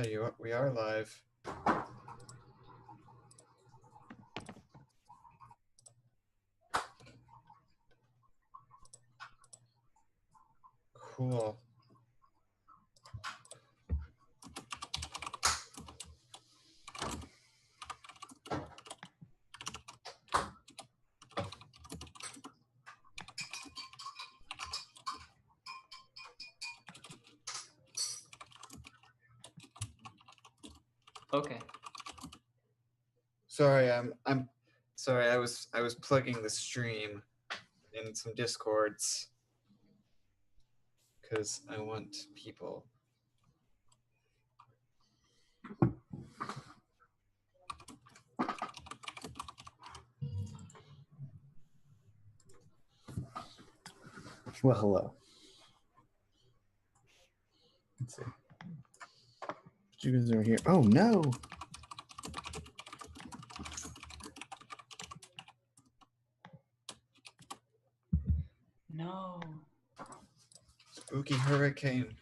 Yeah, we are live. Cool. Okay. Sorry, I'm sorry. I was plugging the stream in some discords because I want people. Well, hello. Let's see. You guys are here. Oh no! No. Spooky hurricane.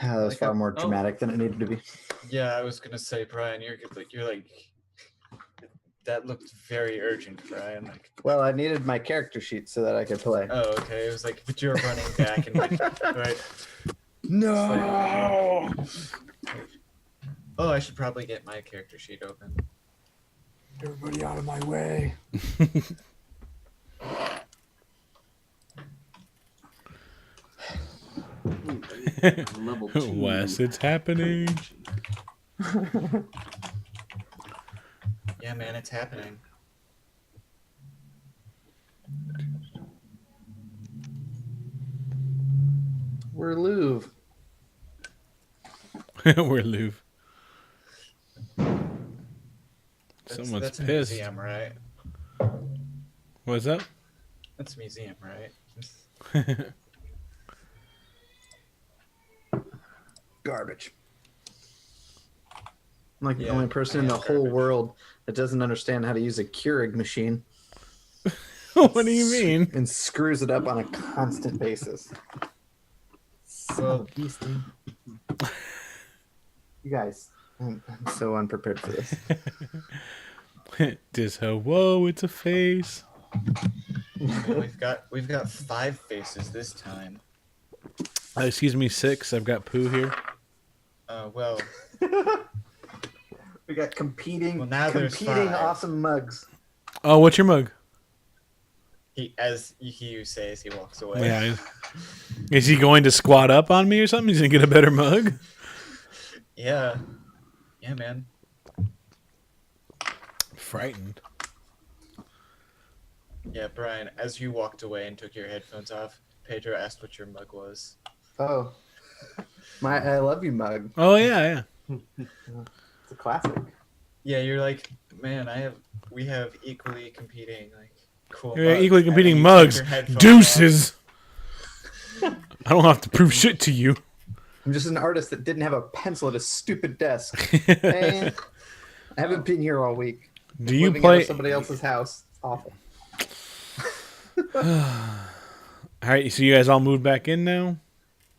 That was Like far a- more dramatic than it needed to be. Yeah, I was gonna say, Brian, you're like that looked very urgent, Brian. Like, Well, I needed my character sheet so that I could play. oh, okay. It was like, but you're running back and like, right. No! Oh, I should probably get my character sheet open. Everybody out of my way. Level 2. Wes, it's happening. Yeah, man, it's happening. We're Louvre. We're Louvre. Someone's That's a pissed. museum, right? What's up? That's a museum, right? Garbage. I'm like the Yeah, only person in I the am whole garbage. world that doesn't understand how to use a Keurig machine What do you mean? and screws it up on a constant basis. Well, You guys, I'm so unprepared for this. Just whoa, it's a face. we've got 5 faces this time. Excuse me, 6. I've got poo here. Well, We got competing, Well, now there's competing 5. awesome mugs. Oh, what's your mug? he says he walks away. Yeah. Is he going to squat up on me or something? He's going to get a better mug? Yeah, man. Frightened. Yeah, Brian. As you walked away and took your headphones off, Pedro asked what your mug was. Oh, my I love you mug. Oh, yeah. It's a classic. Yeah, you're like, man. We have equally competing cool. You're mugs. equally And then competing you took mugs. your headphones Deuces. I don't have to prove shit to you. I'm just an artist that didn't have a pencil at a stupid desk. Man, I haven't been here all week. Do you Living play? at somebody else's house? It's awful. All right, so you guys all moved back in now?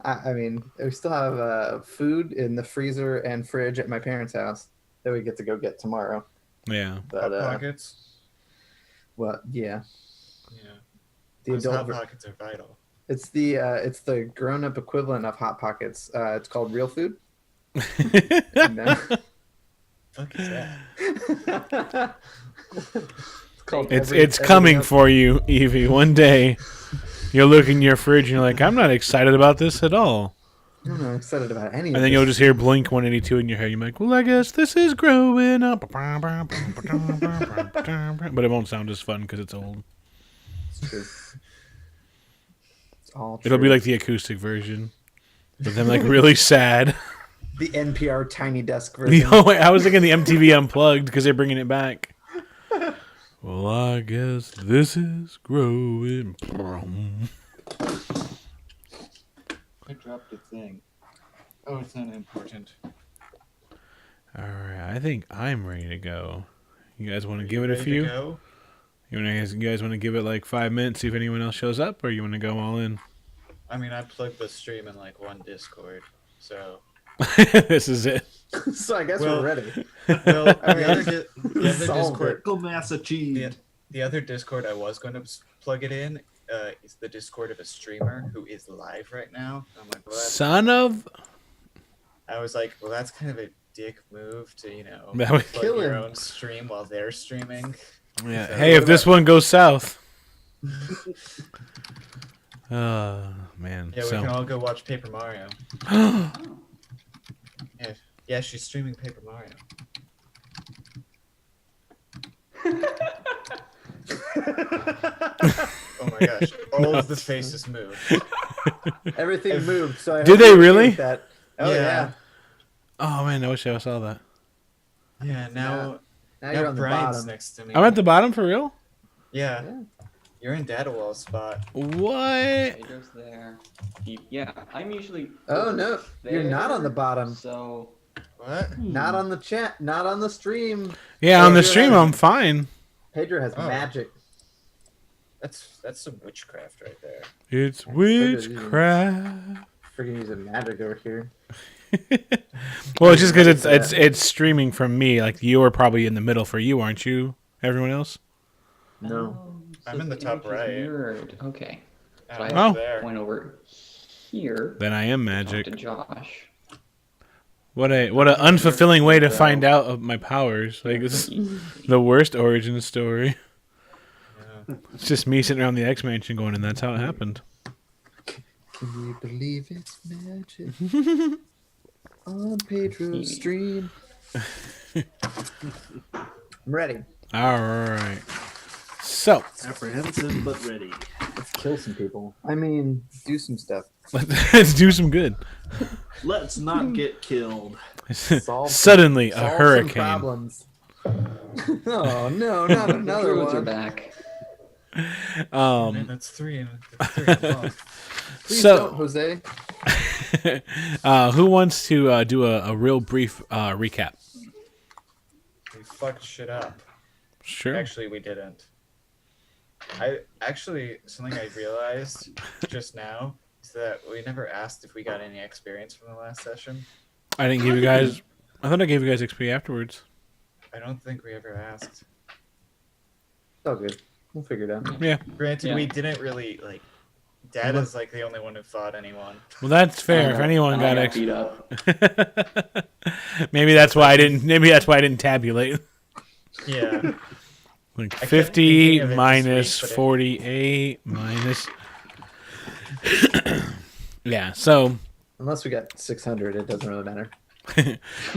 I mean, we still have food in the freezer and fridge at my parents' house that we get to go get tomorrow. Yeah. But Hot Pockets. well, yeah, Yeah, the those adult. Hot Pockets are vital. It's the grown-up equivalent of Hot Pockets. It's called Real Food. No. Fuck is that? It's called It's everything coming else. for you, Evie. One day, you'll look in your fridge and you're like, I'm not excited about this at all. I'm not excited about any of And then this. you'll just hear Blink 182 in your head. You're like, well, I guess this is growing up. But it won't sound as fun because it's old. It's true. It's all It'll be true. like the acoustic version. But then, like, really sad. the NPR Tiny Desk version. Oh, wait, I was thinking the MTV Unplugged because they're bringing it back. Well, I guess this is growing. I dropped a thing. Oh, it's not important. All right, I think I'm ready to go. You guys want to Are give you it a ready to few? go? You guys want to give it like 5 minutes, see if anyone else shows up, or you want to go all in? I mean, I plugged the stream in like one Discord, so. This is it. So I guess Well- we're ready. Well, the other Solved Discord, Go mass achieved. the other Discord I was going to plug it in is the Discord of a streamer who is live right now. I'm like, well, Son of. I was like, well, that's kind of a dick move to That would plug kill your him. own stream while they're streaming. Yeah. So- Hey, if this one goes south. Man. Yeah, we So. can all go watch Paper Mario. Yeah, she's streaming Paper Mario. Oh my gosh, all of the faces moved. Everything moved. So I Did hope they you're okay really? with that. Oh yeah. Oh man, I wish I saw that. Yeah, now Now you're on the Brian's bottom. next to me. I'm at the bottom for real. Yeah, Yeah. you're in Data Wall spot. What? Pedro's there. Yeah, I'm usually. Oh no, you're not on the there, bottom. So. What? Not on the chat. Not on the stream. Yeah, Oh, on the you're stream right. I'm fine. Pedro has Oh. magic. That's some witchcraft right there. It's witchcraft. Freaking using magic over here. Well, it's just because it's streaming from me. Like you are probably in the middle for you, aren't you? Everyone else? No. I'm in the top image is right. mirrored. Okay. I So I don't have know, to Oh. there. point over here. Then I am Talk magic. to Josh. What a unfulfilling way to find out of my powers. Like this is the worst origin story. Yeah. It's just me sitting around the X Mansion going, and that's how it happened. Can you believe it's magic? On Pedro's stream. I'm ready. All right. So Apprehensive but ready. Let's kill some people. I mean, do some stuff. let's do some good. Let's not get killed. Solve Suddenly, a solve some hurricane. problems. Oh no, not another Druids are one. back. Man, that's three in a month. Please So- don't, Jose. Who wants to do a real brief recap? We fucked shit up. Sure. Actually, we didn't. Something I realized just now is that we never asked if we got any experience from the last session. I didn't give you guys. I thought I gave you guys XP afterwards. I don't think we ever asked. It's all good. We'll figure it out. Yeah. Granted, Yeah. we didn't really like. Dada's like the only one who fought anyone. Well, that's fair. If anyone got I XP, beat up. maybe that's why I didn't. Maybe that's why I didn't tabulate. Yeah. Like kept 50 thinking of it minus this week, but it- 48 minus. Yeah. So, Unless we got 600, it doesn't really matter.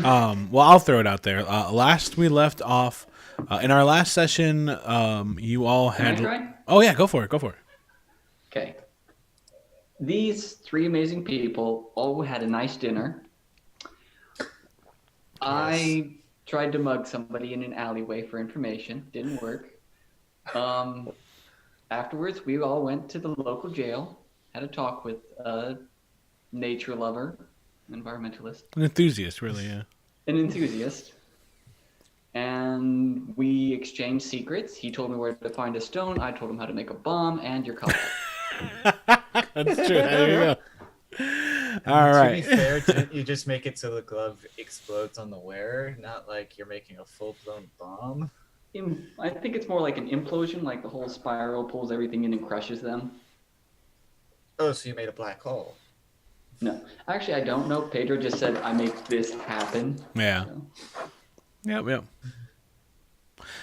well, I'll throw it out there. Last we left off in our last session, you all Can I had. try? Oh yeah, go for it. Go for it. Okay. These three amazing people all had a nice dinner. I tried to mug somebody in an alleyway for information. Didn't work. Afterwards, we all went to the local jail, had a talk with a nature lover, environmentalist, An enthusiast, really. Yeah. an enthusiast. And we exchanged secrets. He told me where to find a stone. I told him how to make a bomb, and your color. That's true. There you go. All To be right. fair, didn't you just make it so the glove explodes on the wearer? Not like you're making a full-blown bomb. I think it's more like an implosion, like the whole spiral pulls everything in and crushes them. Oh, so you made a black hole. No, actually, I don't know. Pedro just said I make this happen. Yeah. So, Yep.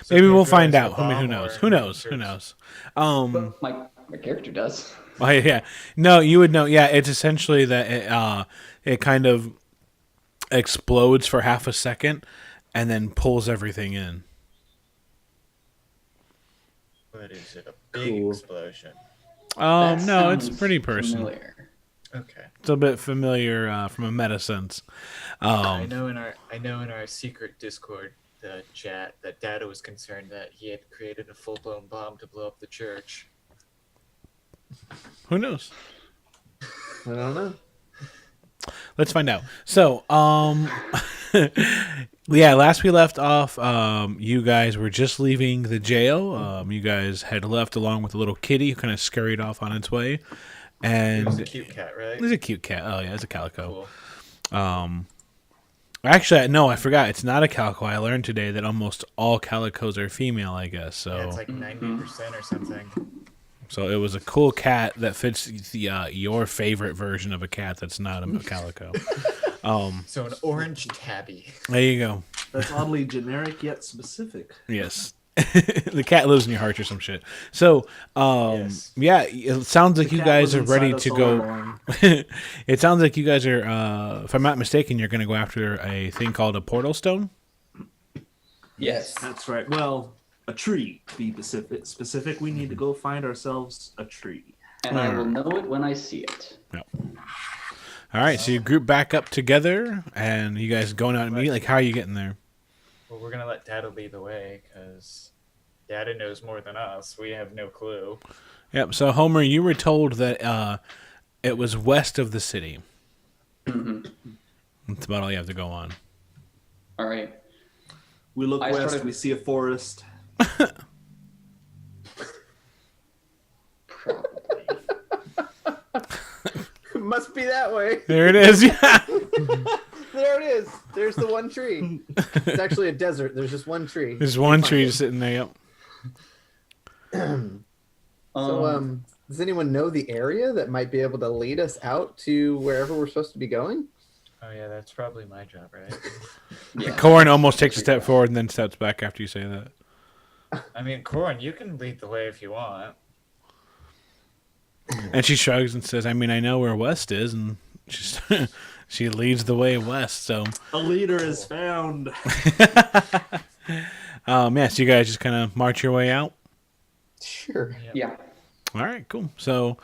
So Maybe we'll Pedro find is out. the Who bomb knows? or Who knows? church? Who knows? but my character does. Oh, yeah. No, you would know. Yeah, it's essentially that it kind of explodes for half a second and then pulls everything in. But is it a big Cool. explosion? That No, it's sounds pretty personal. familiar. Okay. It's a bit familiar from a meta sense. I know in our secret Discord chat that Dada was concerned that he had created a full-blown bomb to blow up the church. Who knows? I don't know. Let's find out. So, Yeah, last we left off, you guys were just leaving the jail. You guys had left along with a little kitty who kind of scurried off on its way. It And was a cute cat, right? it's a cute cat. Oh, yeah, it's a calico. Cool. Actually, no, I forgot. It's not a calico. I learned today that almost all calicos are female, I guess. So, Yeah, it's like 90% or something. so it was a cool cat that fits the your favorite version of a cat that's not a calico. So an orange tabby. There you go. That's oddly generic yet specific. Yes. The cat lives in your heart or some shit. So, Yes. yeah, it sounds like The you cat guys was are ready inside us to all go. along. It sounds like you guys are, if I'm not mistaken, you're going to go after a thing called a portal stone. Yes. That's right. Well, a tree, to be specific. We need to go find ourselves a tree. And I will know it when I see it. All right, so you group back up together, and you guys going out and meet. Like, how are you getting there? Well, we're gonna let Dada lead the way because Dada knows more than us. We have no clue. Yep. So, Homer, you were told that it was west of the city. That's about all you have to go on. All right. We look I west, started- we see a forest. Probably. Must be that way. There it is. Yeah. There it is. There's the one tree. It's actually a desert. There's just one tree. There's one tree just sitting there. Yep. So, does anyone know the area that might be able to lead us out to wherever we're supposed to be going? Oh yeah, that's probably my job, right? Yeah. Corin almost takes a step forward and then steps back after you say that. I mean, Corin, you can lead the way if you want. And she shrugs and says, I mean, I know where west is, and she's, she leads the way west, so... A leader is found. Yeah, so you guys just kind of march your way out? Sure. Yeah. All right, cool. So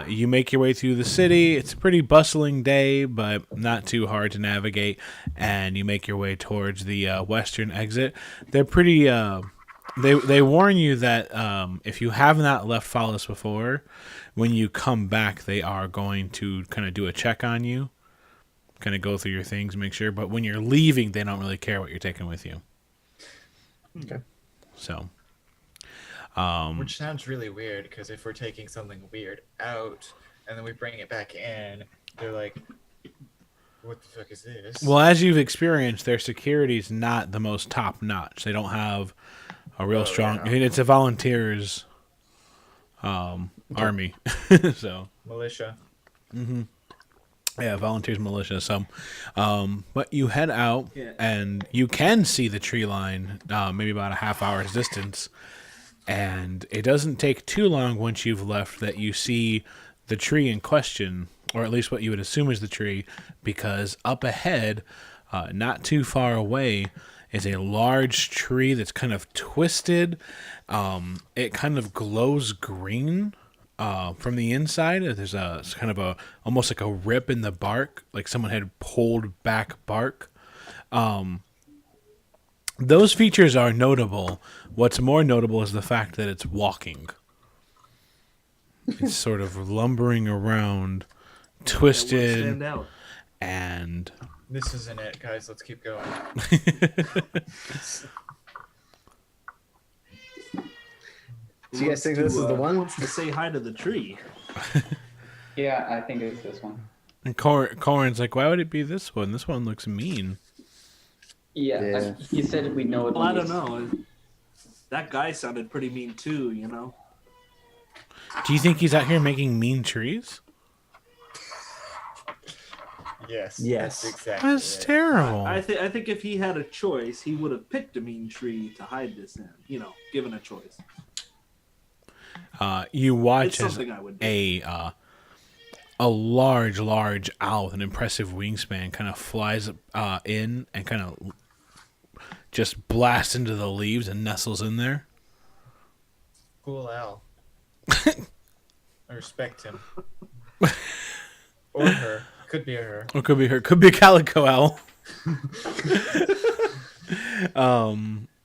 you make your way through the city. It's a pretty bustling day, but not too hard to navigate, and you make your way towards the western exit. They're pretty... They warn you that if you have not left Falas before, when you come back, they are going to kind of do a check on you, kind of go through your things, make sure. But when you're leaving, they don't really care what you're taking with you. Okay. So, Which sounds really weird because if we're taking something weird out and then we bring it back in, they're like, what the fuck is this? well, as you've experienced, their security is not the most top notch. They don't have a real strong. yeah. I mean, it's a volunteers army, so. Militia. Yeah, volunteers militia. So, but you head out, Yeah. and you can see the tree line, maybe about a half hour's distance. And it doesn't take too long once you've left that you see the tree in question, or at least what you would assume is the tree, because up ahead, not too far away, is a large tree that's kind of twisted. It kind of glows green. From the inside, there's it's kind of a almost like a rip in the bark, like someone had pulled back bark. Those features are notable. What's more notable is the fact that it's walking. It's sort of lumbering around, That would twisted, stand out. and This isn't it, guys. Let's keep going. Do you guys think this is the one? Who wants to say hi to the tree? Yeah, I think it's this one. and Corin's like, why would it be this one? This one looks mean. Yeah. Yeah. He said we know it. Well, I when don't we- know. That guy sounded pretty mean too, you know? Do you think he's out here making mean trees? Yes. Yes. That's exactly That's it. terrible. I think if he had a choice, he would have picked a mean tree to hide this in. You know, given a choice. You It's watch as something I would do. a large owl with an impressive wingspan kind of flies in and kind of just blasts into the leaves and nestles in there. Cool Al. I respect him. Or her. Could be a her. Or could be her. Could be a calico owl.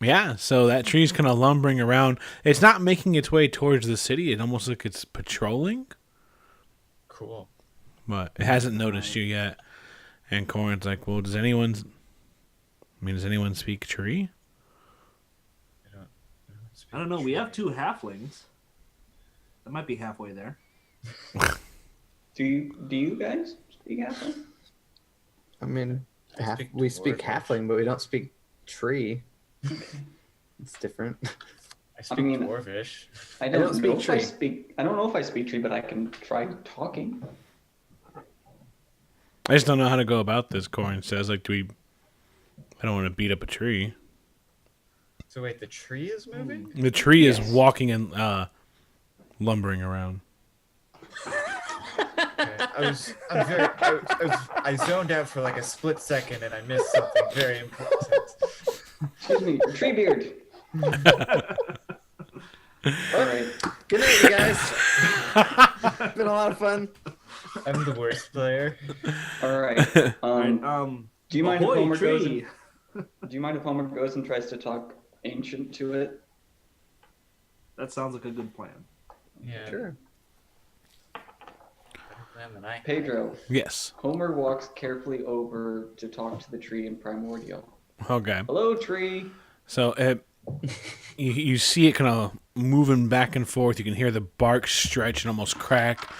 Yeah, so that tree's kind of lumbering around. It's not making its way towards the city. It almost like it's patrolling, Cool. but it hasn't noticed you yet. And Corin's like, well, does anyone I mean, does anyone speak tree? I don't know. We have 2 halflings. That might be halfway there. Do you guys speak halfling? I mean, we speak dwarvish. halfling, but we don't speak tree. It's different. I speak mean, dwarvish. I don't don't speak know if tree. I don't know if I speak tree, but I can try talking. I just don't know how to go about this, Corin says. Like, I don't want to beat up a tree. So wait, the tree is moving? The tree is Yes. walking and lumbering around. Okay. I zoned out for like a split second and I missed something very important. Excuse me, Treebeard. All right. Good night, you guys. It's been a lot of fun. I'm the worst player. All right. Alright, Do you mind if ahoy, Homer goes? tree. Do you mind if Homer goes and tries to talk ancient to it? That sounds like a good plan. Yeah. Sure. Better plan than I had. Pedro. Yes. Homer walks carefully over to talk to the tree in primordial. Okay. Hello, tree. So you see it kind of moving back and forth. You can hear the bark stretch and almost crack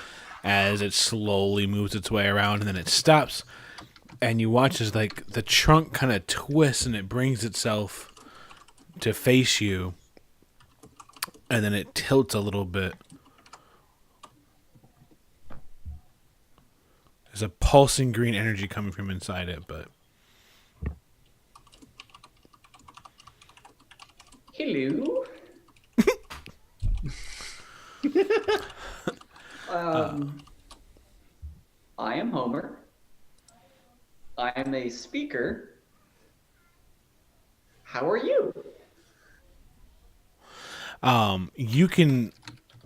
as it slowly moves its way around, and then it stops. And you watch as like the trunk kind of twists and it brings itself to face you, and then it tilts a little bit. There's a pulsing green energy coming from inside it, but Hello. I am Homer. I am a speaker. How are you?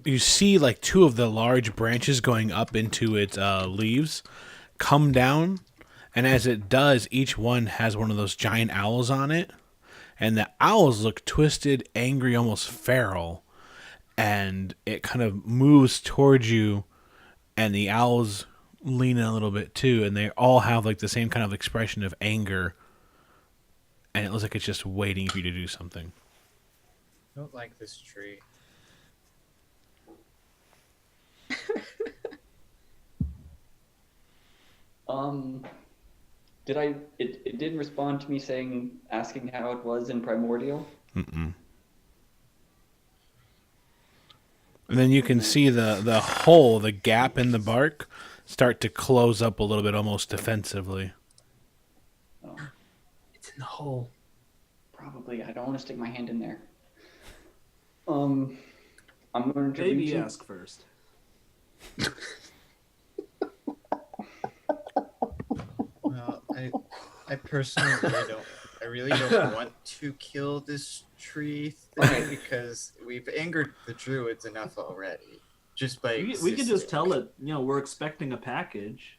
you see like 2 of the large branches going up into its leaves come down, and as it does, each one has one of those giant owls on it, and the owls look twisted, angry, almost feral, and it kind of moves towards you, and the owls lean in a little bit too, and they all have like the same kind of expression of anger, and it looks like it's just waiting for you to do something. I don't like this tree. It didn't respond to me asking how it was in primordial. Mm-mm. And then you can see the hole, the gap in the bark, start to close up a little bit, almost defensively. Oh, It's in the hole. probably. I don't want to stick my hand in there. I'm going to Maybe reach in- ask first. Well, I personally really don't want to kill this tree thing Okay. because we've angered the druids enough already. Just by We could just existing. tell it, we're expecting a package.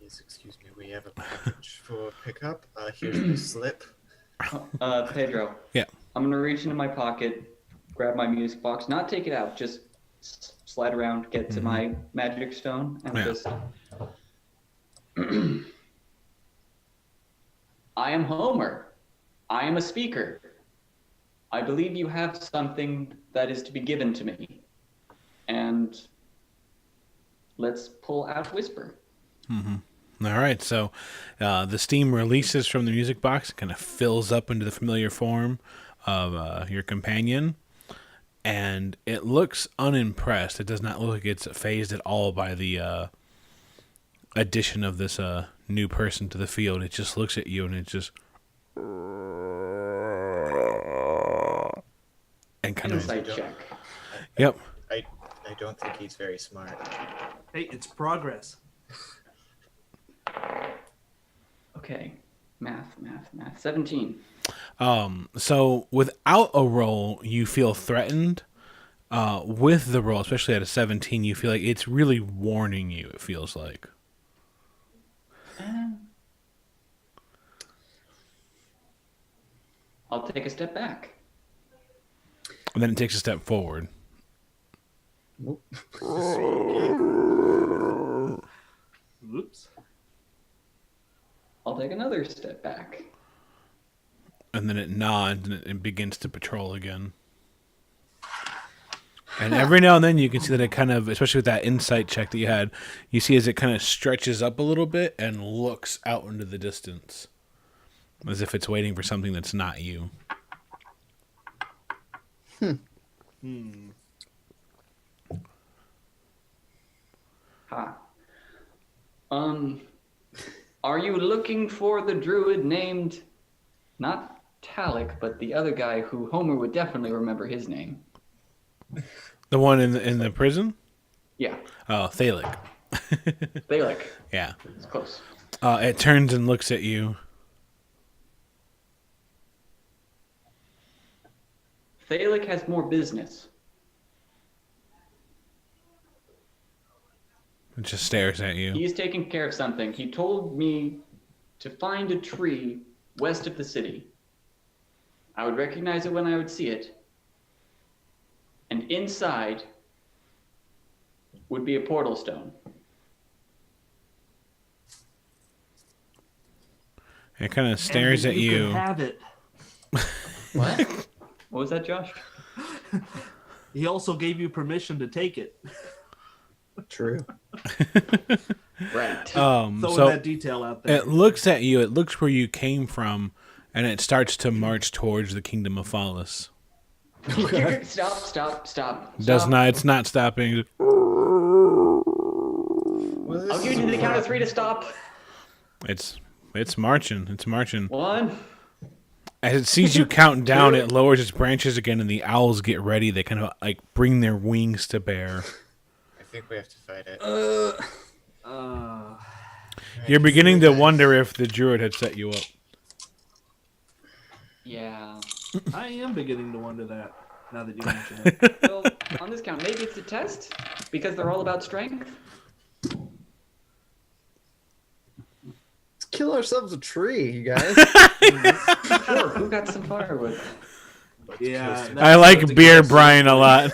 Yes, excuse me. We have a package for pickup. Here's the slip. Pedro. Yeah. I'm going to reach into my pocket, grab my music box, not take it out, just slide around, get to my magic stone, and Yeah. just. I am Homer. I am a speaker. I believe you have something that is to be given to me. And let's pull out Whisper. All right, so the steam releases from the music box, kind of fills up into the familiar form of your companion, and it looks unimpressed. It does not look like it's phased at all by the addition of this new person to the field. It just looks at you, and it just and kind of Insight check. yep. I don't think he's very smart. Hey, it's progress. Okay. Math. 17. So without a roll, you feel threatened. With the roll, especially at a 17, you feel like it's really warning you, it feels like. I'll take a step back. And then it takes a step forward. Oops. I'll I'll take another step back. And then it nods and it begins to patrol again. And every now and then you can see that it kind of, especially with that insight check that you had, you see as it kind of stretches up a little bit and looks out into the distance. As if it's waiting for something that's not you. Ha. Are you looking for the druid named, not Talik, but the other guy who Homer would definitely remember his name? The one in the prison? Yeah, Oh, Thalik. Talik. Yeah. It's close. It turns and looks at you. Talik has more business. It just stares at you. He's taking care of something. He told me to find a tree west of the city. I would recognize it when I would see it. And inside would be a portal stone. It kind of stares And at you. you. Can have it. What? What was that, Josh? He also gave you permission to take it. True. Right. Throwing So that detail out there. it looks at you. It looks where you came from, and it starts to march towards the kingdom of Falas. Stop. Does not. It's not stopping. Well, I'll give you the count of 3 to stop. It's marching. It's marching. 1. As it sees you count down, it lowers its branches again, and the owls get ready. They kind of like bring their wings to bear. I think we have to fight it. You're beginning to wonder if the druid had set you up. Yeah. I am beginning to wonder that, now that you mention it. Well, on this count, maybe it's a test, because they're all about strength. Let's kill ourselves a tree, you guys. Sure, who got some firewood? Yeah. I like beer Brian a lot.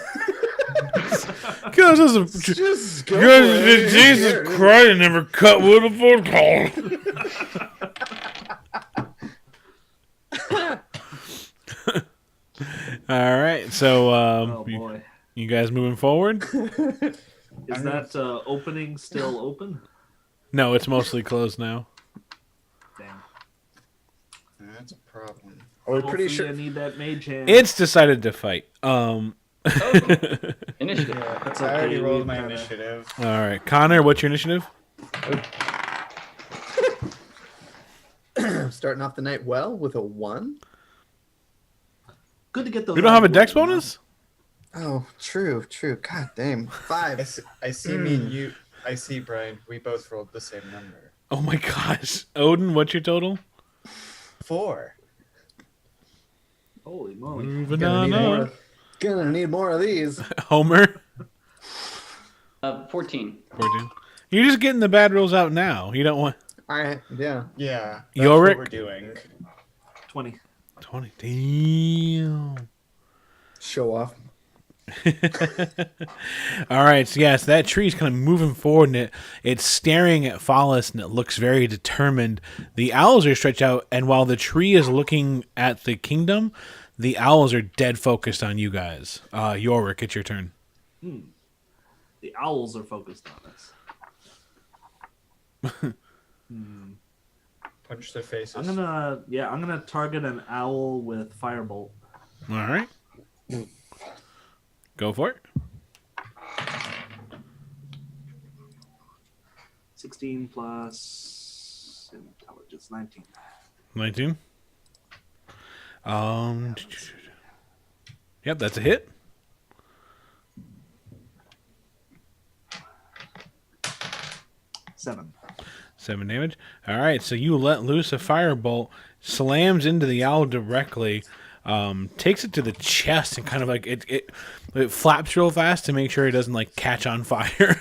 Just go for it. Jesus Christ, I never cut wood before. All right, so Oh boy. you guys moving forward? Is that opening still open? No, it's mostly closed now. Damn. That's a problem. Are we pretty Hopefully sure? I need that mage hand. It's decided to fight. Oh, initiative. Yeah, That's I already okay, rolled we my kinda- initiative. All right, Connor, what's your initiative? Starting off the night well with a 1. Good to get those. We don't have a out of dex the way, bonus? Oh, true. God damn. 5. I see me and you. I see Brian. We both rolled the same number. Oh my gosh. Odin, what's your total? 4. Holy moly. Moving Gonna on need more. up. Gonna need more of these. Homer. 14. 14. You're just getting the bad rolls out now. You don't want All right. Yeah. Yeah. That's Yorick? what we're doing. 20. 20. Damn. Show off. All right, so yes, that tree's kind of moving forward, and it's staring at Falas, and it looks very determined. The owls are stretched out, and while the tree is looking at the kingdom, the owls are dead focused on you guys. Yorick, it's your turn. The owls are focused on us. Punch their faces. I'm gonna target an owl with firebolt. All right. Go for it. 16 plus intelligence, 19. 19. Yep, that's a hit. Seven. 7 damage. All right, so you let loose a firebolt, slams into the owl directly, takes it to the chest, and kind of like it flaps real fast to make sure it doesn't like catch on fire.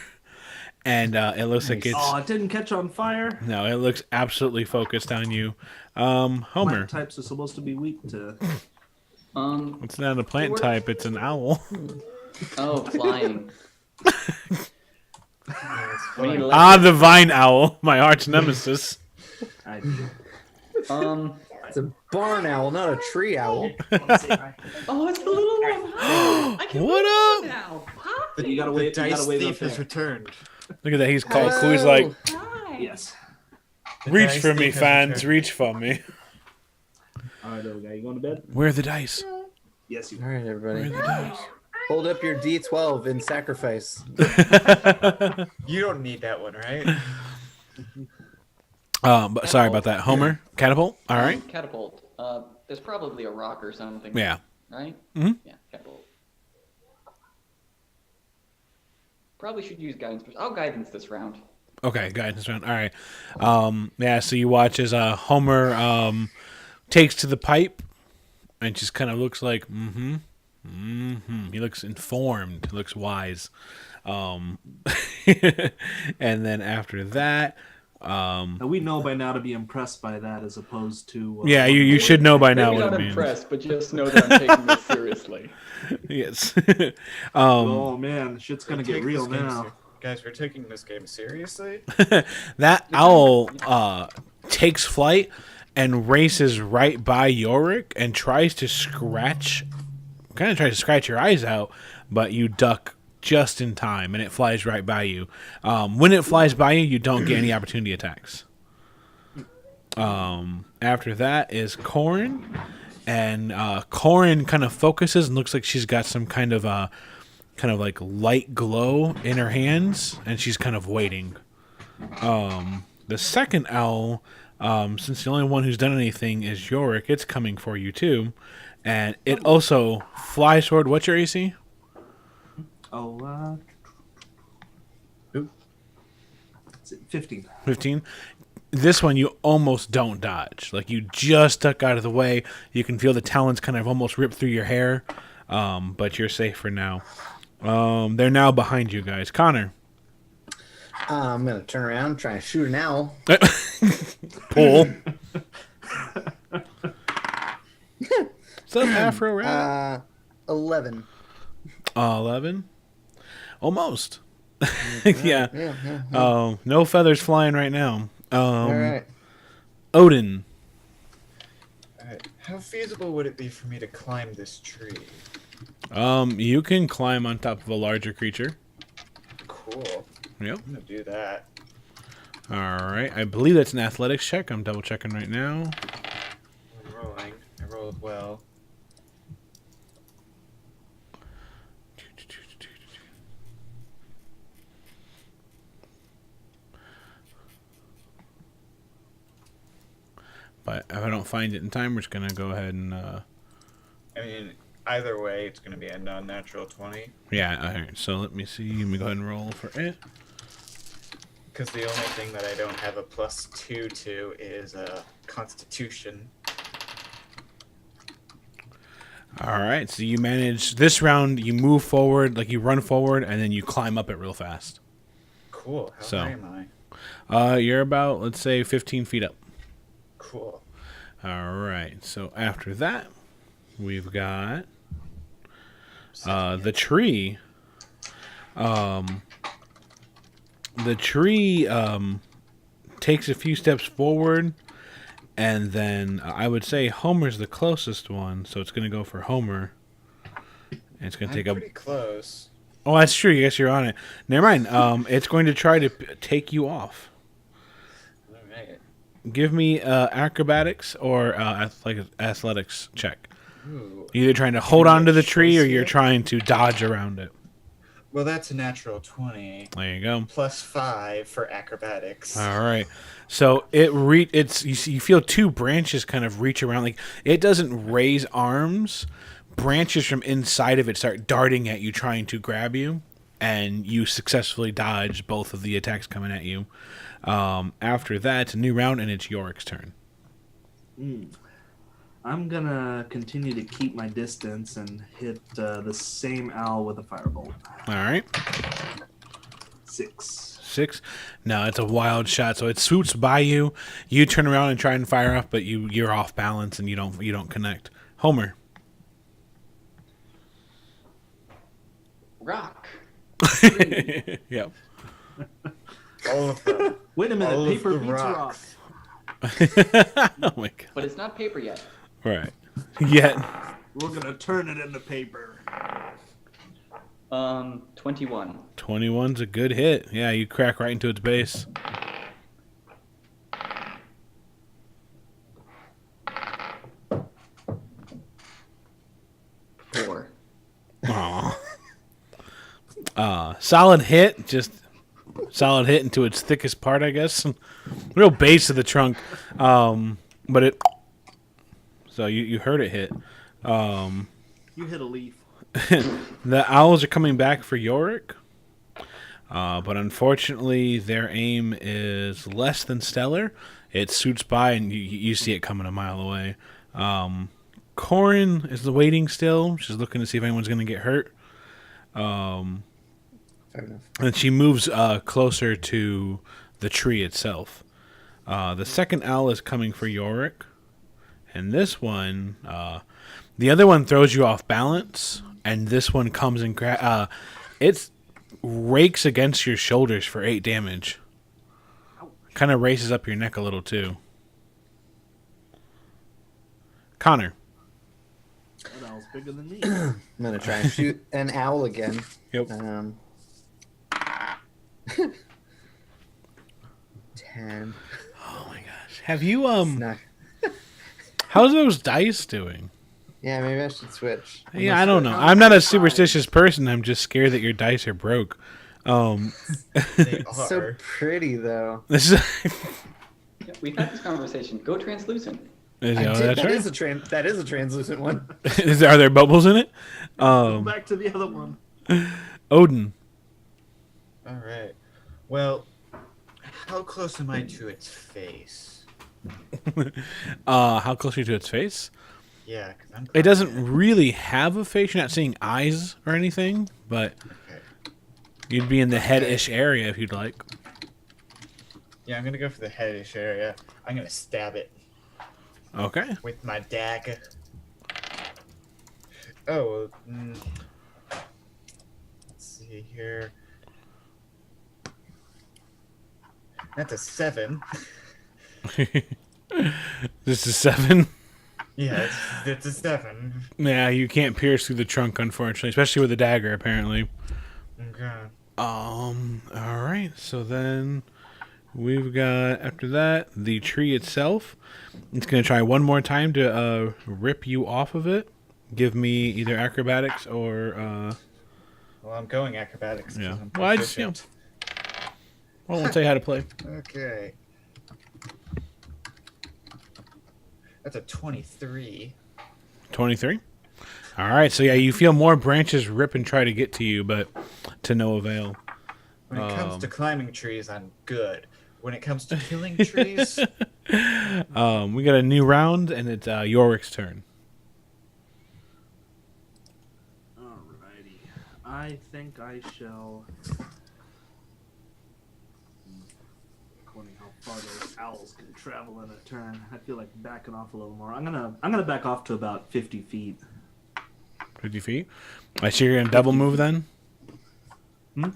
And it looks like it's Oh, it didn't catch on fire. no, it looks absolutely focused on you. Homer, Plant types are supposed to be weak to. it's not a plant type; it's an owl. Oh, flying. We need The vine owl, my arch nemesis. All I do. It's a barn owl, not a tree owl. Oh, it's the little one. Hi. I can What move up? now. Hi. You gotta The wait. You dice gotta wait thief up has there. returned. Look at that. He's called. Hello. He's like, Hi. Yes. The reach dice for me, thief has fans. returned. Reach for me. All right, little guy. You going to bed? Where are the dice? Yes, you. All right, Where are everybody. the dice? Hold up your D12 in sacrifice. You don't need that one, right? But sorry about that. Homer, catapult. All right. Catapult. There's probably a rock or something. Yeah. Right? Mhm. Yeah, catapult. Probably should use guidance. I'll guidance this round. Okay, guidance round. All right. Yeah, so you watch as Homer takes to the pipe and just kind of looks like, He looks informed. He looks wise. And then after that, Now, we know by now to be impressed by that, as opposed to. yeah, you should know by now Maybe what not it means. impressed, but just know that I'm taking this seriously. Yes. Oh man, shit's gonna get Take real this game now. Guys, we're taking this game seriously? That owl takes flight and races right by Yorick and tries to scratch your eyes out, but you duck just in time and it flies right by you. When it flies by you, you don't get any opportunity attacks. After that is Corin, and Corin kind of focuses and looks like she's got some kind of like light glow in her hands, and she's kind of waiting. The second owl, since the only one who's done anything is Yorick, it's coming for you too, and it also flies toward. What's your AC? Oh, 15. 15. This one you almost don't dodge. Like, you just duck out of the way. You can feel the talons kind of almost rip through your hair, but you're safe for now. They're now behind you guys. Connor. I'm going to turn around, try and shoot an owl. Pull. What's up, Afro Rat? 11. 11? Almost. Yeah. Yeah. No feathers flying right now. All right. Odin. Alright, how feasible would it be for me to climb this tree? You can climb on top of a larger creature. Cool. Yep. I'm gonna do that. All right. I believe that's an athletics check. I'm double checking right now. I'm rolling. I rolled well. But if I don't find it in time, we're just gonna go ahead and I mean, either way, it's gonna be a non-natural 20. yeah. All right. So let me see. Let me go ahead and roll for it. Because the only thing that I don't have a +2 to is Constitution. All right. So you manage this round. You move forward, like you run forward, and then you climb up it real fast. Cool. How So- high am I? You're about, let's say, 15 feet up. Cool. All right. So after that, we've got the tree. The tree takes a few steps forward, and then I would say Homer's the closest one, so it's going to go for Homer. And it's going to I'm take pretty close. Oh, that's true. Yes, you're on it. Never mind. It's going to try to take you off. Alright. Give me acrobatics or athletics check. Ooh. Either trying to hold on to the tree or choice you're here? trying to dodge around it. Well, that's a natural 20. There you go. +5 for acrobatics. All right. So it's you feel two branches kind of reach around. Like, it doesn't raise arms. Branches from inside of it start darting at you, trying to grab you, and you successfully dodge both of the attacks coming at you. After that, it's a new round, and it's Yorick's turn. I'm gonna continue to keep my distance and hit the same owl with a firebolt. All right. 6. No, it's a wild shot. So it swoops by you. You turn around and try and fire off, but you're off balance and you don't connect. Homer. Rock. Yep. All of them. Wait a minute, All of paper the beats rock. rocks. Oh my god. But it's not paper yet. Right. Yet. We're gonna turn it into paper. 21. 21's a good hit. Yeah, you crack right into its base. Four. Aw. Solid hit. Just solid hit into its thickest part, I guess. Real base of the trunk. But it... So you heard it hit. You hit a leaf. The owls are coming back for Yorick. But unfortunately, their aim is less than stellar. It shoots by, and you see it coming a mile away. Corin is waiting still. She's looking to see if anyone's going to get hurt. Fair enough. And she moves closer to the tree itself. The second owl is coming for Yorick. And this one, the other one throws you off balance. And this one comes and it rakes against your shoulders for 8 damage. Kind of races up your neck a little too. Connor. That owl's bigger than me. I'm gonna try and shoot an owl again. Yep. 10. Oh my gosh. Have you Nah. how's those dice doing? Yeah, maybe I should switch. Yeah, I don't know. I'm not a superstitious person. I'm just scared that your dice are broke. They are. So pretty though. This is Yeah, we've had this conversation. Go translucent. I that's did, that right. is a translucent one. Are there bubbles in it? Go back to the other one. Odin. All right. Well, how close am I to its face? How close are you to its face? Yeah, because I'm. It doesn't really have a face. You're not seeing eyes or anything, but Okay. you'd be in the head-ish area if you'd like. Yeah, I'm gonna go for the headish area. I'm gonna stab it Okay. with my dagger. Oh. Let's see here. That's a 7. This is 7. Yeah, it's a 7. Yeah, you can't pierce through the trunk, unfortunately, especially with a dagger, apparently. Okay. All right. So then we've got, after that, the tree itself. It's going to try one more time to rip you off of it. Give me either acrobatics or... Well, I'm going acrobatics. 'cause Yeah. I'm Well, I just, proficient. I won't tell you how to play. Okay. That's a 23. 23. All right. So, yeah, you feel more branches rip and try to get to you, but to no avail. When it comes to climbing trees, I'm good. When it comes to killing trees, We got a new round, and it's Yorick's turn. Alrighty. I think I shall. According how far those owls can travel in a turn, I feel like backing off a little more. I'm gonna back off to about 50 feet. 50 feet. I see you're going to double move then? Hmm?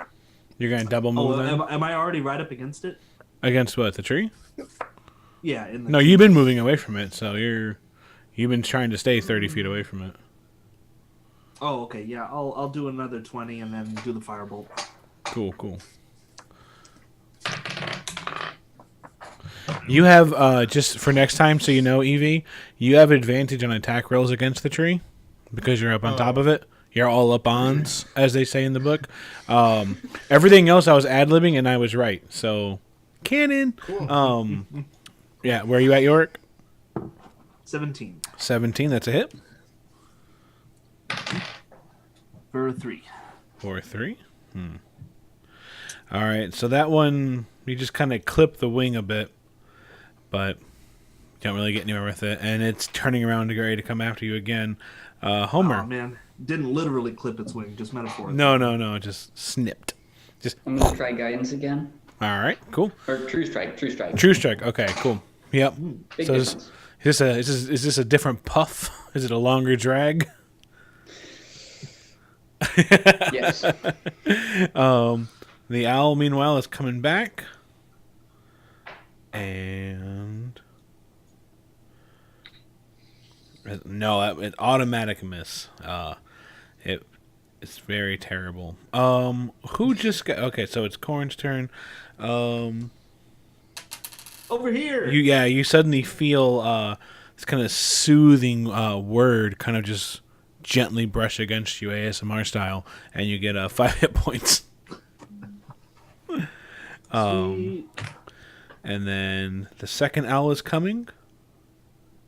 You're going to double move then? Am I already right up against it? Against what? The tree? Yeah. In the No, you've been moving away from it, so you've been trying to stay 30 feet away from it. Oh, okay. Yeah, I'll do another 20 and then do the firebolt. Cool. You have, just for next time, so you know, Evie, you have advantage on attack rolls against the tree because you're up on top of it. You're all up ons, as they say in the book. Everything else I was ad-libbing, and I was right. So, canon. cool. Yeah, where are you at, Yorick? 17 17, that's a hit. for 3. Or 3. All right, so that one, you just kind of clip the wing a bit, but don't really get anywhere with it. And it's turning around to get ready to come after you again. Homer. Oh man, didn't literally clip its wing, just metaphorically. No, just snipped. Just I'm gonna try guidance again. all right, cool. Or true strike. True strike. Okay, cool. Yep. Big So difference. is this a different puff? Is it a longer drag? Yes. The owl, meanwhile, is coming back, and No, an automatic miss. It's very terrible. Who just got? Okay, so it's Corn's turn. Over here. You suddenly feel this kind of soothing word kind of just gently brush against you, ASMR style, and you get 5 hit points. Sweet. And then the second owl is coming.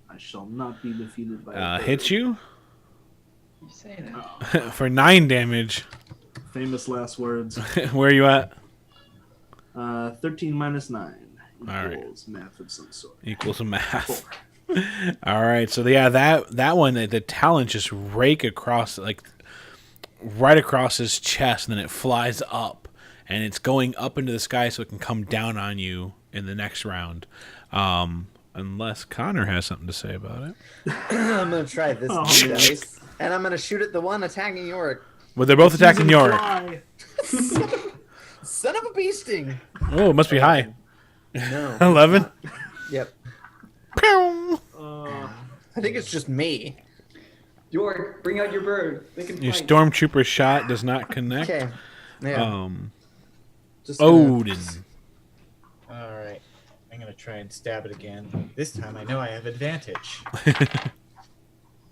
I shall not be defeated by Hits you You say that. for 9 damage. Famous last words. Where are you at? 13 minus 9 All equals math of some sort. Equals a math. All right, so yeah, that one, the talons just rake across, like right across his chest, and then it flies up, and it's going up into the sky so it can come down on you in the next round. Unless Connor has something to say about it. I'm gonna try this dice, and I'm gonna shoot at the one attacking Yorick. Well, they're both attacking Yorick. Fly. Son of a beasting! Oh, it must be high. No. 11. Yep. Pew! I think it's just me. Yorick, bring out your bird. They can Your fight. stormtrooper shot does not connect. Okay. Yeah. Just Odin. All right. I'm going to try and stab it again. This time I know I have advantage.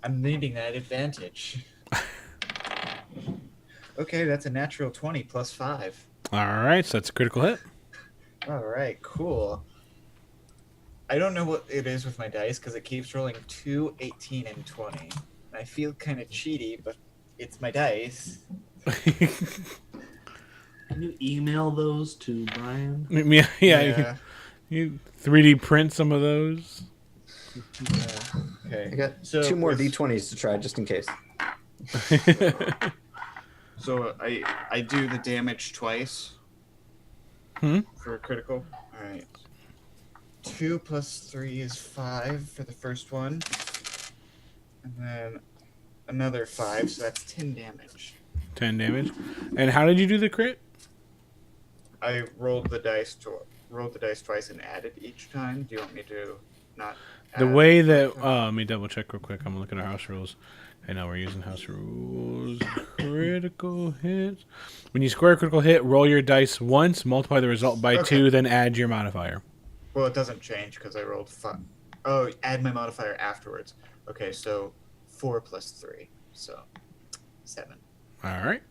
I'm needing that advantage. Okay, that's a natural 20 plus 5. All right, so that's a critical hit. All right, cool. I don't know what it is with my dice because it keeps rolling 2, 18, and 20. I feel kind of cheaty, but it's my dice. Can you email those to Brian? Yeah. You 3D print some of those. Okay. I got So 2 more with- D20s to try just in case. So I do the damage twice. For a critical. All right. 2 plus 3 is 5 for the first one, and then another 5, so that's 10 damage. 10 damage. And how did you do the crit? I rolled the dice twice and added each time. Do you want me to not? The add way each that time? let me double check real quick. I'm gonna look at our house rules. I know we're using house rules. Critical hits. When you score a critical hit, roll your dice once, multiply the result by 2, then add your modifier. Well, it doesn't change because I rolled 5. Oh, add my modifier afterwards. Okay, so 4 plus 3, so 7. All right.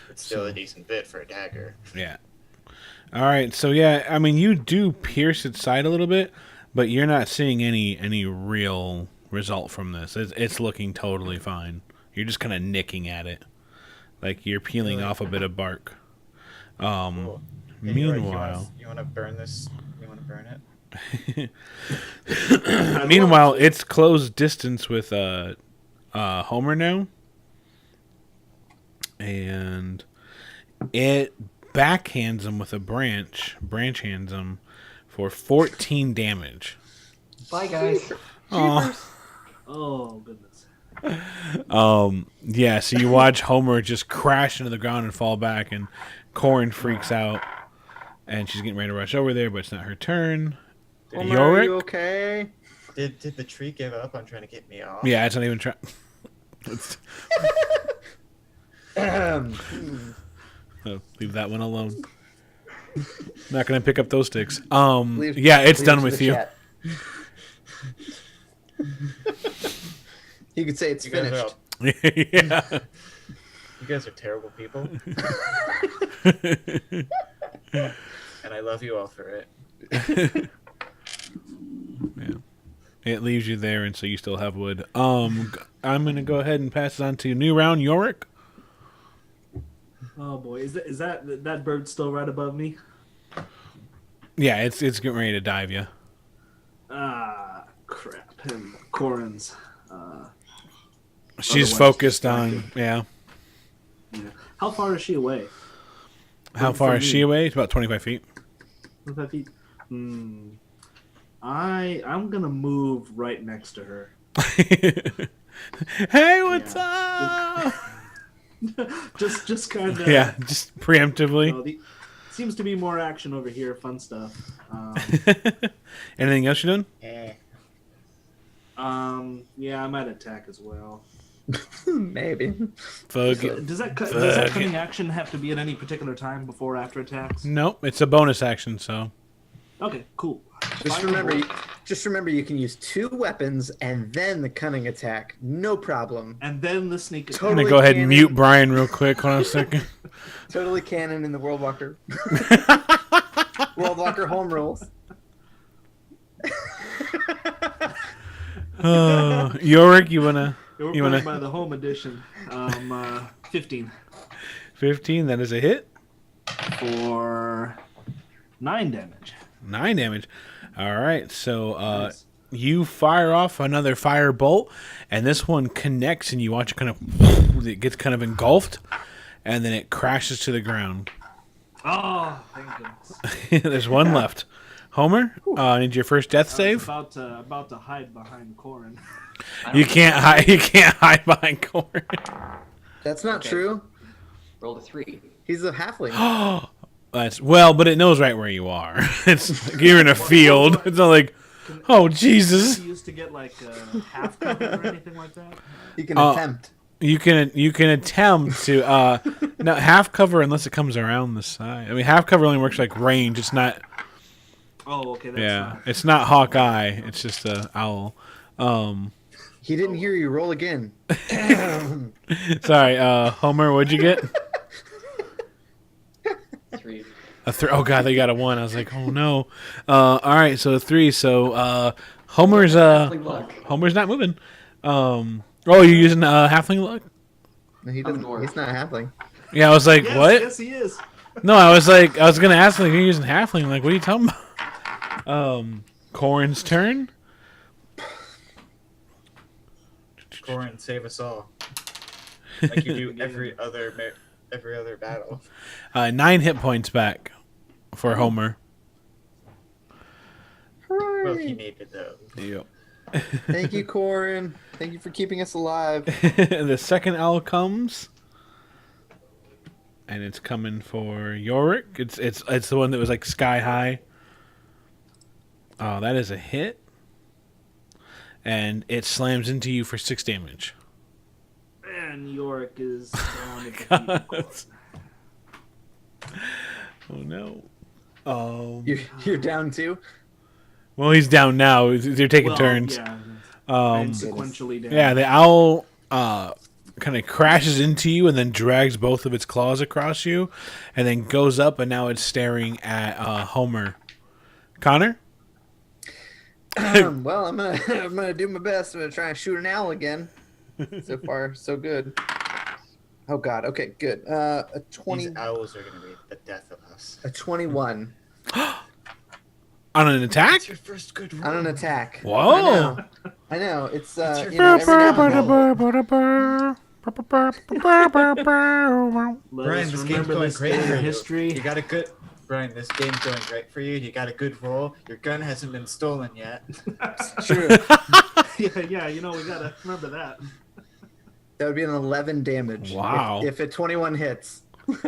It's still a decent bit for a dagger. Yeah. All right. So yeah, I mean, you do pierce its side a little bit, but you're not seeing any real result from this. It's looking totally fine. You're just kind of nicking at it, like you're peeling off a bit of bark. Cool. Hey, Meanwhile, you want to burn this? You want to burn it? meanwhile, it's close distance with Homur now, and it backhands him with a branch hands him for 14 damage. Bye, guys. Oh, goodness. Yeah, so you watch Homer just crash into the ground and fall back, and Corn freaks out, and she's getting ready to rush over there, but it's not her turn. Homer, are Yorick? you okay? Did the tree give up on trying to get me off? Yeah, it's not even trying. Leave that one alone. Not gonna pick up those sticks. Yeah, it's done with you. You could say it's You guys finished. Yeah. You guys are terrible people, and I love you all for it. Yeah. It leaves you there, and so you still have wood. I'm gonna go ahead and pass it on to new round, Yorick. Oh boy, is that bird still right above me? Yeah, it's getting ready to dive you. Ah, crap. And Corin's. She's Otherwise focused on distracted. yeah. How far is she away? How far is she away? It's about 25 feet. 25 feet. I'm gonna move right next to her. Hey, what's up? just kind of. Yeah, just preemptively. Seems to be more action over here. Fun stuff. Anything else you done? Yeah, I might attack as well. Maybe. Fuck it. Does that cunning action have to be at any particular time before or after attacks? Nope, it's a bonus action, so. Okay, cool. Just remember, you can use 2 weapons and then the cunning attack. No problem. And then the sneak attack. I'm Totally gonna go ahead and canon. mute Brian real quick. Hold on a second. Totally canon in the World Walker. World Walker home rules. Yorick, you wanna? We're You playing wanna? by the home edition. 15 15. That is a hit. for 9 damage. 9 damage. All right, so Nice. you fire off another fire bolt, and this one connects, and you watch it kind of, it gets kind of engulfed, and then it crashes to the ground. Oh, thank goodness. There's one left. Homer, need your first death I was save. about to hide behind Corin. You can't hide. You can't hide behind Corin. That's not Okay. true. Rolled a 3. He's a halfling. That's well, but it knows right where you are. It's like you're in a field. It's not like, oh Jesus. You used to get like half cover or anything like that. He can attempt. You can attempt to no half cover unless it comes around the side. I mean, half cover only works like range. It's not. Oh, okay. That's Yeah, not... it's not Hawkeye. It's just a owl. He didn't hear you. Roll again. Sorry, Homer. What'd you get? 3. A 3. Oh god, they got a 1. I was like, oh no. All right, so a 3. So Homer's Halfling luck. Homer's not moving. Oh, you're using halfling luck? No, he I'm a doesn't. dwarf. He's not a halfling. Yeah, I was like, Yes, what? yes, he is. No, I was gonna ask like you're using halfling. Like, what are you talking about? Corin's turn. Corin, save us all. Like you do every other battle. 9 hit points back for Homer. Well, he needed though. Yep. Thank you, Corin. Thank you for keeping us alive. The second owl comes, and it's coming for Yorick. It's the one that was like sky high. Oh, that is a hit, and it slams into you for 6 damage. And Yorick is down at the feet of Corin. Oh no. You're down too. Well, he's down now. They're taking Well, turns. Yeah, Um, and sequentially down. Yeah, the owl kind of crashes into you and then drags both of its claws across you, and then goes up, and now it's staring at Homer. Connor? Well, I'm gonna do my best. I'm gonna try and shoot an owl again. So far, so good. Oh God. Okay, good. A 20. These owls are gonna be the death of us. A 21 On an attack? That's your first good roll. on an attack. Whoa! I know. It's It's your you know, every now and then. Let Brian, us this game's remember going this great day for in you. history. You got a good. Brian, this game's going great for you. You got a good roll. Your gun hasn't been stolen yet. True. yeah, you know, we gotta remember that. That would be an 11 damage. Wow. If a 21 hits.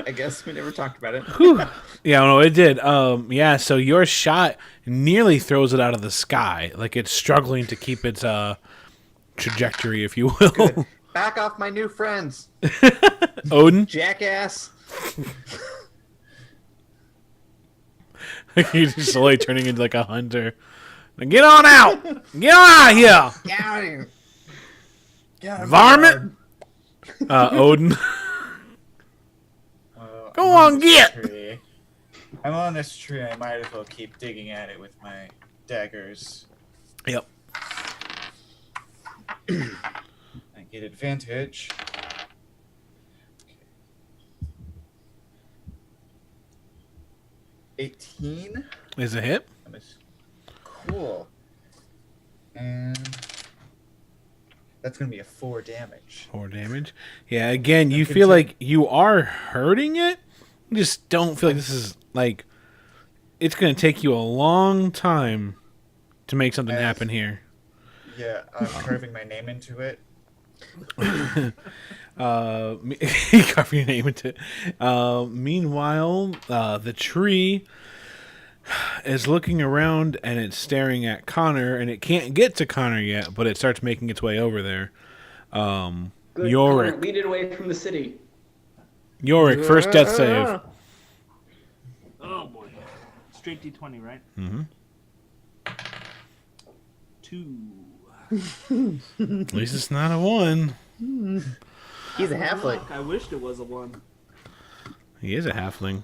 I guess we never talked about it. Whew. Yeah, no, it did. Yeah, so your shot nearly throws it out of the sky. Like it's struggling to keep its trajectory, if you will. Good. Back off my new friends. Odin? Jackass. He's just slowly turning into like a hunter. Get on out! Get on out of here! Get out of here. Get out of Varmint! Odin. Go on, get! Tree. I'm on this tree. I might as well keep digging at it with my daggers. Yep. I get advantage. 18. Is a hit? Cool. And that's gonna be a 4 damage. 4 damage. Yeah, again, you feel like you are hurting it. You just don't feel like this is like it's going to take you a long time to make something happen here. Yeah, I'm carving my name into it. Carve your name into it. Meanwhile, the tree is looking around and it's staring at Connor, and it can't get to Connor yet, but it starts making its way over there. Good. Yorick. Connor, lead it away from the city. Yorick, first death save. Oh boy. Straight D20, right? Mm-hmm. 2. At least it's not a 1. He's a halfling. I wished it was a 1. He is a halfling.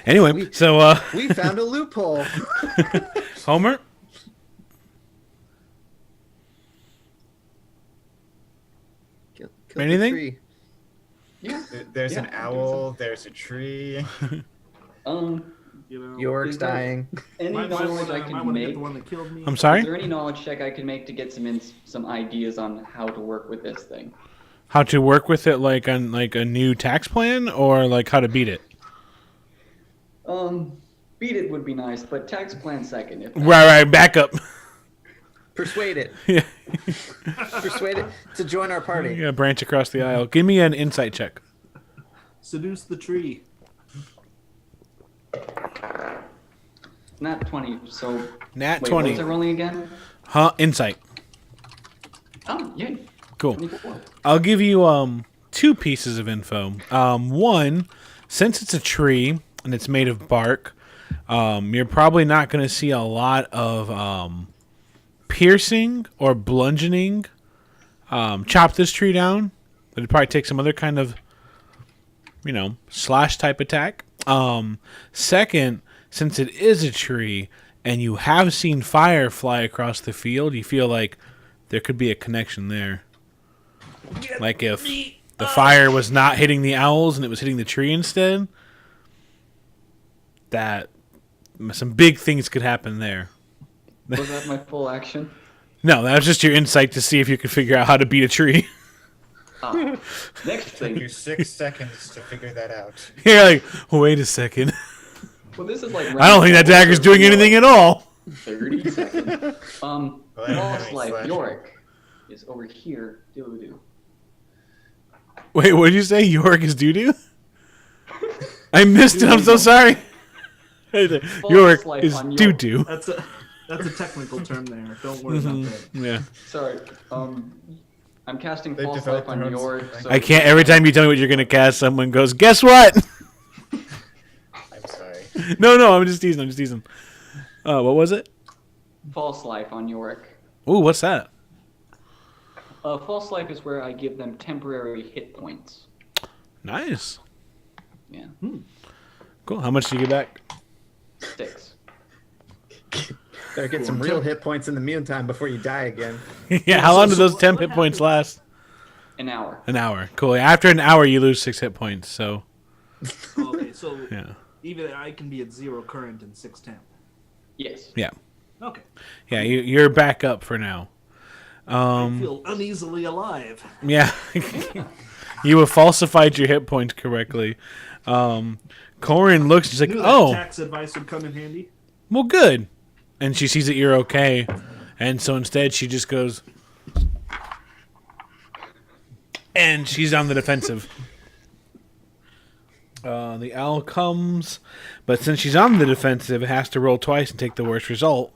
Anyway, We found a loophole. Homur? Kill Anything? The tree. Yeah. There's an Yeah, owl. There's a tree. You know, Yorick's Is there- dying. Any might knowledge I want can to make? get the one that killed me. I'm Is sorry? there any knowledge check I can make to get some ideas on how to work with this thing? How to work with it like on like a new tax plan, or like how to beat it? Beat it would be nice, but tax plan second. If Right, back up. Persuade it. Yeah. Persuade it to join our party. Yeah, branch across the aisle. Give me an insight check. Seduce the tree. Not 20. So Nat wait, 20. What was I rolling again? Huh? Insight. Oh, yeah. Cool. 24. I'll give you 2 pieces of info. One, since it's a tree and it's made of bark, you're probably not going to see a lot of piercing or bludgeoning. Chop this tree down. It'd probably take some other kind of, slash type attack. Second, since it is a tree and you have seen fire fly across the field, you feel like there could be a connection there. Like if the fire was not hitting the owls and it was hitting the tree instead, that some big things could happen there. Was that my full action? No, that was just your insight to see if you could figure out how to beat a tree. Next Took thing. you 6 seconds to figure that out. You're like, wait a second. Well, this is like. I don't think that dagger's doing anything at all. 30 seconds. Well, I don't have False any life. slash. Yorick is over here. Doo-doo. Wait, what did you say? Yorick is doo-doo? I missed it. I'm so sorry. Yorick life is on doo-doo. That's a technical term there. Don't worry about that. Yeah. Sorry. I'm casting They've false developed life on their own Yorick. thing. So I can't. Every time you tell me what you're going to cast, someone goes, guess what? I'm sorry. No, I'm just teasing. What was it? False life on Yorick. Ooh, what's that? False life is where I give them temporary hit points. Nice. Yeah. Cool. How much do you get back? 6. Better get some real hit points in the meantime before you die again. Yeah, how long do those what 10 hit points happens? last? An hour. An hour. Cool. After an hour, you lose 6 hit points, so... Okay, so Yeah. even I can be at 0 current and 6 temp. Yes. Yeah. Okay. Yeah, you're back up for now. I feel uneasily alive. Yeah. You have falsified your hit points correctly. Corin looks, she's like, Knew that oh, tax advice would come in handy. well, good. And she sees that you're okay. And so instead she just goes... And she's on the defensive. The owl comes, but since she's on the defensive, it has to roll twice and take the worst result.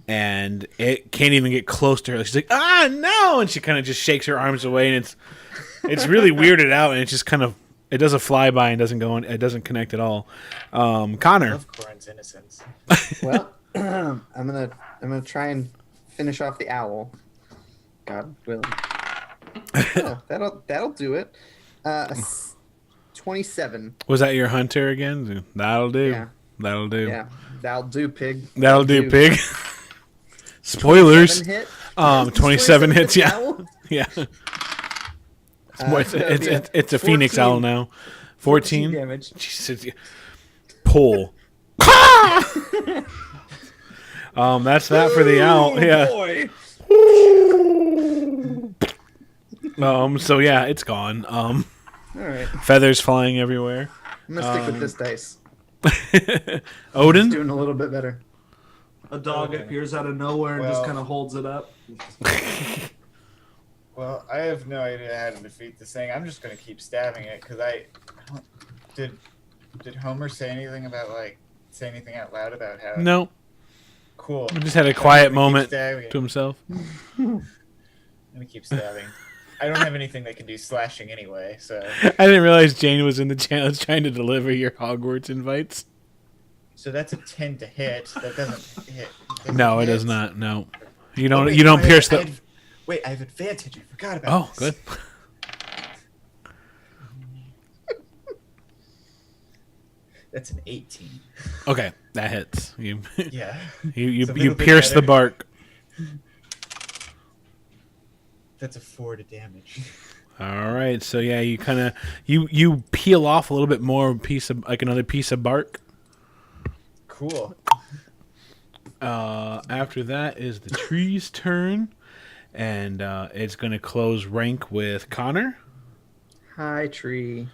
And it can't even get close to her. She's like, ah, no! And she kind of just shakes her arms away, and it's really weirded out, and it's just kind of, it does a flyby and doesn't go on, it doesn't connect at all. I Connor. love Corin's innocence. Well, I'm gonna try and finish off the owl. God willing. Oh, that'll do it. 27. Was that your hunter again? That'll do. Yeah. That'll do. Yeah, that'll do, pig. That'll do, pig. Spoilers. 27 hit. 27 hits, yeah. owl? Yeah. That'd be It's a phoenix 14. owl now. 14? damage. Jesus. Pull. That's that for the owl. Yeah. Boy. So yeah, it's gone. All right. Feathers flying everywhere. I'm gonna stick with this dice. Odin? Doing a little bit better. A dog Okay. appears out of nowhere and just Well- kind of holds it up. Well, I have no idea how to defeat this thing. I'm just gonna keep stabbing it because Did Homer say anything out loud about how? No. Cool. He just had a quiet moment to to himself. I'm gonna keep stabbing. I don't have anything that can do slashing anyway, so. I didn't realize Jane was in the channel trying to deliver your Hogwarts invites. So that's a 10 to hit. That doesn't hit. No, it hit. does not. No, you don't. Wait, you don't pierce the. Wait, I have advantage. I forgot about this. Good. That's an 18. Okay, that hits. You. Yeah. You It's a little bit pierce the better. bark. That's a 4 to damage. All right, so yeah, you kind of you peel off a little bit more another piece of bark. Cool. After that is the tree's turn, and it's going to close rank with Connor, Hi, tree.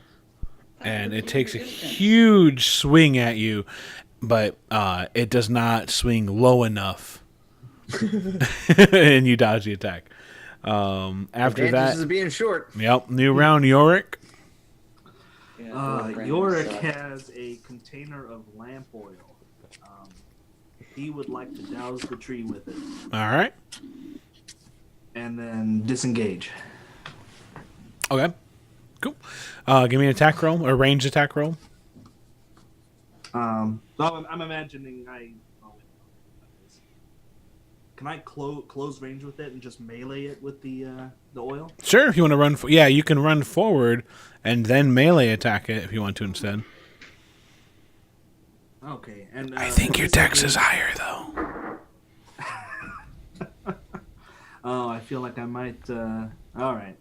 and it takes a huge swing at you, but it does not swing low enough, and you dodge the attack. After Advantage that, is being short. yep, new round, Yorick. Yorick has a container of lamp oil. He would like to douse the tree with it. All right. And then disengage. Okay. Cool. Give me an attack roll or ranged attack roll. I'm imagining can I close range with it and just melee it with the oil? Sure, if you want to run. Yeah, you can run forward and then melee attack it if you want to instead. Okay, and I think your dex is higher though. Oh, I feel like I might. All right.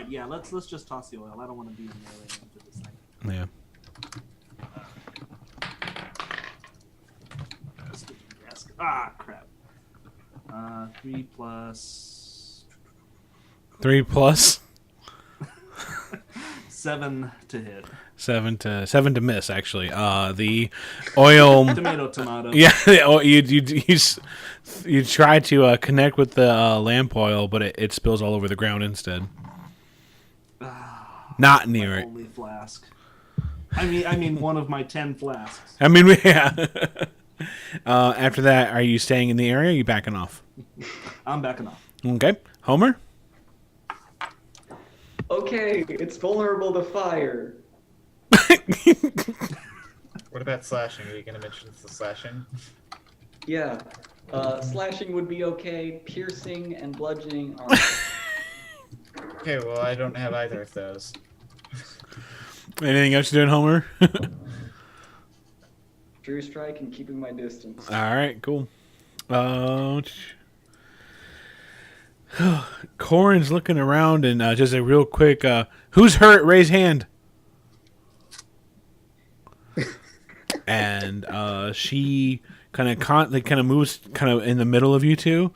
Yeah, let's just toss the oil. I don't want to be in melee into this thing. Yeah. Ah, crap. 3 plus 3 plus 7 to hit. 7 to miss. Actually, the oil. Tomato. Yeah, you try to connect with the lamp oil, but it spills all over the ground instead. Not near it. Only flask. I mean, one of my 10 flasks. I mean, yeah. After that, are you staying in the area? Or are you backing off? I'm backing off. Okay, Homer. Okay, it's vulnerable to fire. What about slashing? Are you going to mention the slashing? Yeah. Slashing would be okay. Piercing and bludgeoning are. Okay, well, I don't have either of those. Anything else you're doing, Homer? True strike and keeping my distance. All right, cool. Corin's looking around and just a real quick, who's hurt? Raise hand. And she kind of moves kind of in the middle of you two,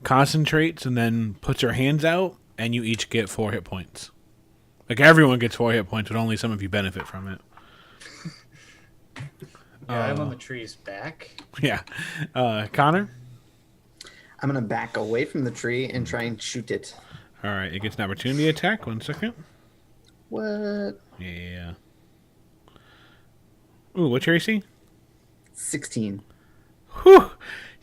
concentrates, and then puts her hands out, and you each get 4 hit points. Like everyone gets 4 hit points, but only some of you benefit from it. Yeah, I'm on the tree's back. Yeah. Connor? I'm going to back away from the tree and try and shoot it. All right, it gets an opportunity attack. 1 second. What? Yeah. Ooh, what's your AC? 16. Whew.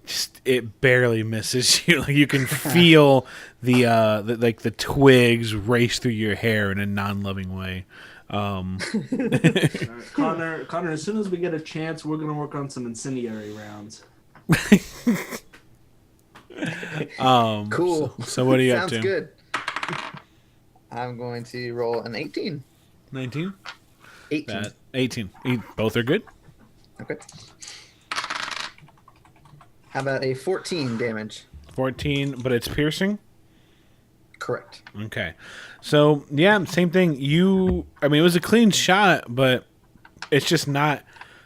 Just it barely misses you. Like you can feel the twigs race through your hair in a non-loving way. All right, Connor, as soon as we get a chance, we're going to work on some incendiary rounds. Cool. So what are you up to? Sounds good. I'm going to roll an 18. 19? 18. 18. Both are good. Okay. How about a 14 damage? 14, but it's piercing? Correct. Okay. So, yeah, same thing. It was a clean shot, but it's just not...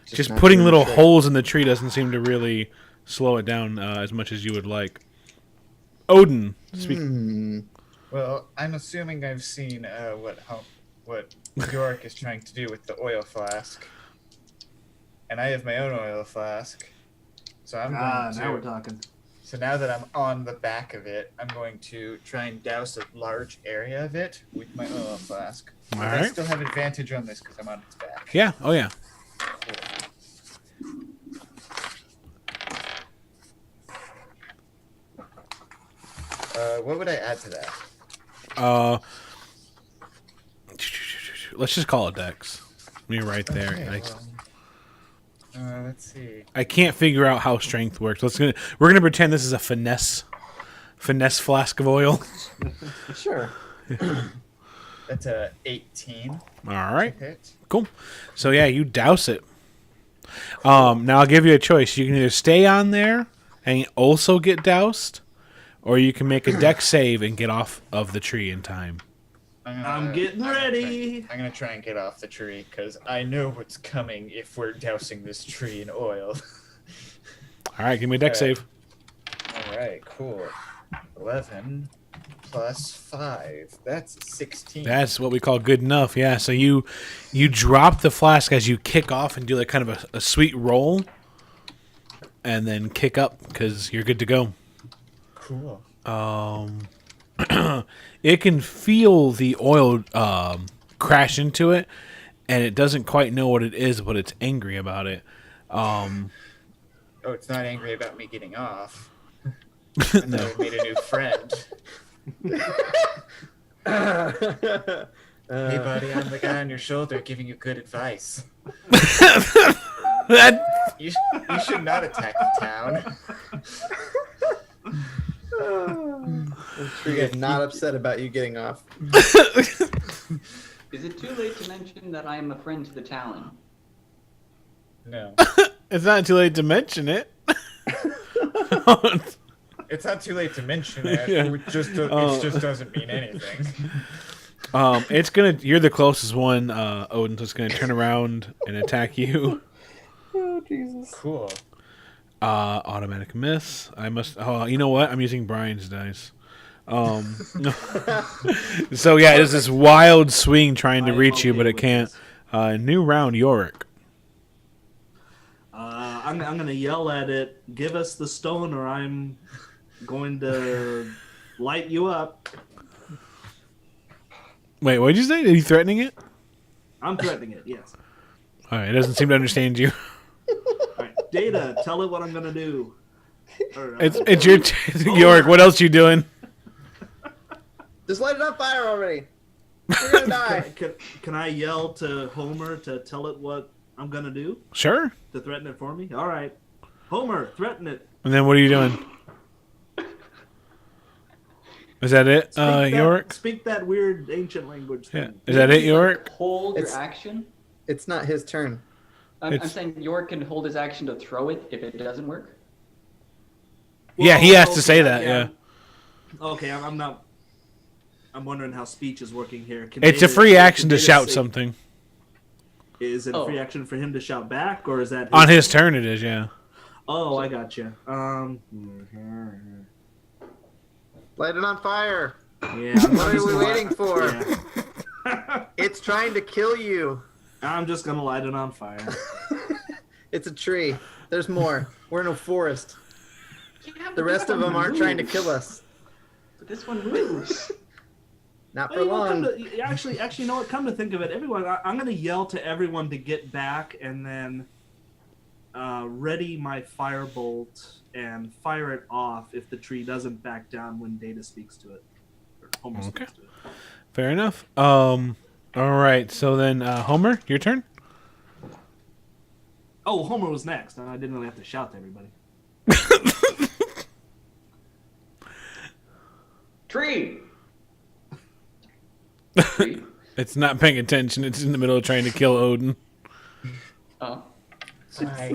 Just not putting doing little shit. holes in the tree doesn't seem to really slow it down as much as you would like. Odin, speak. Well, I'm assuming I've seen what Yorick is trying to do with the oil flask. And I have my own oil flask. So I'm going to... Now we're talking. So now that I'm on the back of it, I'm going to try and douse a large area of it with my oil flask. All I right. still have advantage on this because I'm on its back. Yeah. Oh yeah. What would I add to that? Let's just call it Dex. Me right there. Okay, let's see. I can't figure out how strength works. We're gonna pretend this is a finesse flask of oil. Sure. That's a 18. All right. Hit. Cool. So yeah, you douse it. Now I'll give you a choice. You can either stay on there and also get doused, or you can make a Dex save and get off of the tree in time. I'm getting ready. I'm gonna try and get off the tree because I know what's coming if we're dousing this tree in oil. All right, give me a Dex save. All right, cool. 11 plus 5. That's 16. That's what we call good enough. Yeah. So you drop the flask as you kick off and do like kind of a sweet roll, and then kick up because you're good to go. Cool. It can feel the oil crash into it, and it doesn't quite know what it is, but it's angry about it. Oh, it's not angry about me getting off. I thought I made a new friend. Hey, buddy, I'm the guy on your shoulder giving you good advice. You should not attack the town. Tree is not upset about you getting off. Is it too late to mention that I am a friend to the town? No. It's not too late to mention it. It's not too late to mention it. Yeah. It just doesn't mean anything. You're the closest one, Odin, so it's gonna turn around and attack you. Oh, Jesus. Cool. Automatic miss. I must. Oh, you know what? I'm using Brian's dice. So yeah, it's this wild swing trying to reach you, but it can't. New round, Yorick. I'm gonna yell at it. Give us the stone, or I'm going to light you up. Wait, what did you say? Are you threatening it? I'm threatening it. Yes. All right, it doesn't seem to understand you. All right, Data, tell it what I'm gonna do. Or, It's your Yorick. What else you doing? Just light it on fire already. We're gonna die. Can I yell to Homer to tell it what I'm gonna do? Sure. To threaten it for me? All right, Homer, threaten it. And then what are you doing? Is that it, Yorick? Speak that weird ancient language thing. Yeah. Is that it, Yorick? Hold It's- your action? It's not his turn. I'm saying York can hold his action to throw it if it doesn't work. Yeah, he has to okay, say that. Yeah. Okay, I'm not. I'm wondering how speech is working here. It's a free action to shout something. Is it a free action for him to shout back, or is that On his turn? It is. Yeah. Oh, I got you. Light it on fire. Yeah. What are we waiting for? Yeah. It's trying to kill you. I'm just gonna light it on fire. It's a tree. There's more. We're in a forest. Yeah, but The rest this of them one aren't trying to moves. kill us. But this one moves. Not Well, for you know, long. actually, you know what? Come to think of it, everyone, I'm gonna yell to everyone to get back, and then ready my firebolt and fire it off if the tree doesn't back down when Data speaks to it. Or Homer speaks to it. Fair enough. All right. So then, Homer, your turn. Oh, Homer was next. I didn't really have to shout to everybody. Tree. Tree. It's not paying attention. It's in the middle of trying to kill Odin. Oh. Hi.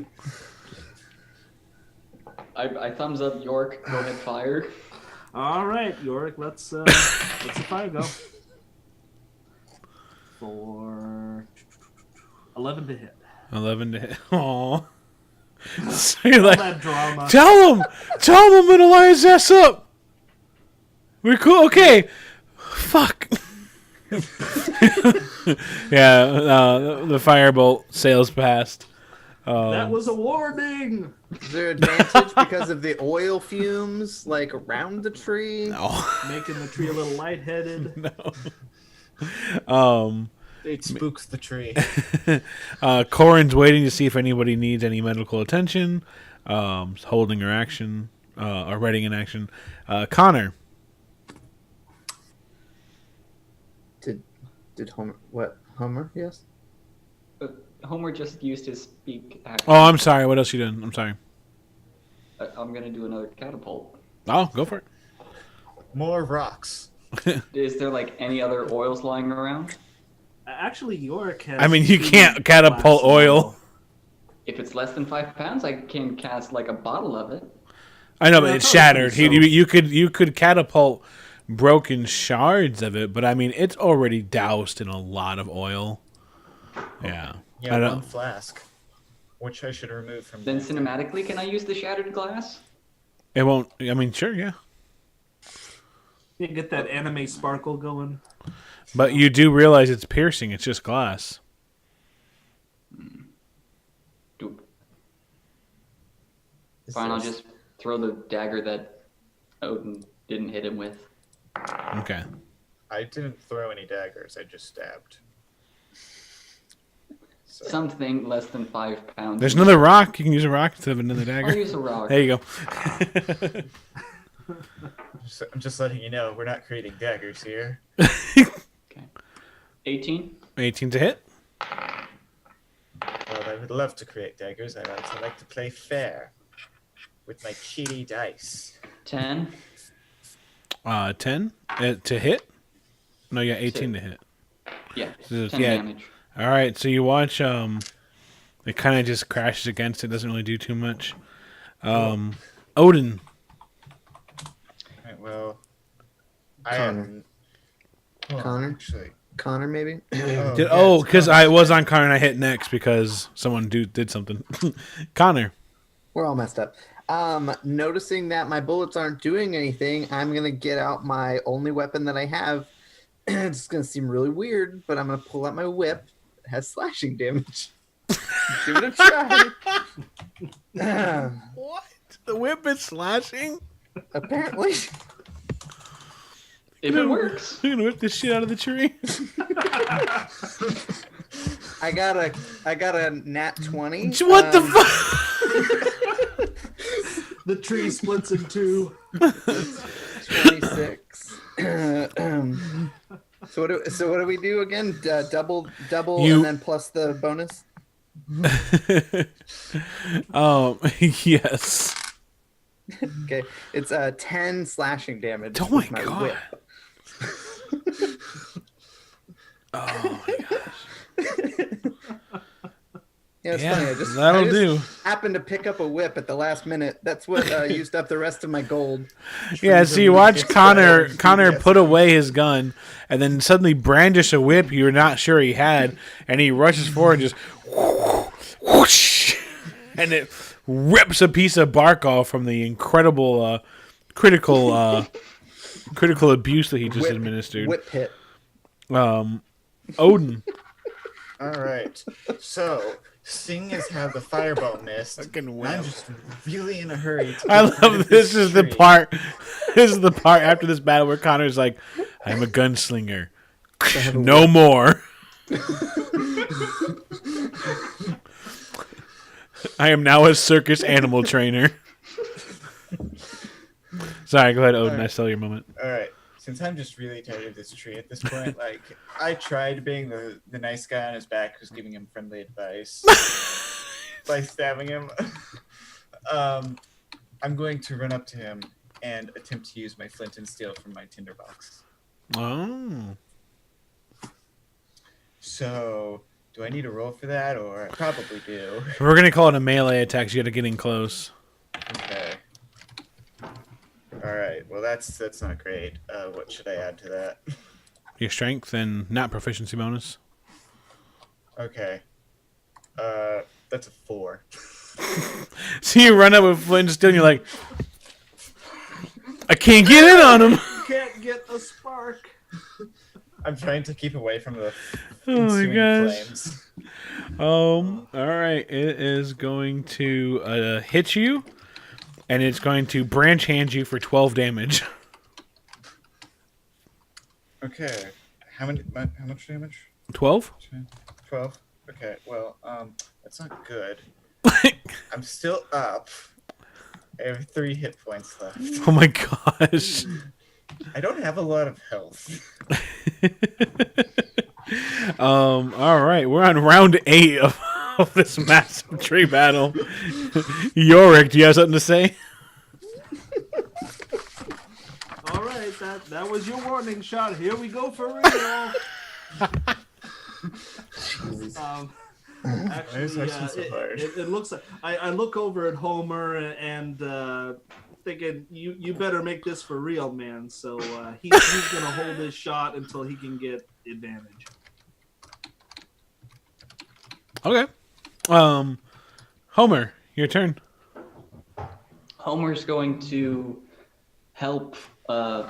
I thumbs up York. Go ahead, fire. All right, Yorick, let's the fire go. For 11 to hit. 11 to hit. Aww. So you're All like, that drama. tell him I'm gonna lie his ass up. We're cool. Okay. Fuck. Yeah. The firebolt sails past. That was a warning. Is there advantage because of the oil fumes, like around the tree? No. Making the tree a little lightheaded. No. It spooks the tree. Corin's waiting to see if anybody needs any medical attention. Holding her action, or readying an action. Connor. Did Homer? What? Homer? Yes. Homer just used his speak action. Oh, I'm sorry. What else you doing? I'm sorry. I'm gonna do another catapult. Oh, go for it. More rocks. Is there like any other oils lying around? Actually, Yorick has. I mean, you can't catapult oil. If it's less than 5 pounds, I can cast like a bottle of it. I know, Yeah, but it's probably shattered. so. You could catapult broken shards of it, but I mean, it's already doused in a lot of oil. Yeah. I Yeah, don't- one flask, which I should remove from. Then there. cinematically, can I use the shattered glass? It won't. I mean, sure, yeah. You get that anime sparkle going. But you do realize it's piercing. It's just glass. Doop. Is Fine, I'll this- just throw the dagger that Odin didn't hit him with. Okay. I didn't throw any daggers. I just stabbed. So, Something less than 5 pounds. There's another rock. You can use a rock instead of another I'll dagger. use a rock. There you go. I'm just letting you know we're not creating daggers here. 18? 18 to hit. Well, I would love to create daggers. I also like to play fair with my kitty dice. 10? 10 to hit. No, yeah, 18 to hit. Yeah, So, 10 yeah. damage. All right, so you watch. It kind of just crashes against it. Doesn't really do too much. Odin. Right, well, I Connor. am. Hold on, Connor? actually. Connor, maybe. Because I was on Connor and I hit next because someone did something. Connor. We're all messed up. Noticing that my bullets aren't doing anything, I'm gonna get out my only weapon that I have. It's gonna seem really weird, but I'm gonna pull out my whip. It has slashing damage. Give it a try. What? The whip is slashing? Apparently. If it works. You're gonna whip this shit out of the tree? I got a nat 20. What the fuck? The tree splits in two. 26. So what do we do again? Double, and then plus the bonus. Yes. Okay, it's 10 slashing damage. Oh my with God. whip. Oh my gosh. Yeah, it's Yeah, funny. I that'll just do. happened to pick up a whip at the last minute. That's what used up the rest of my gold. Yeah, so you watch It's Connor wild. put away his gun and then suddenly brandish a whip you're not sure he had, and he rushes forward and just whoosh, and it rips a piece of bark off from the incredible critical abuse that he just administered. Whip hit. Odin. All right. So, seeing as how the fireball missed, Fucking I'm whip. just really in a hurry. To I get rid love of this is the tree. part. This is the part after this battle where Connor's like, "I'm a gunslinger, no more. I am now a circus animal trainer." Sorry, go ahead, Odin. I stole your moment. All right. Since I'm just really tired of this tree at this point, like I tried being the nice guy on his back who's giving him friendly advice by stabbing him. I'm going to run up to him and attempt to use my flint and steel from my tinderbox. Oh. So, do I need a roll for that, or I probably do? We're gonna call it a melee attack. So you got to get in close. Okay. All right. Well, that's not great. What should I add to that? Your strength and not proficiency bonus. Okay. That's a 4. So you run up with flint and steel, and you're like, "I can't get in on him." Can't get a spark. I'm trying to keep away from the Oh my ensuing gosh. flames. All right. It is going to hit you, and it's going to branch hand you for 12 damage. Okay. How much damage? 12? 12. Okay. Well, that's not good. I'm still up. I have 3 hit points left. Oh my gosh. I don't have a lot of health. All right. We're on round 8 of this massive tree battle. Yorick, do you have something to say? All right, that was your warning shot. Here we go for real. Actually, it looks like I look over at Homer and thinking you better make this for real, man. So he's gonna hold his shot until he can get advantage. Okay. Homer, your turn. Homer's going to help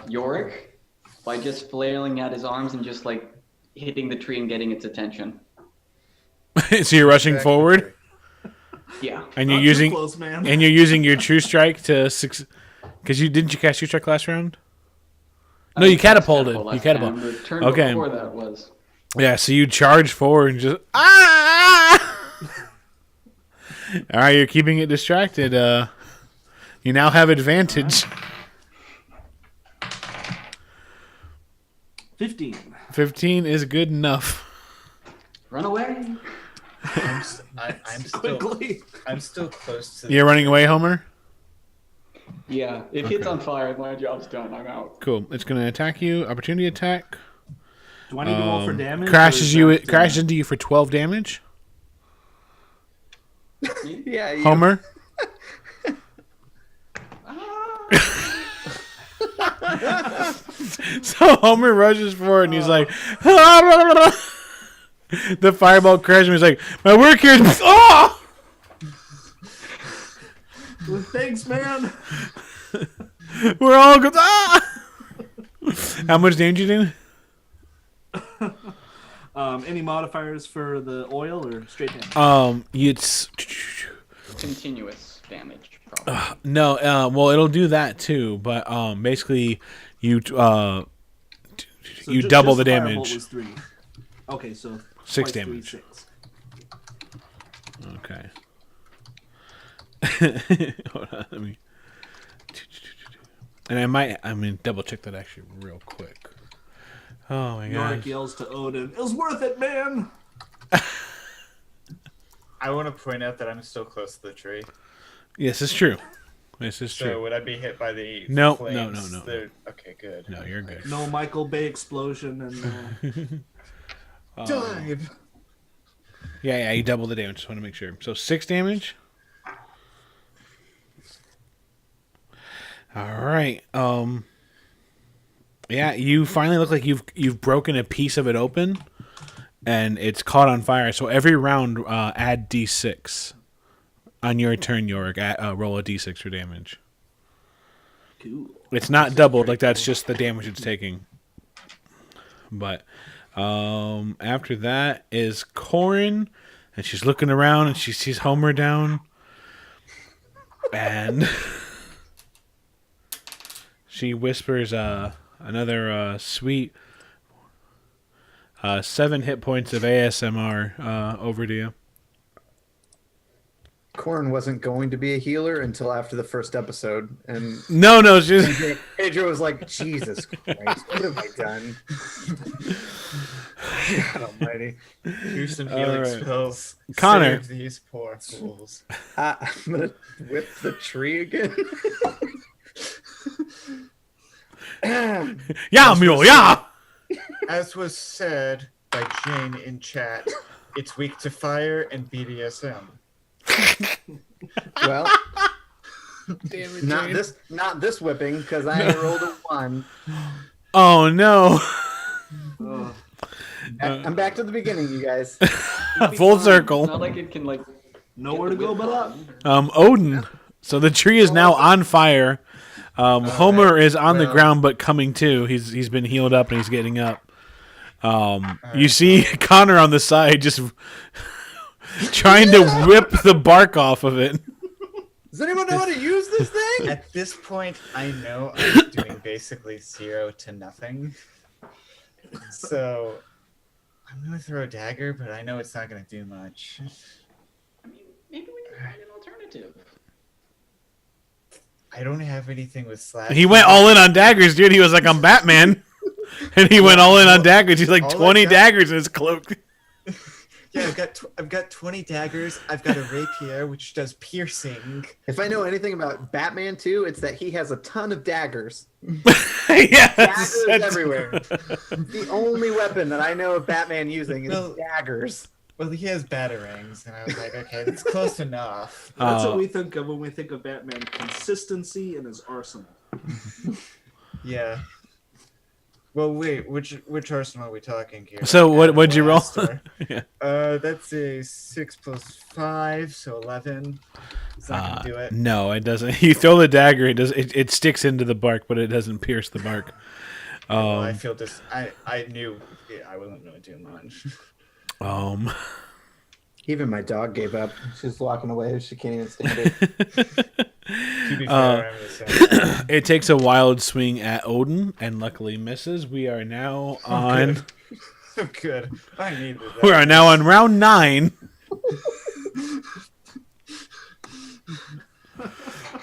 Yorick by just flailing at his arms and just like hitting the tree and getting its attention. So you're rushing forward, Yeah. and you're Not too using close, man. and you're using your true strike to because didn't you cast true strike last round? No, you catapulted. You catapulted. The turn Okay. before that was. Yeah, so you charge forward and just ah! All right, you're keeping it distracted. You now have advantage. 15. 15 is good enough. Run away. I'm still Quickly. I'm still close to. You're running away, Homer? Yeah, if it's on fire, my job's done. I'm out. Cool. It's going to attack you. Opportunity attack. Do I need to roll for damage? Crashes into you for 12 damage. Yeah, you. Homer. So Homer rushes forward and he's like, the fireball crashes him. He's like, my work here is oh! Thanks, man. We're all good. Ah! How much damage you do? Any modifiers for the oil or straight damage? It's Continuous damage, probably. no. Well, it'll do that too, but basically, you So you ju- double just the firebolt damage. Was 3. Okay, so 6 twice 3, damage. 6. Okay. Hold on, let me. And I mean, double check that actually real quick. Oh my Yorick god. yells to Odin, "It was worth it, man!" I want to point out that I'm still close to the tree. Yes, it's true. This is So true. would I be hit by the No, flames? no. Okay, good. No, you're good. No Michael Bay explosion and Dive. Yeah, you double the damage. Just want to make sure. So 6 damage. All right. Yeah, you finally look like you've broken a piece of it open, and it's caught on fire. So every round, add D6 on your turn, Yorick. Roll a D6 for damage. cool. It's not doubled, like that's just the damage it's taking. But after that is Corin, and she's looking around and she sees Homer down, and she whispers another sweet 7 hit points of ASMR over to you. Corn wasn't going to be a healer until after the first episode, and No, she's Pedro was like, "Jesus Christ, what have I done?" God Almighty! Here's some healing right. spells. Connor. Save these poor fools. I'm gonna whip the tree again. yeah, mule, yeah. As was said by Jane in chat, it's weak to fire and BDSM. Well, Damn it, not this whipping because I rolled a 1. Oh no. I'm back to the beginning, you guys. Full It's circle. not like it can like Nowhere to go but up. Odin. So the tree is now on fire. Homer is on the ground but coming to. He's been healed up and he's getting up. You see Connor on the side just trying to whip the bark off of it. Does anyone know how to use this thing? At this point, I know I'm doing basically 0 to nothing. So I'm gonna throw a dagger, but I know it's not gonna do much. I mean, maybe we can find an alternative. I don't have anything with slash. He went all in on daggers, dude. He was like, I'm Batman. And he went all in on daggers. He's like all 20 I got- daggers in his cloak. Yeah, I've got 20 daggers. I've got a rapier which does piercing. If I know anything about Batman too, it's that he has a ton of daggers. Yeah, Daggers everywhere. The only weapon that I know of Batman using is Well- daggers. Well, he has batarangs, and I was like, okay, that's close enough. That's what we think of when we think of Batman: consistency in his arsenal. Yeah. Well, wait, which arsenal are we talking here? So what'd you roll? Blaster. Yeah. That's a 6 plus 5, so 11. It's not gonna do it. No, it doesn't. You throw the dagger, it sticks into the bark, but it doesn't pierce the bark. Well, I feel this. I knew I wasn't gonna do much. Even my dog gave up. She's walking away. She can't even stand it. To be fair, I'm gonna say It takes a wild swing at Odin and luckily misses. We are now on good. I needed that. we are now on round 9.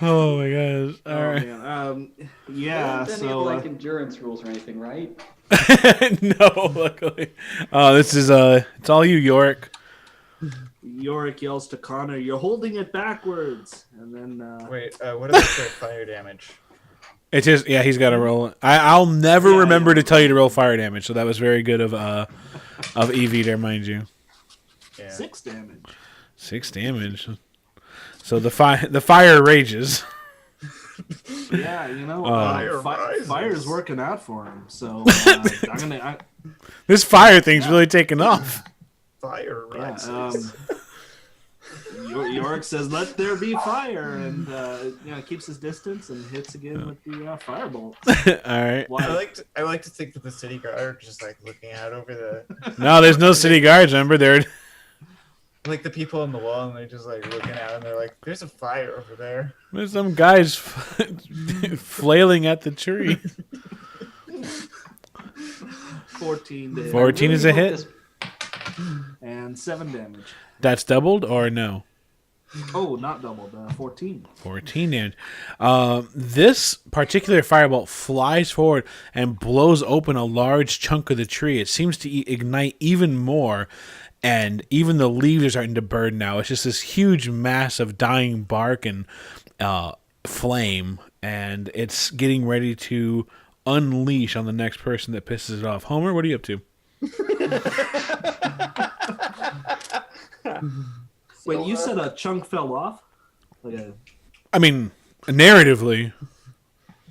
Oh my gosh. All Oh, right. man. There Yeah. aren't any So like endurance rules or anything, right? No, luckily. This is it's all you, Yorick. Yorick yells to Connor, "You're holding it backwards," and then Wait, what about the fire damage? It's just he's got to roll. I'll never Yeah, remember yeah. to tell you to roll fire damage. So that was very good of Evie there, mind you. Yeah. 6 damage. 6 damage. So the fire rages. Yeah, you know, Fire rises. fire's working out for him. So I'm gonna. This fire thing's really taking off. Fire Yeah, rises. Yorick says, "Let there be fire," and keeps his distance and hits again with the firebolt. All right. I like to think that the city guard are just like looking out over the No, there's no city guards. Remember, they're like the people on the wall, and they're just like looking out, and they're like, "There's a fire over there." there's some guys flailing at the tree. 14 damage 14 is a Really hope hit. this- and 7 damage. That's doubled or no? Oh, not doubled. 14. 14 damage. This particular firebolt flies forward and blows open a large chunk of the tree. It seems to ignite even more, and even the leaves are starting to burn now. It's just this huge mass of dying bark and flame, and it's getting ready to unleash on the next person that pisses it off. Homer, what are you up to? Wait, you said a chunk fell off? I mean, narratively,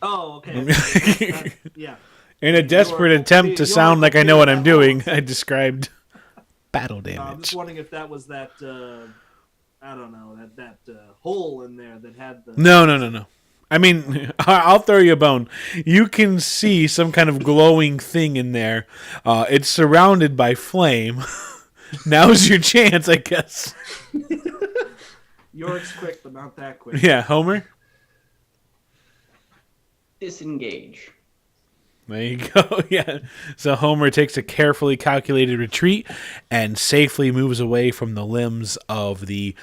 Oh, okay. Yeah. in a desperate attempt to sound like I know what I'm doing, I described battle I'm damage. just wondering if that was that, I don't know, that hole in there that had the... No. I mean, I'll throw you a bone. You can see some kind of glowing thing in there. It's surrounded by flame. Now's your chance, I guess. Yorick's quick, but not that quick. Yeah, Homer? Disengage. There you go. Yeah. So Homer takes a carefully calculated retreat and safely moves away from the limbs of the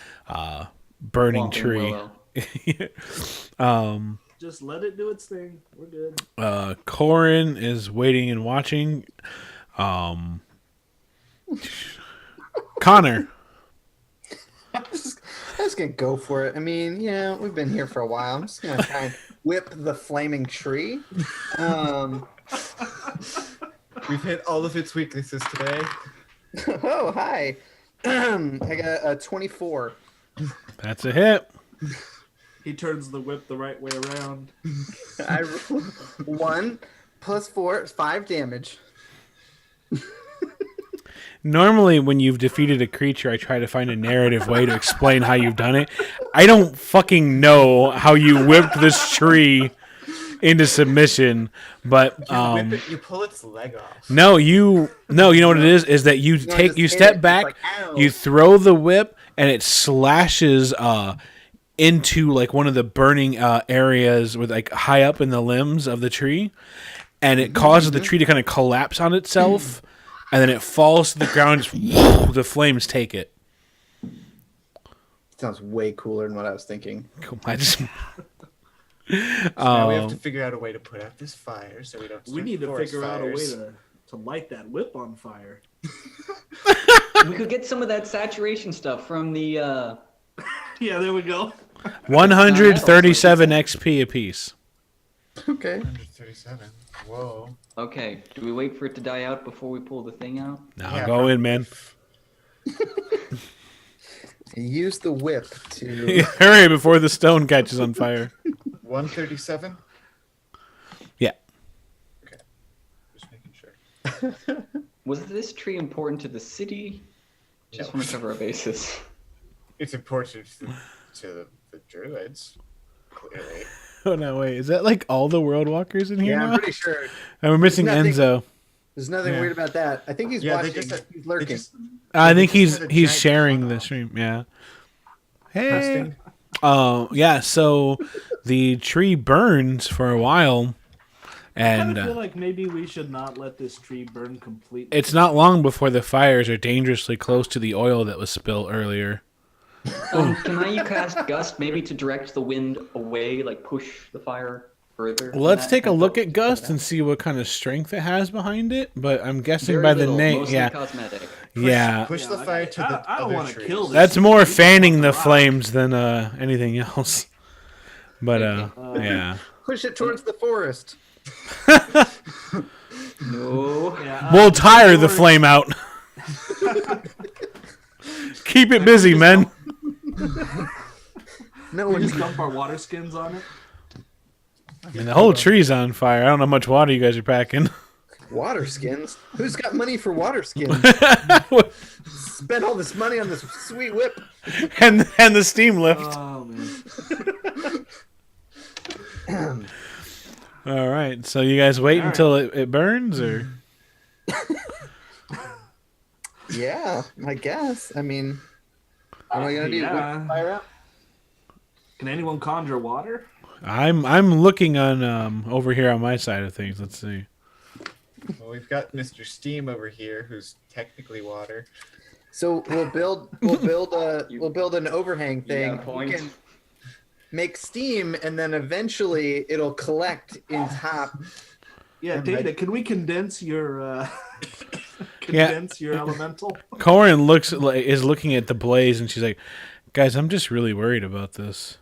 burning Walking tree. willow. Just let it do its thing. We're good. Corin is waiting and watching. Connor. I'm just gonna go for it. I mean, yeah, we've been here for a while. I'm just gonna try and whip the flaming tree. We've hit all of its weaknesses today. Oh, hi. I got a 24. That's a hit. He turns the whip the right way around. I roll 1 plus 4 is 5 damage. Normally, when you've defeated a creature, I try to find a narrative way to explain how you've done it. I don't fucking know how you whipped this tree into submission. But you pull its leg off. no, you know what it is? Is that you step back, like, ow. you throw the whip, and it slashes into like one of the burning areas with like high up in the limbs of the tree, and it causes the tree to kind of collapse on itself, and then it falls to the ground. Just, the flames take it. Sounds way cooler than what I was thinking. Cool. I just. So now we have to figure out a way to put out this fire so we don't. We need to forest figure out a way fires. to light that whip on fire. We could get some of that saturation stuff from the. Yeah, there we go. 137 XP apiece. Okay. 137. Whoa. Okay, do we wait for it to die out before we pull the thing out? Now Yeah, go in, man. Use the whip to. Hurry before the stone catches on fire. 137. Yeah. Okay. Just making sure. Was this tree important to the city? Just No. want to cover our bases. It's important to the druids. Clearly. Oh no, wait. Is that like all the world walkers in here Yeah, now? I'm pretty sure. And we're missing Nothing- Enzo. There's nothing Yeah. weird about that. I think he's Yeah, they watching. just- He's lurking. I think just had a he's giant sharing fun the off. stream. Yeah. Hey. Testing. Yeah. So the tree burns for a while, I and feel like maybe we should not let this tree burn completely. it's not long before the fires are dangerously close to the oil that was spilled earlier. Can I cast Gust maybe to direct the wind away, like push the fire further? Let's take a look at Gust and see what kind of strength it has behind it. But I'm guessing Very by the little, name, mostly yeah, cosmetic. yeah. Push the Yeah, fire to the I don't other wanna trees. kill this. That's more tree. fanning the Rock. flames than anything else. But yeah. Push it towards the forest. No. Yeah, We'll tire the George, flame out. Keep it busy, men. No We one's just dump our water skins on it. I mean, the whole tree's on fire. I don't know how much water you guys are packing. water skins. Who's got money for water skins? Spend all this money on this sweet whip. and the steam lift. Oh man. All right. So you guys wait All right. until it burns, or Yeah, I guess. I mean, what am I gonna do? Yeah. Whip fire up? Can anyone conjure water? I'm looking on over here on my side of things. Let's see. Well, we've got Mr. Steam over here, who's technically water. So we'll build an overhang thing. got a point. We can make steam, and then eventually it'll collect in top. Yeah, And Data, like- can we condense your your elemental? Corin is looking at the blaze, and she's like, "Guys, I'm just really worried about this."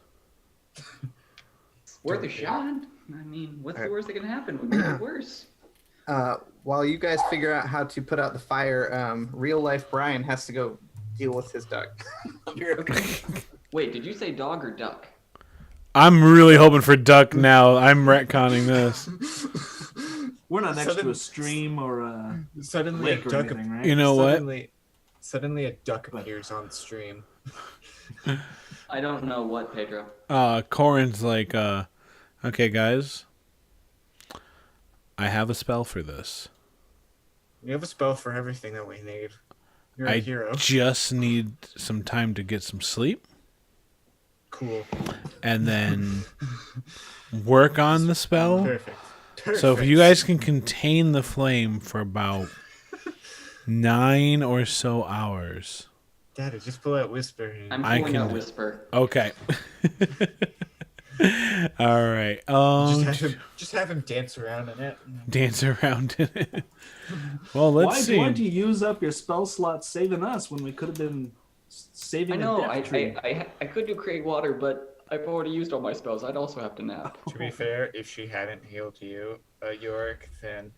Worth a shot. I mean, what's the worst that can happen? We make it worse. While you guys figure out how to put out the fire, real life Brian has to go deal with his duck. Wait, did you say dog or duck? I'm really hoping for duck now. I'm retconning this. We're not next to Sudden- a stream or a Suddenly, lake or anything, right? You know what? Suddenly a duck appears on stream. I don't know what, Pedro. Corin's like, okay, guys, I have a spell for this. You have a spell for everything that we need. You're a I hero. just need some time to get some sleep, Cool. and then work on the spell. Perfect. So if you guys can contain the flame for about 9 or so hours. Daddy, just pull out Whisper. And... I'm I pulling can out do- Whisper. Okay. All right. just have him dance around in it. Dance around in it. Well, let's see. Why'd you use up your spell slot saving us when we could have been saving I know, a death tree? I could do create water, but I've already used all my spells. I'd also have to nap. To be fair, if she hadn't healed you, Yorick, then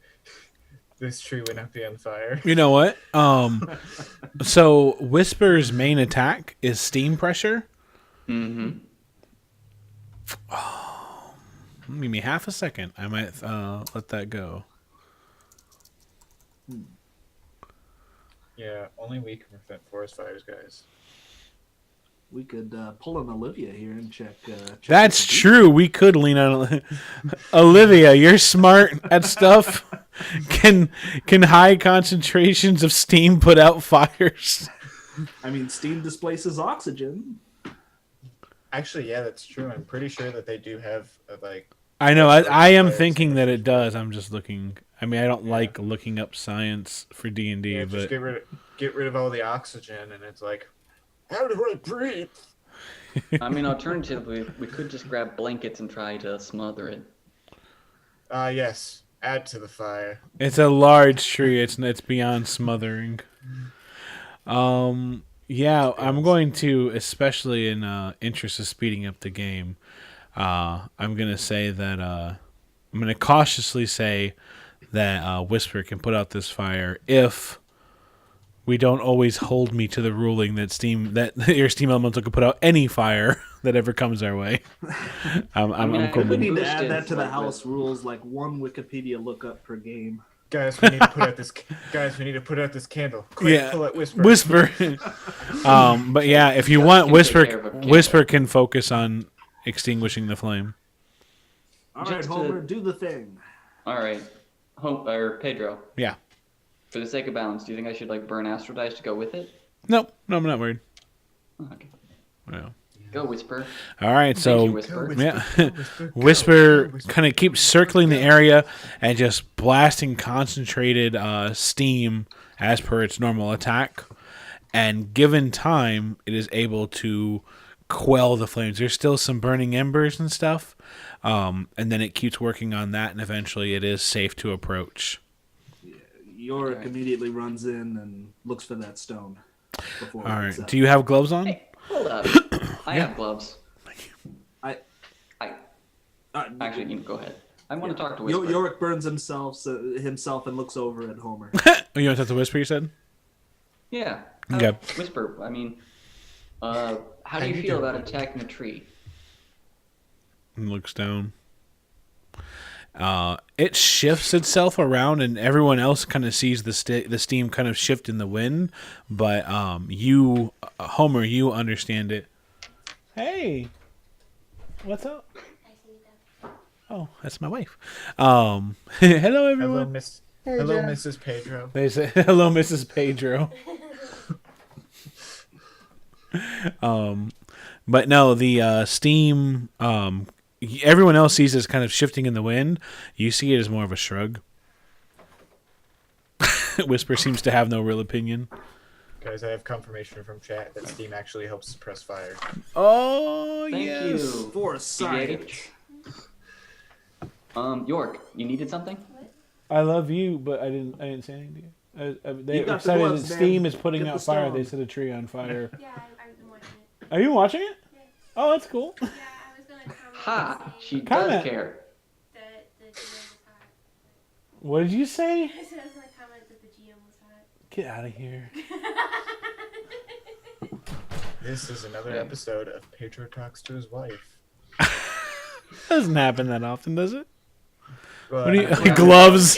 this tree would not be on fire. You know what? So Whisper's main attack is steam pressure. Mm-hmm. Give me half a second. I might let that go. Yeah, only we can prevent forest fires, guys. We could pull an Olivia here and check. That's true. We could lean on Olivia. You're smart at stuff. Can high concentrations of steam put out fires? I mean, steam displaces oxygen. Actually, yeah, that's true. I'm pretty sure that they do have I know. I am thinking that it does. I'm just looking. I mean, I don't like looking up science for D&D, yeah, but just get rid of all the oxygen, and it's like, how do I breathe? I mean, alternatively, we could just grab blankets and try to smother it. Yes. Add to the fire. it's a large tree. It's beyond smothering. Yeah, I'm going to, especially in interest of speeding up the game. I'm gonna say that I'm gonna cautiously say that Whisper can put out this fire if we don't always hold me to the ruling that your steam elemental can put out any fire that ever comes our way. I'm cool. We need to add that to the house rules, like one Wikipedia lookup per game. Guys, we need to put out this. Candle. Quick, Yeah, pull out Whisper. Whisper. But yeah, if you want, Whisper can focus on extinguishing the flame. All right, Homer, do the thing. All right, Pedro. Yeah. For the sake of balance, do you think I should burn astral dice to go with it? No, I'm not worried. Okay. No. Go, Whisper. All right, Thank so you, Whisper. Whisper kind of keeps circling the area and just blasting concentrated steam as per its normal attack. And given time, it is able to quell the flames. There's still some burning embers and stuff, and then it keeps working on that, and eventually it is safe to approach. Yorick immediately runs in and looks for that stone. All right. Do you have gloves on? Hey, hold up. I have gloves. Actually, go ahead. I want to talk to Whisper. Yorick burns himself and looks over at Homer. Oh, you want to talk to Whisper, you said? Yeah. Okay. Whisper, I mean, how do you feel about attacking a tree? And looks down. It shifts itself around, and everyone else kind of sees the steam kind of shift in the wind. But you, Homer, you understand it. Hey, what's up? Oh, that's my wife. Hello, everyone. Hello, Mrs. Pedro. They say hello, Mrs. Pedro. But no, the steam. Everyone else sees it kind of shifting in the wind. You see it as more of a shrug. Whisper seems to have no real opinion. Guys, I have confirmation from chat that steam actually helps suppress fire. Oh, Thank yes. you. Foresight. York, you needed something? I love you, but I didn't say anything to you. They You got the excited gloves, that steam man. is putting Get out the fire. stone. They set a tree on fire. Yeah, I've been watching it. Are you watching it? Yeah. Oh, that's cool. Yeah, I was gonna comment. Ha! She Comment. does care. That the GM was hot. What did you say? I said I was gonna comment that the GM was hot. Get out of here. This is another episode of Pedro Talks to His Wife. Doesn't happen that often, does it? Well, What do you- yeah, gloves?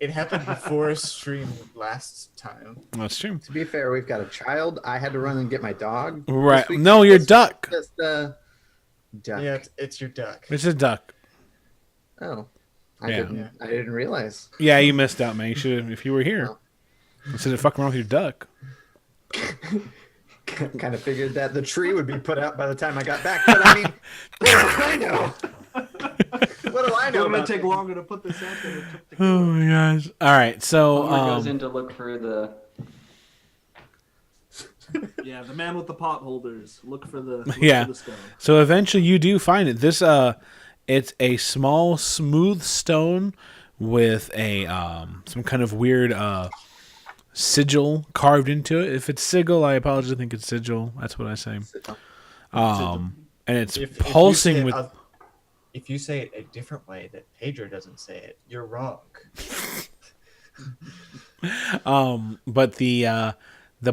It happened before stream last time. That's true. To be fair, we've got a child. I had to run and get my dog. Right. This week- No, your this duck. week just, duck. Yeah, it's your duck. It's a duck. Oh, I Yeah. didn't realize. Yeah, you missed out, man. You should have, if you were here. Instead of fucking around with your duck. Kind of figured that the tree would be put out by the time I got back. But I mean, what do I know? What do I know? It's gonna about take things? longer to put this out than it took to Oh my gosh. All right, so Homer goes in to look for the... Yeah, the man with the pot holders. Look for the stone. so eventually you do find it. This it's a small smooth stone with a some kind of weird sigil carved into it. If it's sigil, I apologize. I think it's sigil. That's what I say. And it's pulsing with. If you say it a different way that Pedro doesn't say it, you're wrong. But the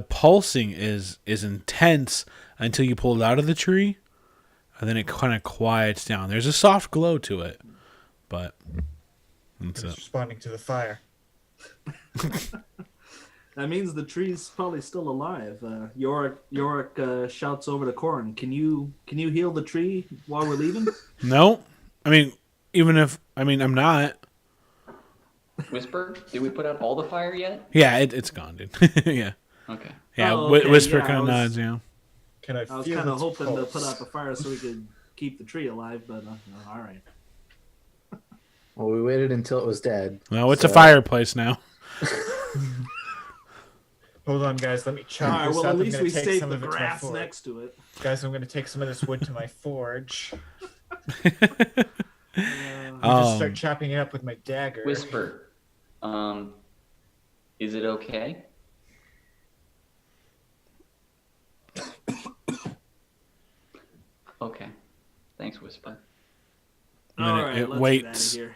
pulsing is intense until you pull it out of the tree, and then it kind of quiets down. There's a soft glow to it, but that's It's it. responding to the fire. That means the tree's probably still alive. Yorick shouts over to Corin. Can you heal the tree while we're leaving? No. I mean, I'm not. Whisper, did we put out all the fire yet? Yeah, it's gone, dude. Yeah. Okay. Yeah, Oh, okay. Whisper Yeah, kind of nods, yeah. Can I I was feel kind of its hoping to pulse? put out the fire so we could keep the tree alive, but all right. Well, we waited until it was dead. Well, it's a so- fireplace now. Hold on, guys. Let me chop All right. this Well, up. at I'm least gonna we take saved some the of it to my grass forge. next to it. Guys, I'm gonna take some of this wood to my forge. Uh, Just start chopping it up with my dagger. Whisper, is it okay? Okay. Thanks, Whisper. A all minute, right. it Let's waits. get out of here.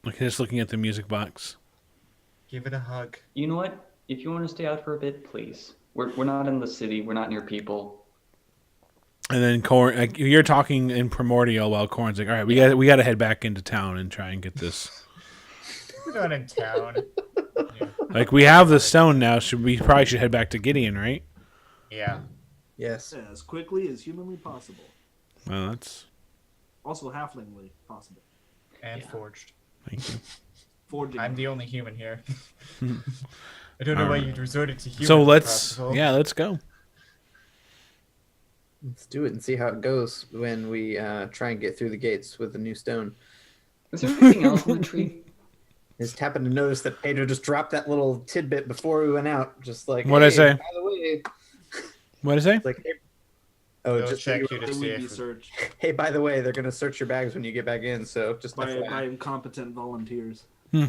Look, just looking at the music box. Give it a hug. You know what? If you want to stay out for a bit, please. We're not in the city. We're not near people. And then Corn, like, you're talking in primordial while Corn's like, all right, we got to head back into town and try and get this. We're not in town. Yeah. Like, we have the stone now. We probably should head back to Gideon, right? Yeah. Yes. Yeah, as quickly as humanly possible. Well, that's Also, halflingly possible. And Yeah. forged. thank you. Forging. I'm the only human here. I don't know why you'd resorted to human. So let's go. Let's do it and see how it goes when we try and get through the gates with the new stone. Is there anything else in the tree? Just happened to notice that Pedro just dropped that little tidbit before we went out. Just like, What'd I say? By the way, What'd I say? it's like, hey, oh, They'll just check you They to see would be if searched hey, by the way, they're gonna search your bags when you get back in. So just by FYI. incompetent volunteers. well,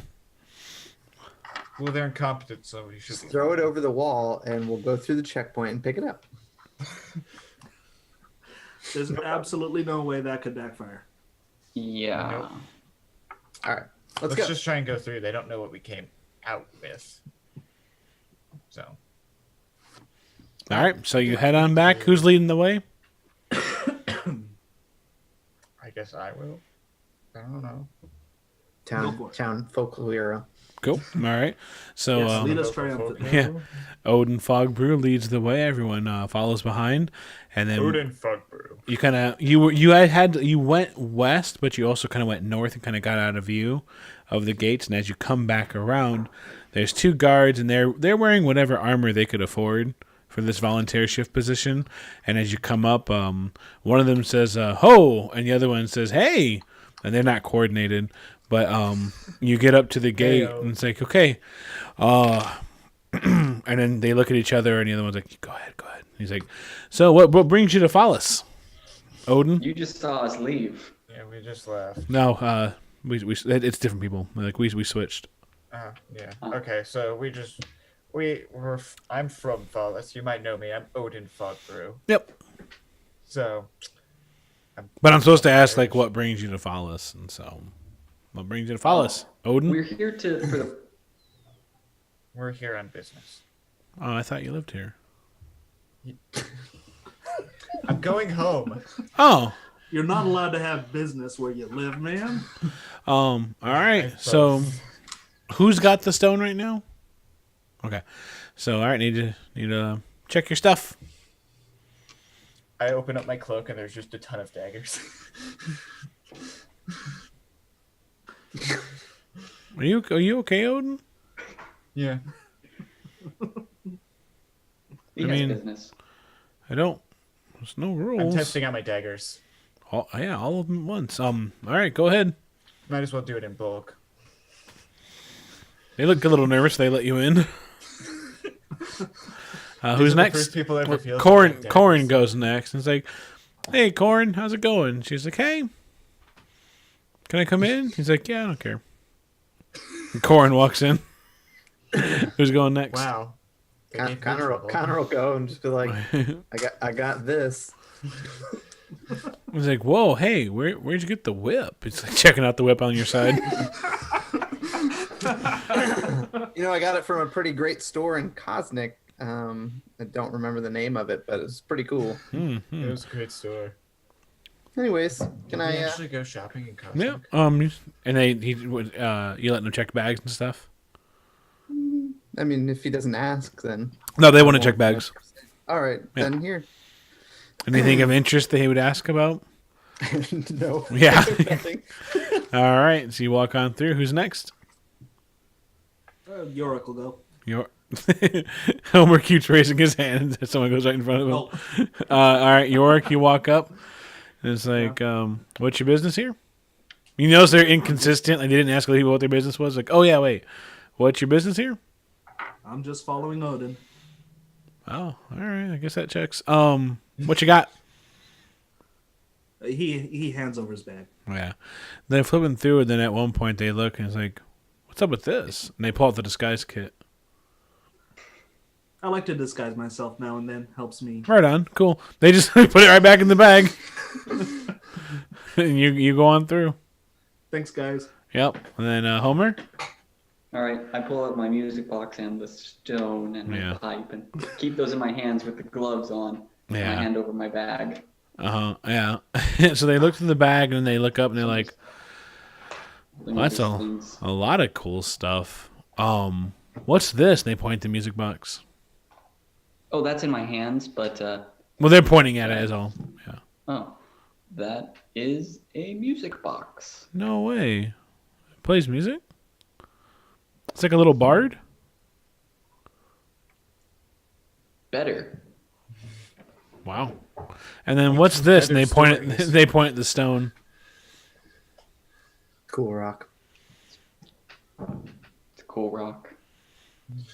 they're incompetent, so you should Just throw it over the wall, and we'll go through the checkpoint and pick it up. There's absolutely no way that could backfire. Yeah. Nope. All right, let's Let's go. just try and go through. They don't know what we came out with. So All right, so you head on back. Who's leading the way? I guess I will. I don't know. Go for it. Town folklore. Cool. All right. So Yes, lead us triumphantly. yeah. Odin Fogbrew leads the way. Everyone follows behind, and then Odin Fogbrew. you kind of you went west, but you also kind of went north and kind of got out of view of the gates. And as you come back around, there's two guards, and they're wearing whatever armor they could afford for this volunteer shift position. And as you come up, one of them says "ho," and the other one says "hey," and they're not coordinated. But you get up to the gate, Heyo. and it's like, okay. And then they look at each other, and the other one's like, go ahead. He's like, so what brings you to Falas, Odin? You just saw us leave. Yeah, we just left. No, it's different people. Like, we switched. Yeah. Okay, so I'm from Falas. You might know me. I'm Odin Fogbrew. Yep. So. But I'm supposed to ask, like, what brings you to Falas? And so, what brings you to Falas, Odin? We're here for the. We're here on business. Oh, I thought you lived here. I'm going home. Oh, You're not allowed to have business where you live, man. all right. So, who's got the stone right now? Okay. So, all right, need to check your stuff. I open up my cloak and there's just a ton of daggers. Are you okay, Odin? Yeah. He I has mean- business. I don't. There's no I'm rules. testing out my daggers. All of them at once. All right, go ahead. Might as well do it in bulk. They look a little nervous. They let you in. These Who's are the next? first people I ever feel Corin goes next. And it's like, hey, Corin, how's it going? She's like, hey, can I come in? He's like, yeah, I don't care. And Corin walks in. Who's going next? Wow. They gave me trouble. Connor will go and just be like, I got this. He's like, whoa, hey, where'd you get the whip? It's like checking out the whip on your side. I got it from a pretty great store in Kosnick. I don't remember the name of it, but it's pretty cool. It was a great store. Anyways, can Did we I? actually go shopping in Costco? Yeah. And you let them check bags and stuff. I mean, if he doesn't ask, then No, they want to I check won't. bags. All right, Yeah. then here. Anything of interest that he would ask about? No. Yeah. Nothing. All right, so you walk on through. Who's next? Yorick will go. Your Homer keeps raising his hand as someone goes right in front of him. Oh, All right, Yorick, you walk up. And it's like, what's your business here? You notice they're inconsistent. Like they didn't ask people what their business was. Like, oh yeah, wait, what's your business here? I'm just following Odin. Oh, all right. I guess that checks. What you got? He hands over his bag. Yeah. They're flipping through it. Then at one point they look and it's like, what's up with this? And they pull out the disguise kit. I like to disguise myself now and then. Helps me. Right on. Cool. They just put it right back in the bag. And you go on through. Thanks, guys. Yep. And then Homer. All right, I pull out my music box and the stone and Yeah. the pipe and keep those in my hands with the gloves on. And Yeah. I hand over my bag. Yeah. So they look through the bag and they look up and they're like, Let me well, that's just things. a lot of cool stuff. What's this? And they point to the music box. Oh, that's in my hands, but Well, they're pointing at it as all. Yeah. oh, that is a music box. No way. It plays music? It's like a little bard? Better. Wow. And then what's this? And they Better point at stories. they point at the stone. Cool rock. It's a cool rock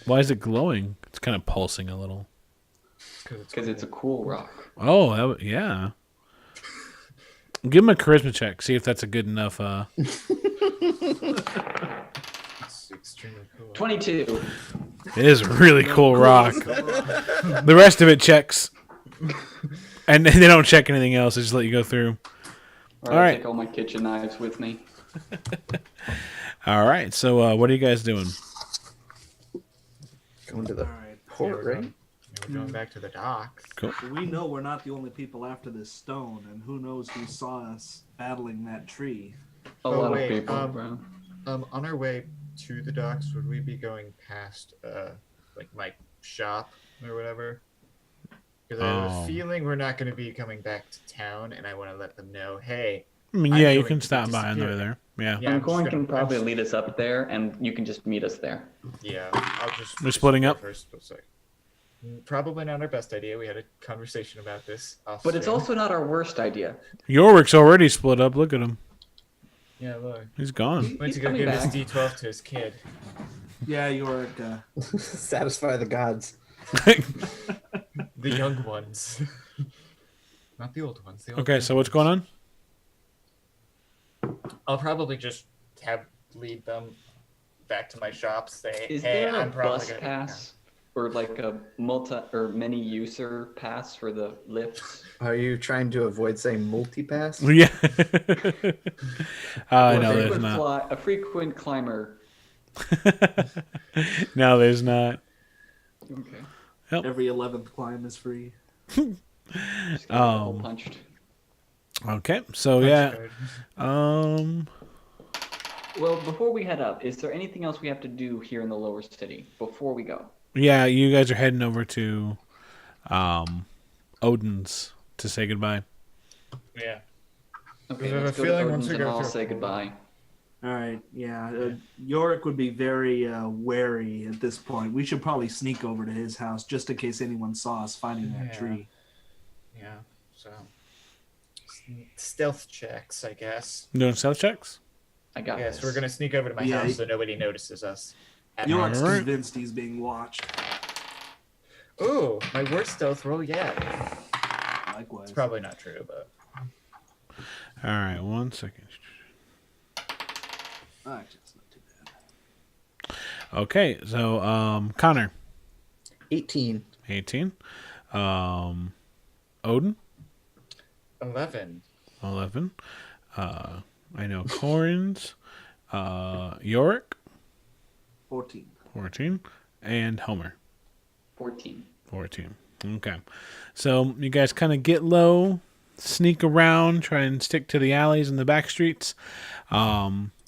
Why is it glowing? It's kind of pulsing a little. because it's a cool rock. Oh, yeah. Give him a charisma check. See if that's a good enough. It's extremely cool. 22. It is a really cool rock. The rest of it checks. And they don't check anything else. They just let you go through. All All right. Take all my kitchen knives with me. All right. So what are you guys doing? Going to the All right. port, we're right? going- We're going back to the docks. Cool. We know we're not the only people after this stone, and who knows who saw us battling that tree. A Oh, lot wait, of people, um, bro. On our way to the docks, would we be going past, like my shop or whatever? Because I have Oh. a feeling we're not going to be coming back to town, and I want to let them know, hey. I mean, I'm yeah, you going can to stop by and they're disappear. there. Yeah. Yeah, I'm I'm just going gonna- can probably I'm lead us up there, and you can just meet us there. Yeah, I'll just. We're splitting go up? First, but it's like, probably not our best idea. We had a conversation about this. But it's off-stream. also not our worst idea. Yorick's already split up. Look at him. Yeah, look. He's gone. Went He's to go coming give his back. D12 to his kid. Yeah, Yorick. Satisfy the gods. The young ones. Not the old ones. The old Okay, so what's going on? I'll probably just lead them back to my shop. Say, Is hey, there a I'm probably bus gonna pass or like a many user pass for the lifts? Are you trying to avoid saying multi-pass? Yeah. Or No, there's not. a frequent climber. No, there's not. Okay. Every 11th climb is free. Just got a hole punched. Okay, so Punch yeah. card. Well, before we head up, is there anything else we have to do here in the lower city before we go? Yeah, you guys are heading over to Odin's to say goodbye. Yeah. Okay, I have let's a go to feeling Odin's once we and go all through- say goodbye. All right, yeah. Yorick would be very wary at this point. We should probably sneak over to his house just in case anyone saw us finding that Yeah. tree. Yeah. So. Stealth checks, I guess. Doing stealth checks? I got Yes, this. we're gonna sneak over to my Yeah. house so nobody notices us. Yorick's Alright. convinced he's being watched. Ooh, my worst stealth roll yet. Likewise. It's probably not true, but All right, 1 second. Actually, it's not too bad. Okay, so Connor, 18. 18. Odin, 11. 11. I know Corin's. Yorick, 14. 14. And Homer, 14. 14. Okay. So you guys kind of get low, sneak around, try and stick to the alleys and the back streets.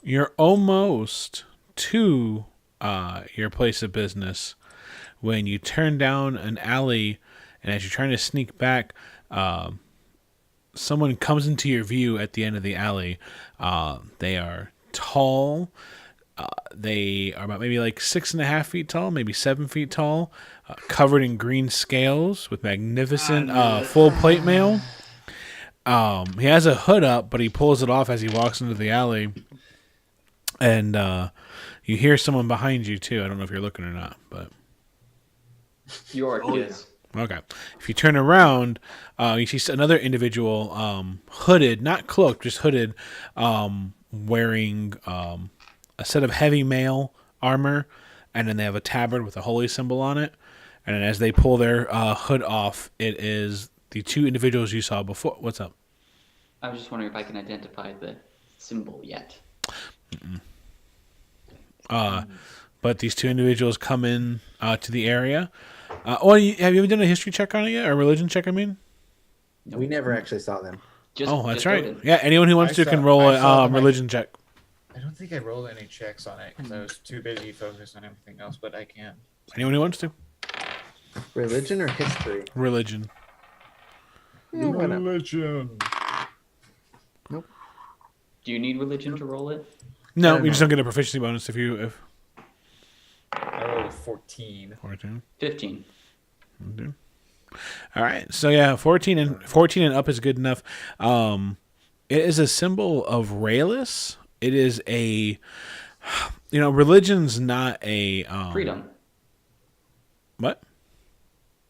You're almost to your place of business when you turn down an alley, and as you're trying to sneak back, someone comes into your view at the end of the alley. They are tall. They are about maybe like 6.5 feet tall, maybe 7 feet tall, covered in green scales with magnificent full plate mail. He has a hood up, but he pulls it off as he walks into the alley. And you hear someone behind you, too. I don't know if you're looking or not, but... Yorick is. Okay. If you turn around, you see another individual hooded, not cloaked, just hooded, wearing a set of heavy mail armor, and then they have a tabard with a holy symbol on it. And then as they pull their hood off, it is the two individuals you saw before. What's up? I was just wondering if I can identify the symbol yet. But these two individuals come in to the area. Have you ever done a history check on it yet? Or a religion check, I mean? We never actually saw them. That's right. Odin. Yeah, anyone who wants to can roll a religion check. I don't think I rolled any checks on it because I was too busy focused on everything else, but I can. Anyone who wants to? Religion or history? Religion. Religion. Nope. Do you need religion to roll it? No, you just don't get a proficiency bonus if I rolled a 14. 15. Okay. All right. So yeah, 14 and up is good enough. It is a symbol of Ralis. It is religion's not a freedom. What?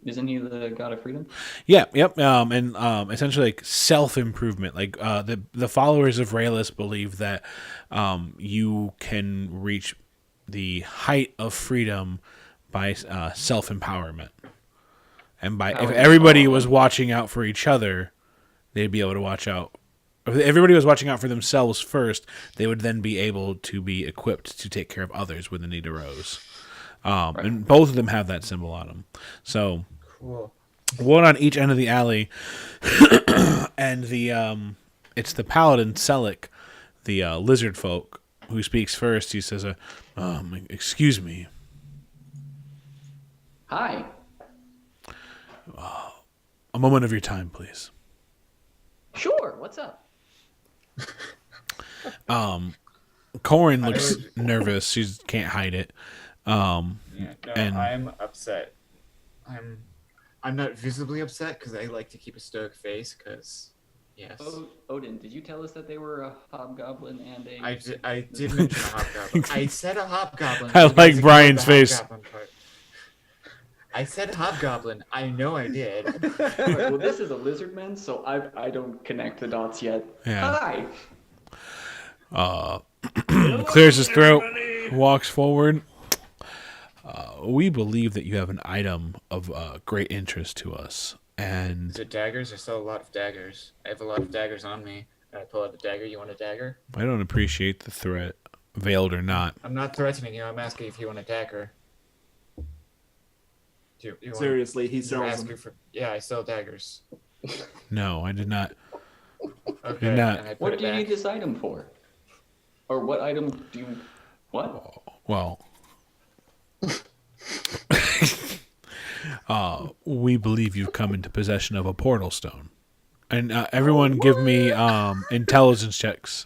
Isn't he the god of freedom? Yeah, yep. And essentially like self-improvement. Like the followers of Ralis believe that you can reach the height of freedom by self-empowerment. And if everybody was watching out for each other, they'd be able to watch out. If everybody was watching out for themselves first, they would then be able to be equipped to take care of others when the need arose. Right. And both of them have that symbol on them. So, cool. One on each end of the alley, and it's the paladin Selik, the lizard folk, who speaks first. He says, "Excuse me." Hi. A moment of your time, please. Sure. What's up? Corin looks nervous. She can't hide it. I'm upset. I'm not visibly upset because I like to keep a stoic face. Because yes. Odin, did you tell us that they were a hobgoblin and a? I did mention a hobgoblin. I said a hobgoblin. I like Brian's face. I said hobgoblin. I know I did. Well, this is a lizard man, so I don't connect the dots yet. Yeah. Hi. Clears his throat, walks forward. We believe that you have an item of great interest to us. And is it daggers? I sell a lot of daggers. I have a lot of daggers on me. I pull out a dagger. You want a dagger? I don't appreciate the threat, veiled or not. I'm not threatening you. I'm asking if you want a dagger. Seriously, he sells them. Yeah, I sell daggers. No, I did not. Okay. Did not. What do you need this item for? Or what item do you... What? Well... we believe you've come into possession of a portal stone. And everyone give me intelligence checks.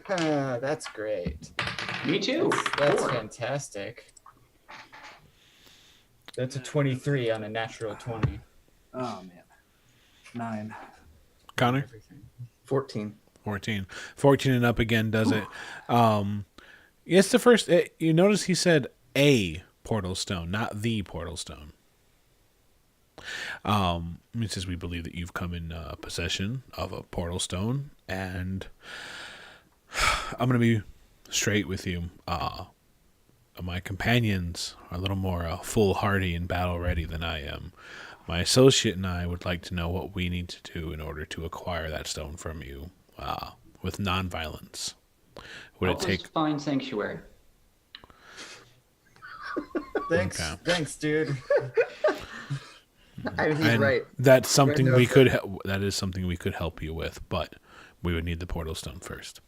That's great. Me too. That's fantastic. That's a 23 on a natural 20. Oh, man. 9. Connor? 14. 14 and up again does it. It's the first... you notice he said a portal stone, not the portal stone. It says we believe that you've come in possession of a portal stone, and I'm going to be straight with you. My companions are a little more foolhardy and battle-ready than I am. My associate and I would like to know what we need to do in order to acquire that stone from you with non-violence. Would it take... find sanctuary. Thanks, dude. I mean, he's right. That's something we could. That is something we could help you with, but we would need the portal stone first.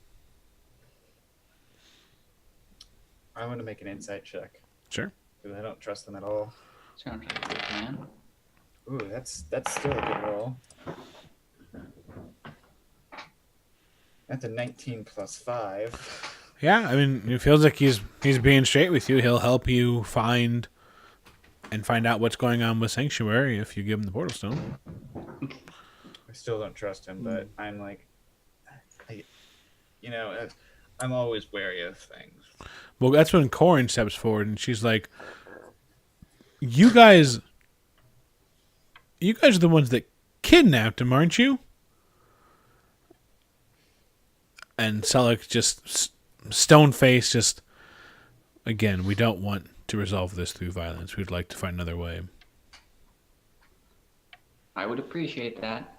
I want to make an insight check Sure. because I don't trust them at all. Sounds like a good plan. Ooh, that's still a good roll. That's a 19 plus 5. Yeah, I mean, it feels like he's being straight with you. He'll help you find out what's going on with Sanctuary if you give him the Portal Stone. I still don't trust him, but I'm like, I'm always wary of things. Well, that's when Corin steps forward and she's like, "You guys are the ones that kidnapped him, aren't you?" And Selleck just stone face, just again, we don't want to resolve this through violence. We'd like to find another way. I would appreciate that.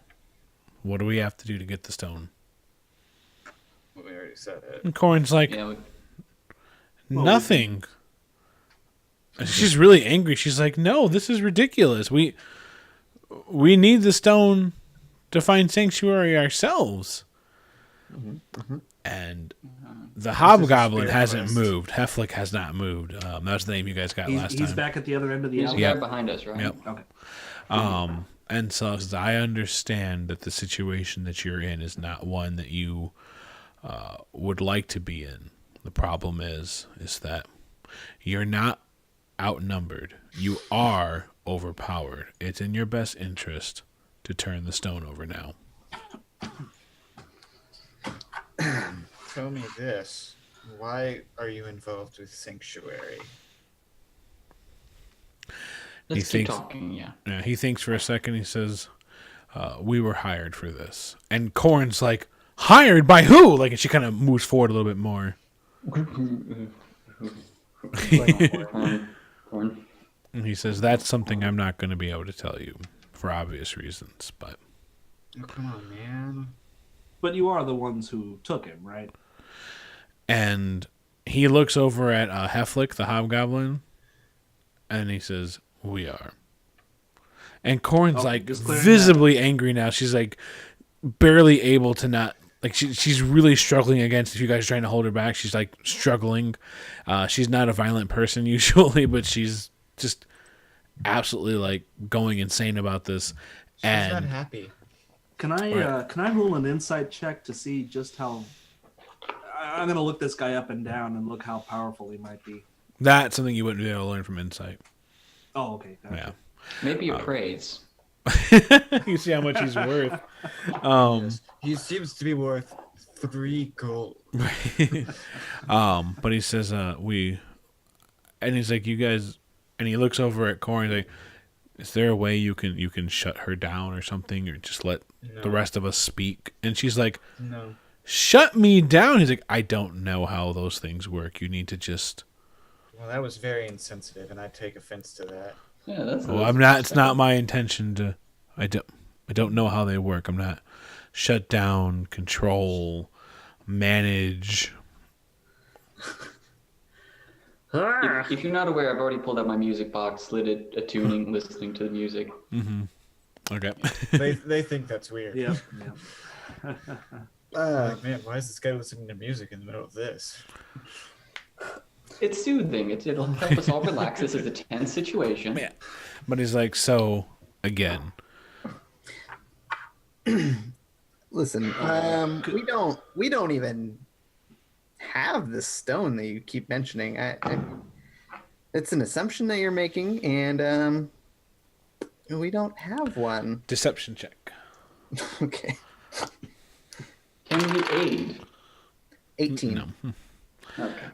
What do we have to do to get the stone? Well, we already said it. And Corin's like, Yeah, nothing. She's really angry. She's like, no, this is ridiculous. We need the stone to find Sanctuary ourselves. And the Hobgoblin hasn't moved. Heflick has not moved. That was the name you guys got last time. He's back at the other end of the he's alley. right behind us, right? Yep. Okay. And so I understand that the situation that you're in is not one that you would like to be in. The problem is that you're not outnumbered. You are overpowered. It's in your best interest to turn the stone over now. Tell me this. Why are you involved with Sanctuary? Let's keep talking, yeah. He thinks for a second. He says, we were hired for this. And Corin's like, hired by who? Like, and she kind of moves forward a little bit more. Corn. And he says, that's something I'm not going to be able to tell you for obvious reasons. But Oh, come on, man. But you are the ones who took him, right? And he looks over at Heflick, the Hobgoblin, and he says, we are. And Corin's like visibly angry now. She's like barely able to not, like she's really struggling against, if you guys are trying to hold her back, she's like struggling. She's not a violent person usually, but she's just absolutely like going insane about this. She's and not happy. Can I roll an insight check to see just how? I'm gonna look this guy up and down and look how powerful he might be. That's something you wouldn't be able to learn from insight. Oh, okay. Gotcha. Yeah. Maybe praise. You see how much he's worth. Yes. He seems to be worth 3 gold. But he says, and he's like, you guys, and he looks over at Corin, like, is there a way you can shut her down or something, or just let the rest of us speak? And she's like, no. Shut me down. He's like, I don't know how those things work. You need to just. Well, that was very insensitive, and I take offense to that. Yeah, that's. Well, I'm not. It's not my intention to. I don't know how they work. I'm not. Shut down, control, manage. If you're not aware, I've already pulled out my music box, slid it a tuning, listening to the music. Mm-hmm. Okay. They think that's weird. Yeah. Like, man, why is this guy listening to music in the middle of this? It's soothing. It'll help us all relax. This is a tense situation. Yeah. But he's like, so again. Listen, we don't even have this stone that you keep mentioning. It's an assumption that you're making, and we don't have one. Deception check. Okay. Can we aid? 18. No. Okay.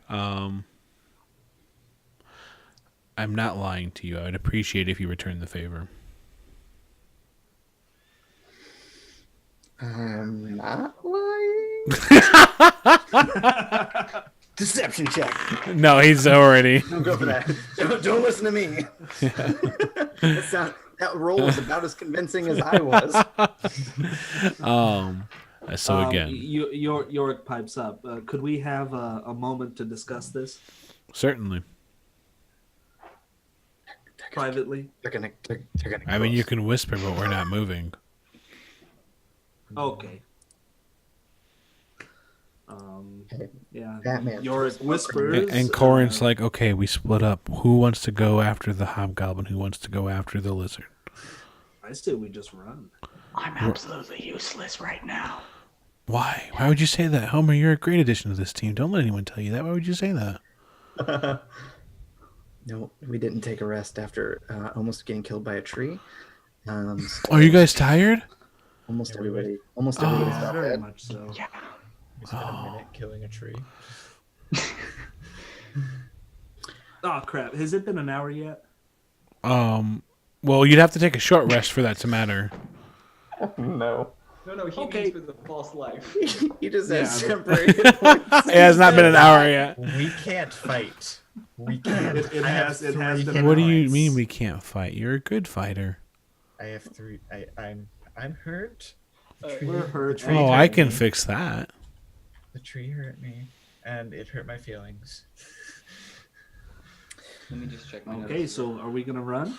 I'm not lying to you. I would appreciate if you return the favor. I'm not lying. Deception check. No, he's already. Don't go for that. Don't listen to me. That roll was about as convincing as I was. So again, Yorick pipes up. Could we have a moment to discuss this certainly. privately? They're gonna. I mean, you can whisper, but we're not moving. Okay. Okay. Yeah. Batman. Yorick whispers. And Corin's like, okay, we split up. Who wants to go after the hobgoblin? Who wants to go after the lizard? I say we just run. I'm absolutely useless right now. Why? Why would you say that? Homer, you're a great addition to this team. Don't let anyone tell you that. Why would you say that? No, we didn't take a rest after almost getting killed by a tree. So Are you guys tired? almost everybody's about Very dead. much so. Yeah. We spent a minute killing a tree. Oh crap! Has it been an hour yet? Well, you'd have to take a short rest for that to matter. No. No, he Okay. means with a false life. He just Yeah, has but- temporary. It has not been an hour yet. We can't fight. We can't. It I have has been three an What do you hits. mean we can't fight? You're a good fighter. I have 3. I'm hurt. We're hurt. tree Oh, hurt I can me. fix that. The tree hurt me, and it hurt my feelings. Let me just check my notes. Okay, so are we gonna run?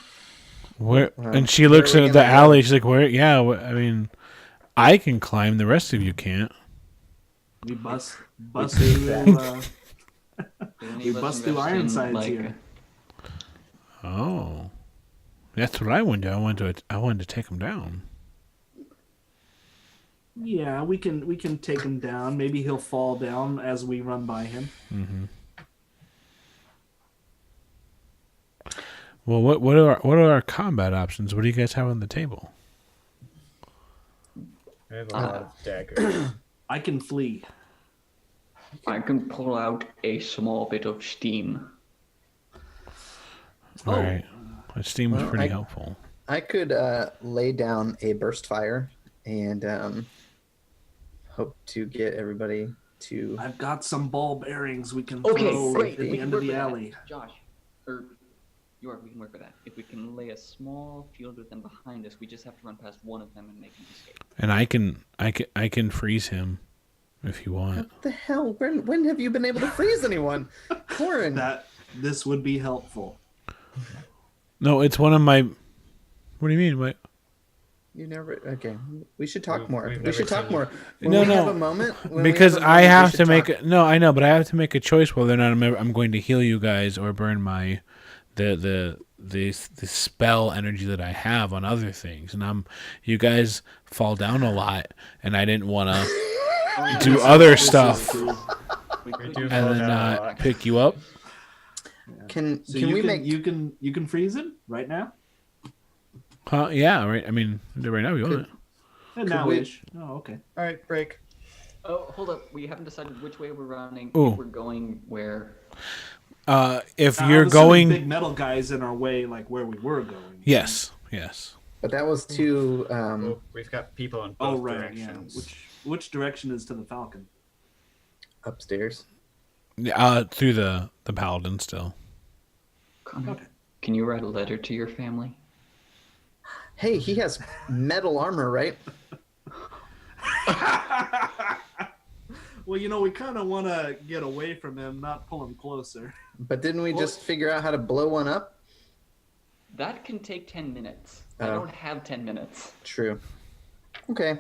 Where? Well, And she where looks are we at the gonna go? alley. She's like, "Where? Yeah, I mean, I can climb. The rest of you can't." We bust take through. that. Did any We of us bust through invest in, Ironsides like, here. Oh, that's what I wanted. I wanted to take him down. Yeah, we can take him down. Maybe he'll fall down as we run by him. Mm-hmm. Well, what are our combat options? What do you guys have on the table? I have a lot of daggers. I can flee. I can pull out a small bit of steam. All right, it seems Well, pretty I- helpful. I could lay down a burst fire and hope to get everybody to. I've got some ball bearings we can Okay, throw great. at We the We end can of work the with that. alley. Josh, or York, we can work with that. If we can lay a small field with them behind us, we just have to run past one of them and make him escape. And I can freeze him if you want. What the hell? When have you been able to freeze anyone? Corin. This would be helpful. No, it's one of my. What do you mean? What? You never. Okay. We should talk more. we've We never should talk seen more. you. When No, we no. have a moment. when we Because have a I moment, we have should to make talk. no, I know, but I have to make a choice whether or not I'm going to heal you guys or burn my the spell energy that I have on other things. And you guys fall down a lot, and I didn't want to do other stuff We We could do use fall and then down a not lot. pick you up. Can So can you we can make? you can freeze him right now? Huh? Yeah, right. I mean, right now you want it. And now we- ish. Oh, okay. All right, break. Oh, hold up. We haven't decided which way we're running. Ooh. If we're going where. If I'm you're assuming going, big metal guys in our way, like where we were going. yes. But that was too. Oh, we've got people in both Oh right, yeah. directions. Which direction is to the Falcon? Upstairs. Through the paladin still. Okay. Can you write a letter to your family? Hey, he has metal armor, right? Well, you know, we kind of want to get away from him, not pull him closer. But didn't we just figure out how to blow one up? That can take 10 minutes. I Oh. don't have 10 minutes. True. Okay.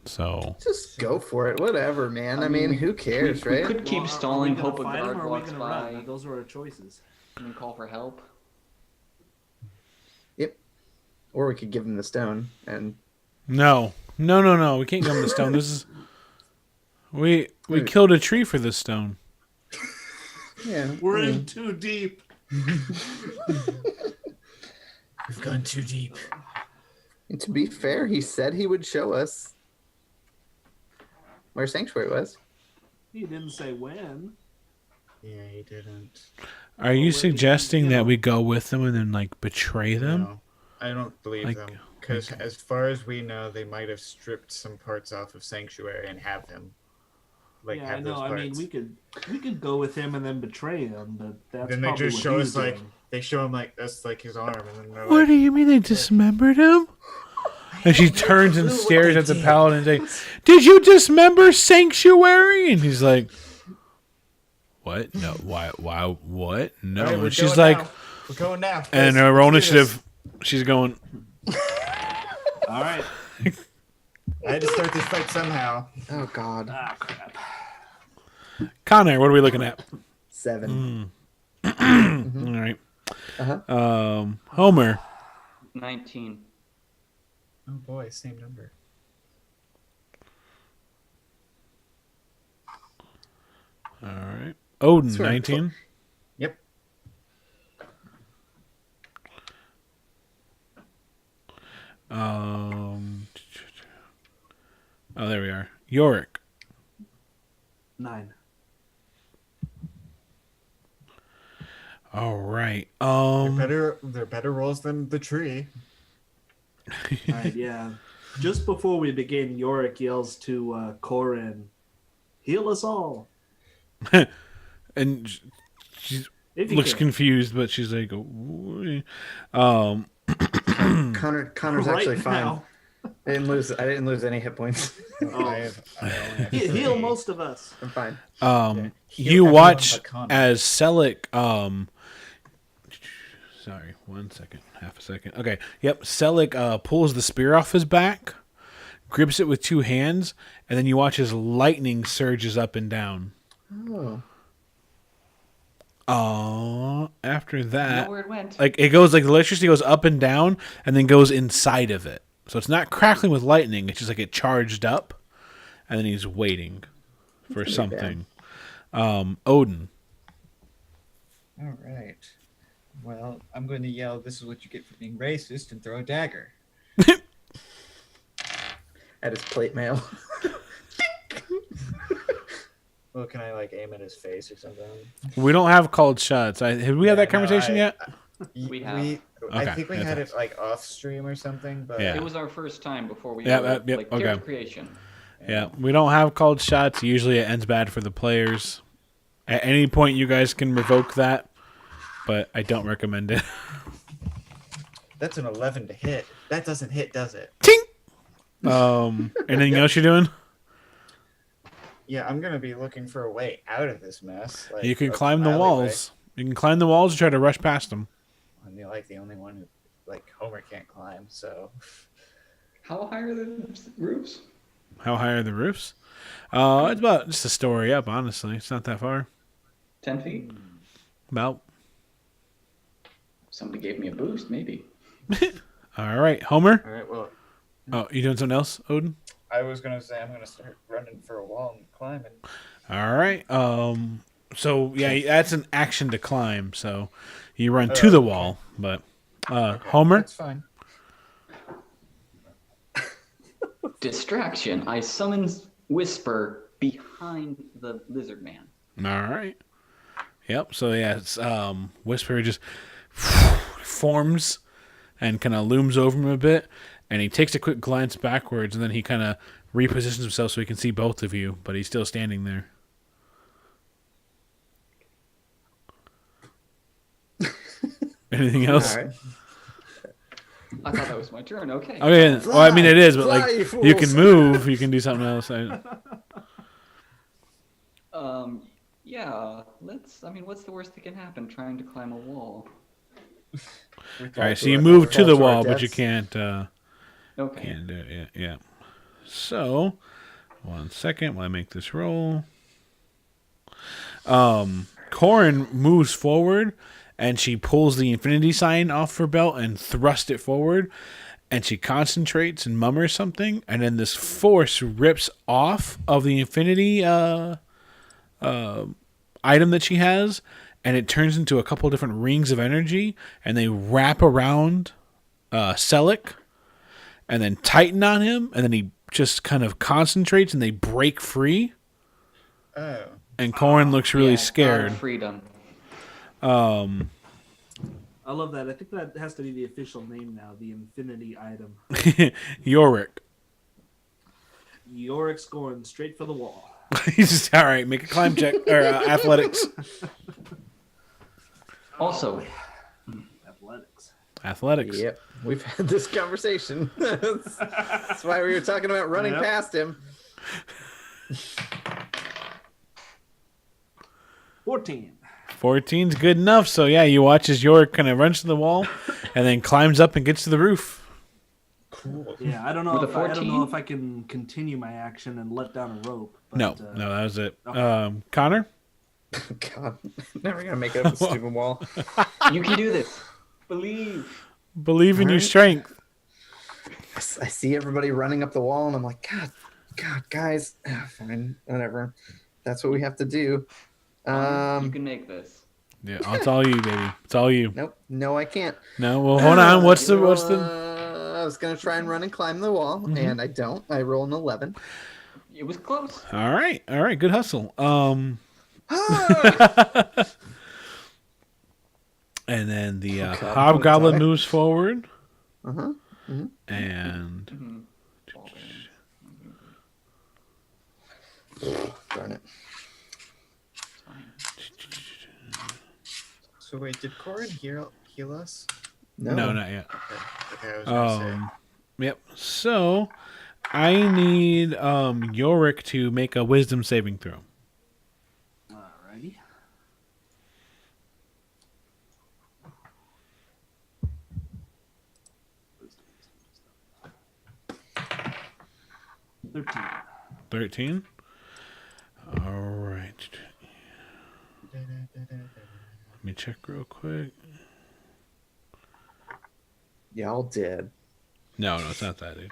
So Just go for it. Whatever, man. I mean, who cares, we right? could keep Well, stalling, are we gonna hope a fight him, guard or are we walks gonna by, run? Those are our choices. and then call for help. Yep. Or we could give him the stone and no. We can't give him the stone. This is we Wait. killed a tree for this stone. yeah. We're I mean, in too deep. We've gone too deep. and to be fair, he said he would show us where Sanctuary was. He didn't say when. Yeah, he didn't. Are you Well, suggesting you that know. we go with them and then like betray them? No, I don't believe Like, them. Because as far as we know, they might have stripped some parts off of Sanctuary and have him. Like, Yeah, I have know. those I parts. mean, we could go with him and then betray him, but that's Then they probably just what show he's us, like, doing. they show him, like, that's, like, his arm. And then they're What like, do you mean they dismembered him? And she turns and stares at the paladin and says, "Did you dismember Sanctuary?" And he's like, "What? No. Why? What? No." "All right, we're And she's going like, now. We're going now. and Let's- her roll let's do this." initiative, she's going. All right. I had to start this fight somehow. Oh God. Ah, crap. Connor, what are we looking at? 7. All right. Homer. 19. Oh boy, same number. All right. Odin, Swear. 19. Yep. Oh, there we are. Yorick. 9. All right. They're better rolls than the tree. Alright, yeah. Just before we begin, Yorick yells to Corin, "Heal us all." And she If you looks can. confused, but she's like, "Ooh." Connor's Right actually fine. now. I didn't lose any hit points. I only have Heal 3. most of us. I'm fine. You everyone watch but Connor. as Selic. Sorry, 1 second, half a second. Okay, yep. Selic pulls the spear off his back, grips it with 2 hands, and then you watch as lightning surges up and down. After that, Know where it went. like it goes, like the electricity goes up and down, and then goes inside of it. So it's not crackling with lightning. It's just like it charged up, and then he's waiting for something. Odin. All right. Well, I'm going to yell, "This is what you get for being racist," and throw a dagger. At his plate mail. Well, can I like aim at his face or something? We don't have called shots. Have we had that conversation yet? We have. I Okay, think we yeah, had it like off stream or something, but Yeah. It was our first time before we Yeah, were, yep, like okay. character creation. Yeah, we don't have called shots. Usually it ends bad for the players. At any point, you guys can revoke that, but I don't recommend it. that's an 11 to hit. That doesn't hit, does it? Ting! Anything else you're doing? Yeah, I'm gonna be looking for a way out of this mess. Like, You can a climb the alleyway. walls. You can climb the walls and try to rush past them. I'm like the only one who, like, Homer can't climb. So How high are the roofs? How high are the roofs? It's about just a story up, honestly. It's not that far. 10 feet? About. Somebody gave me a boost, maybe. All right, Homer. all right. Well, Oh, you doing something else, Odin? I was gonna say I'm gonna start running for a wall and climbing. All right. So yeah, that's an action to climb. So you run to the wall, but Homer. That's fine. Distraction. I summon Whisper behind the lizard man. All right. Yep. So yeah, it's Whisper just forms and kind of looms over him a bit, and he takes a quick glance backwards, and then he kind of repositions himself so he can see both of you, but he's still standing there. Anything else? All right. I thought that was my turn. Okay. Okay. Well, I mean it is, but Fly, like you you can fools. move, you can do something else. Yeah. Let's. I mean, what's the worst that can happen? Trying to climb a wall. All right. So you move to the wall, but you can't. Okay. Can't do it yet. Yeah. So, 1 second while I make this roll. Corin moves forward, and she pulls the infinity sign off her belt and thrusts it forward, and she concentrates and mummers something, and then this force rips off of the infinity item that she has, and it turns into a couple different rings of energy, and they wrap around Selic, and then tighten on him, and then he just kind of concentrates, and they break free. Oh. And Corin looks really Yeah, scared. Freedom. I love that. I think that has to be the official name now, the Infinity item. Yorick. Yorick's going straight for the wall. He's just, all right, make a climb check, or athletics. Also, Athletics. Athletics. Yep, we've had this conversation. That's why we were talking about running Yep. past him. 14. 14's good enough. So, yeah, you watch as Yorick kind of runs to the wall and then climbs up and gets to the roof. Cool. Yeah, I don't know With a if I don't know 14? if I can continue my action and let down a rope. But, No, that was it. okay. Connor? God, never gonna make it up the stupid wall. You can do this. Believe. Believe in your Alright. strength. I see everybody running up the wall, and I'm like, God, guys, fine, whatever. That's what we have to do. You can make this. Yeah, it's all you, baby. It's all you. Nope, no, I can't. No, well, hold on. What's the? I was gonna try and run and climb the wall, and I don't. I roll an 11. It was close. All right. Good hustle. And then the hobgoblin moves forward. And Darn it. So wait, did Corin heal us? no, not yet. Okay, I was gonna Yep. So I need Yorick to make a wisdom saving throw. Alrighty. say. 13. All right. Let me check real quick. Y'all dead. No, it's not that, dude.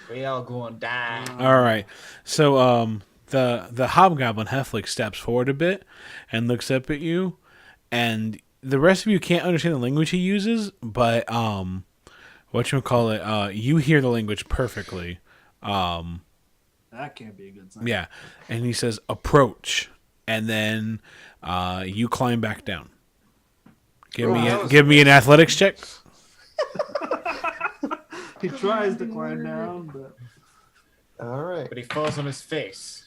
We all going die. All right. So the hobgoblin halfling steps forward a bit and looks up at you, and the rest of you can't understand the language he uses, but whatchamacallit, you hear the language perfectly. That can't be a good sign. Yeah. And he says approach, and then you climb back down. Give me an athletics check. He tries to climb down, but All right. But he falls on his face.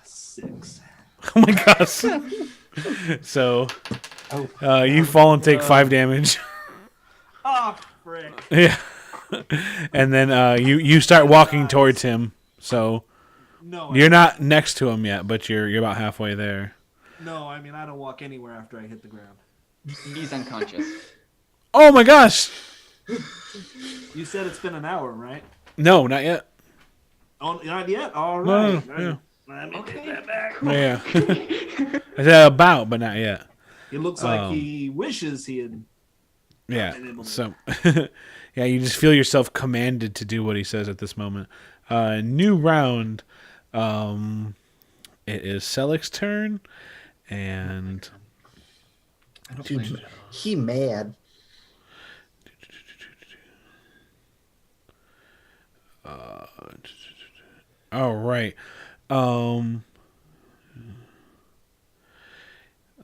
6. Oh my gosh. So you fall and take 5 damage. Oh, frick. Yeah. And then you start walking towards him. So No, you're not next to him yet, but you're about halfway there. No, I mean I don't walk anywhere after I hit the ground. He's unconscious. Oh my gosh. You said it's been an hour, right? No, not yet. Oh, not yet. All right. No, yeah. Let me take that back. Yeah. I said about, but not yet. It looks like he wishes he had. Yeah. been able to. So yeah, you just feel yourself commanded to do what he says at this moment. New round. It is Selik's turn, and Dude, he mad. all right.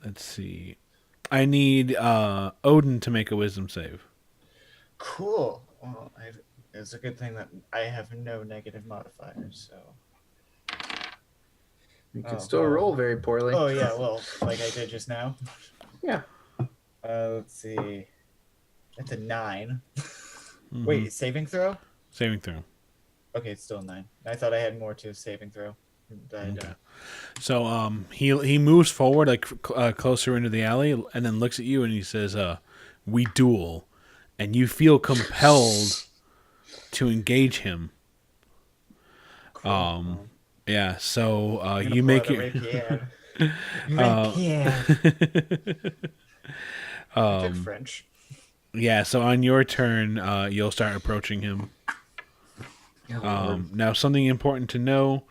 Let's see. I need Odin to make a wisdom save. Cool. Well, it's a good thing that I have no negative modifiers, so. You can still roll very poorly. Oh yeah, well, like I did just now. Yeah. Let's see. That's a 9. Wait, saving throw? Saving throw. Okay, it's still a 9. I thought I had more to saving throw. Okay. So he moves forward like closer into the alley, and then looks at you and he says, "We duel," and you feel compelled to engage him. Cool. Yeah. So you pull make out a your rapier. I took French. yeah. So on your turn, you'll start approaching him. Now, something important to know.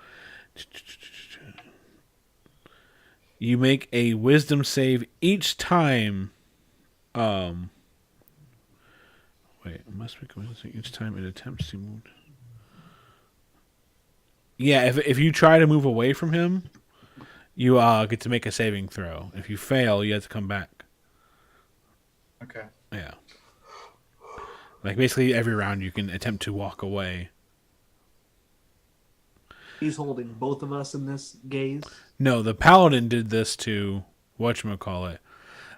You make a wisdom save each time. Wait, must make a wisdom save each time it attempts to move. Yeah, if you try to move away from him, you get to make a saving throw. If you fail, you have to come back. Okay. Yeah. Like basically every round you can attempt to walk away. He's holding both of us in this gaze. No, the paladin did this to whatchamacallit.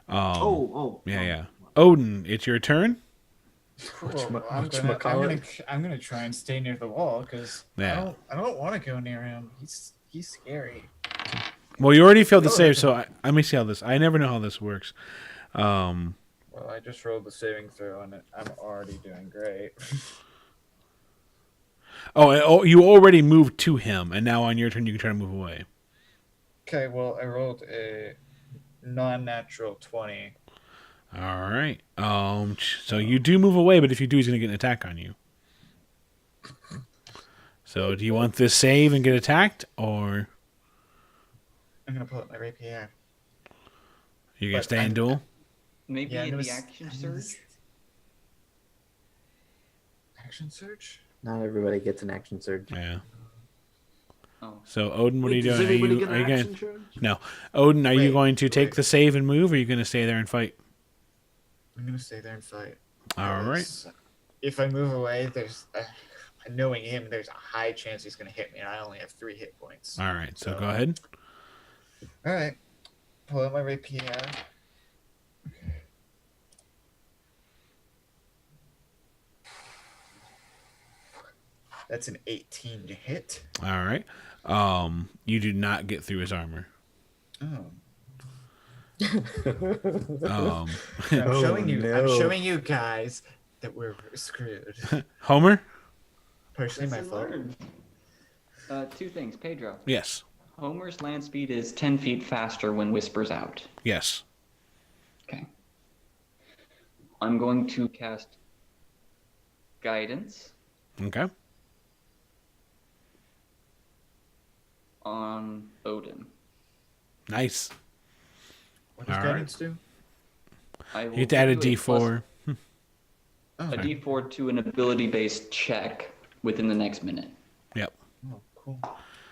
Yeah. Odin, it's your turn. Cool. I'm gonna try and stay near the wall because I don't want to go near him. He's scary. Well, you already failed the save, so let me see how this. I never know how this works. Well, Well, I just rolled the saving throw and I'm already doing great. Oh, you already moved to him, and now on your turn you can try to move away. Okay, well, I rolled a non-natural 20. All right. So you do move away, but if you do, he's going to get an attack on you. So do you want this save and get attacked, or I'm going to pull up my rapier. you're going to But stay in duel? Maybe Yeah, I'm in gonna the s- action I'm gonna surge? Action surge? Not everybody gets an action surge. Yeah. Oh. So Odin, what are you Does doing? everybody get Are an you action going? charge? No, Odin, are you Wait, going to take wait. the save and move, or are you going to stay there and fight? I'm going to stay there and fight. All right. Because if I move away, knowing him, there's a high chance he's going to hit me, and I only have 3 hit points. All right. So go ahead. All right. Pull out my rapier. That's an 18 to hit. All right. You do not get through his armor. Oh. Um, I'm showing you guys that we're screwed. Homer? Partially my Lesson fault. learned. 2 things, Pedro. Yes. Homer's land speed is 10 feet faster when whispers out. Yes. Okay. I'm going to cast Guidance Okay. on Odin. Nice. What does All guidance do? I will You get to add a give you D4. Oh, a D4 to an ability-based check within the next minute. Yep. oh, cool.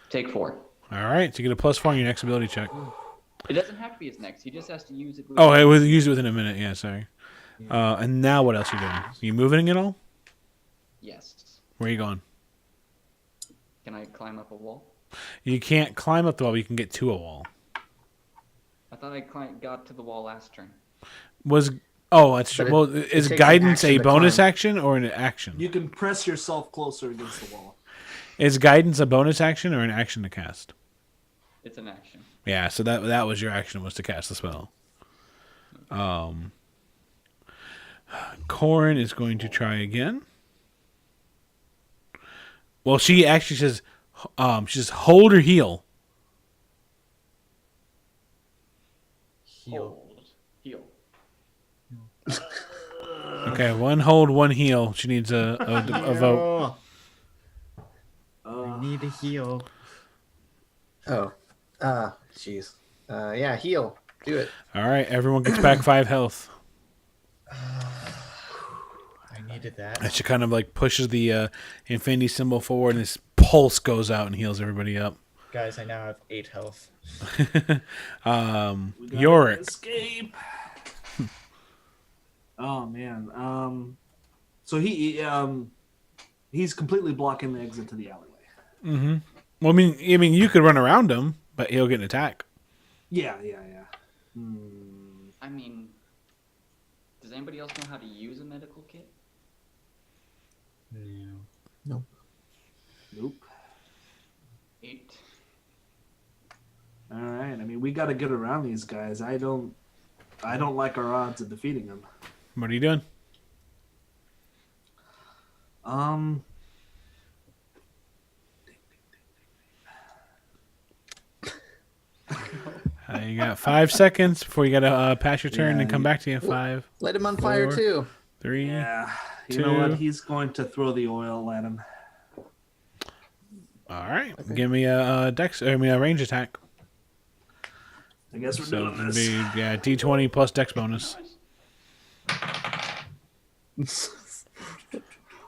Take 4. All right. So you get a +4 on your next ability check. It doesn't have to be his next. He just has to use it. Oh, I was used it within a minute. Yeah, sorry. And now what else are you doing? You moving at all? Yes. Where are you going? Can I climb up a wall? You can't climb up the wall, but you can get to a wall. I thought I got to the wall last turn. That's true. But Well, it is takes an guidance action a to bonus climb. action or an action? You can press yourself closer against the wall. Is guidance a bonus action or an action to cast? It's an action. Yeah, so that was your action, was to cast the spell. Corin is going to try again. Well, she actually says, she says, hold or heal. Heal. Heal. Okay, 1 hold, 1 heal. She needs a vote. I need a heal. Oh. Jeez. Yeah, heal. Do it. All right, everyone gets back 5 health. I needed that. And she kind of like pushes the infinity symbol forward, and this pulse goes out and heals everybody up. Guys, I now have 8 health. We gotta Yorick. escape. Oh man. So he's completely blocking the exit to the alleyway. Mm-hmm. Well, I mean, you could run around him, but he'll get an attack. Yeah. I mean, does anybody else know how to use a medical kit? No. Nope. 8. All right. I mean, we got to get around these guys. I don't like our odds of defeating them. What are you doing? You got 5 seconds before you got to pass your turn Yeah, and come back to you. 5, Let him on fire 4. too. 3. Yeah. You know what? 2. He's going to throw the oil at him. All right. Give me a range attack. I guess we're So doing it'd this. be D20 plus dex bonus.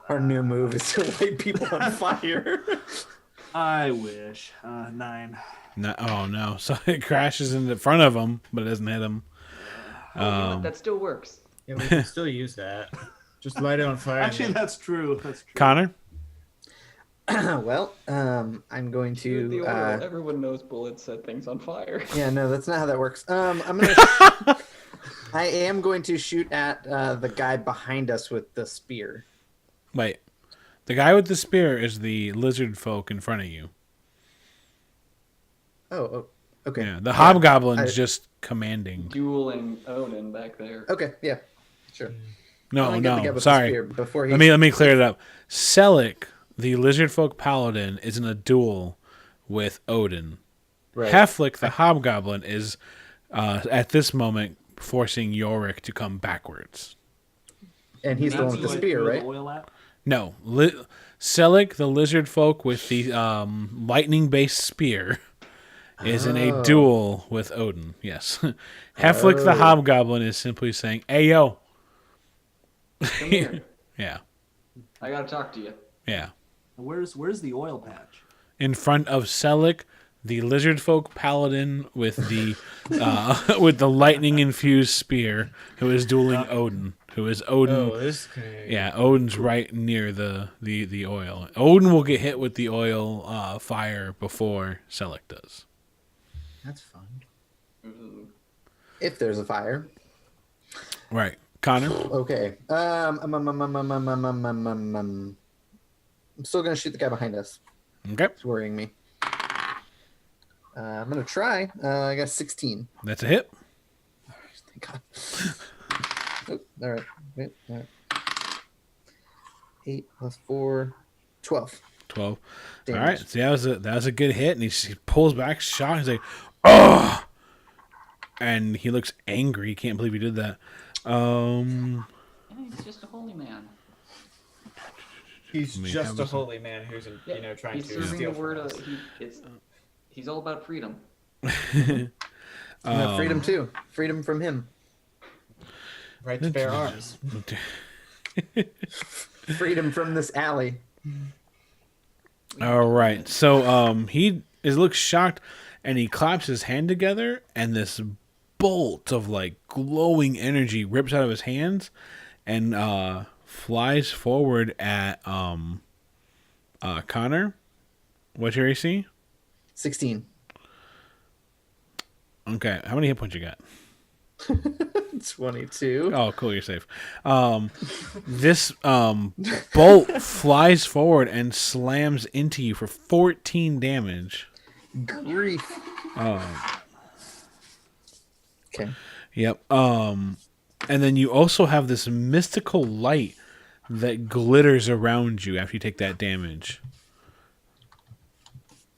Our new move is to light people on fire. I wish. 9. No, oh no! So it crashes in the front of him, but it doesn't hit him. That still works. Yeah, we can still use that. Just light it on fire. Actually, that's true. That's true. Connor. Well, I'm going Shoot the to. oil. Everyone knows bullets set things on fire. Yeah, no, that's not how that works. I'm gonna. I am going to shoot at the guy behind us with the spear. Wait, the guy with the spear is the lizard folk in front of you. Oh, okay. Yeah, the hobgoblin's I- just commanding. Dueling Odin back there. Okay, yeah. Sure. No, I get the guy no, with the sorry. spear before he... Let me clear it up. Selic, the lizard folk paladin, is in a duel with Odin. Right. Halflick, the hobgoblin, is at this moment forcing Yorick to come backwards. And he's the one with the spear, right? No, Selic, the lizard folk with the lightning-based spear, is in a duel with Odin. Yes, Halflick, the hobgoblin, is simply saying, "Hey, yo." Come here. Yeah. I gotta talk to you. Yeah. Where's the oil patch? In front of Selic, the lizard folk paladin with the with the lightning infused spear, who is dueling Odin. Who is Odin? Oh, this guy. Yeah, Odin's right near the oil. Odin will get hit with the oil fire before Selic does. That's fun. If there's a fire. Right, Connor. Okay. I'm still gonna shoot the guy behind us. Okay, It's worrying me. I'm gonna try. I got 16. that's a hit. Thank God. Oh, all right. Wait, all right. 8 plus 4, 12. 12. Damage. All right, so that was a good hit, and he pulls back, shot. He's like, "Oh!" And he looks angry. He can't believe he did that. He's just a holy man. He's just a holy man who's, trying he's to serving steal the word from of, us. he's all about freedom. Freedom too. Freedom from him. Right to bear arms. Freedom from this alley. All right, so he looks shocked, and he claps his hand together, and this bolt of like glowing energy rips out of his hands, and flies forward at Connor. What's your AC? 16. Okay, how many hit points you got? 22. Oh, cool, you're safe. This bolt flies forward and slams into you for 14 damage. Grief. Okay. Yep. And then you also have this mystical light that glitters around you after you take that damage.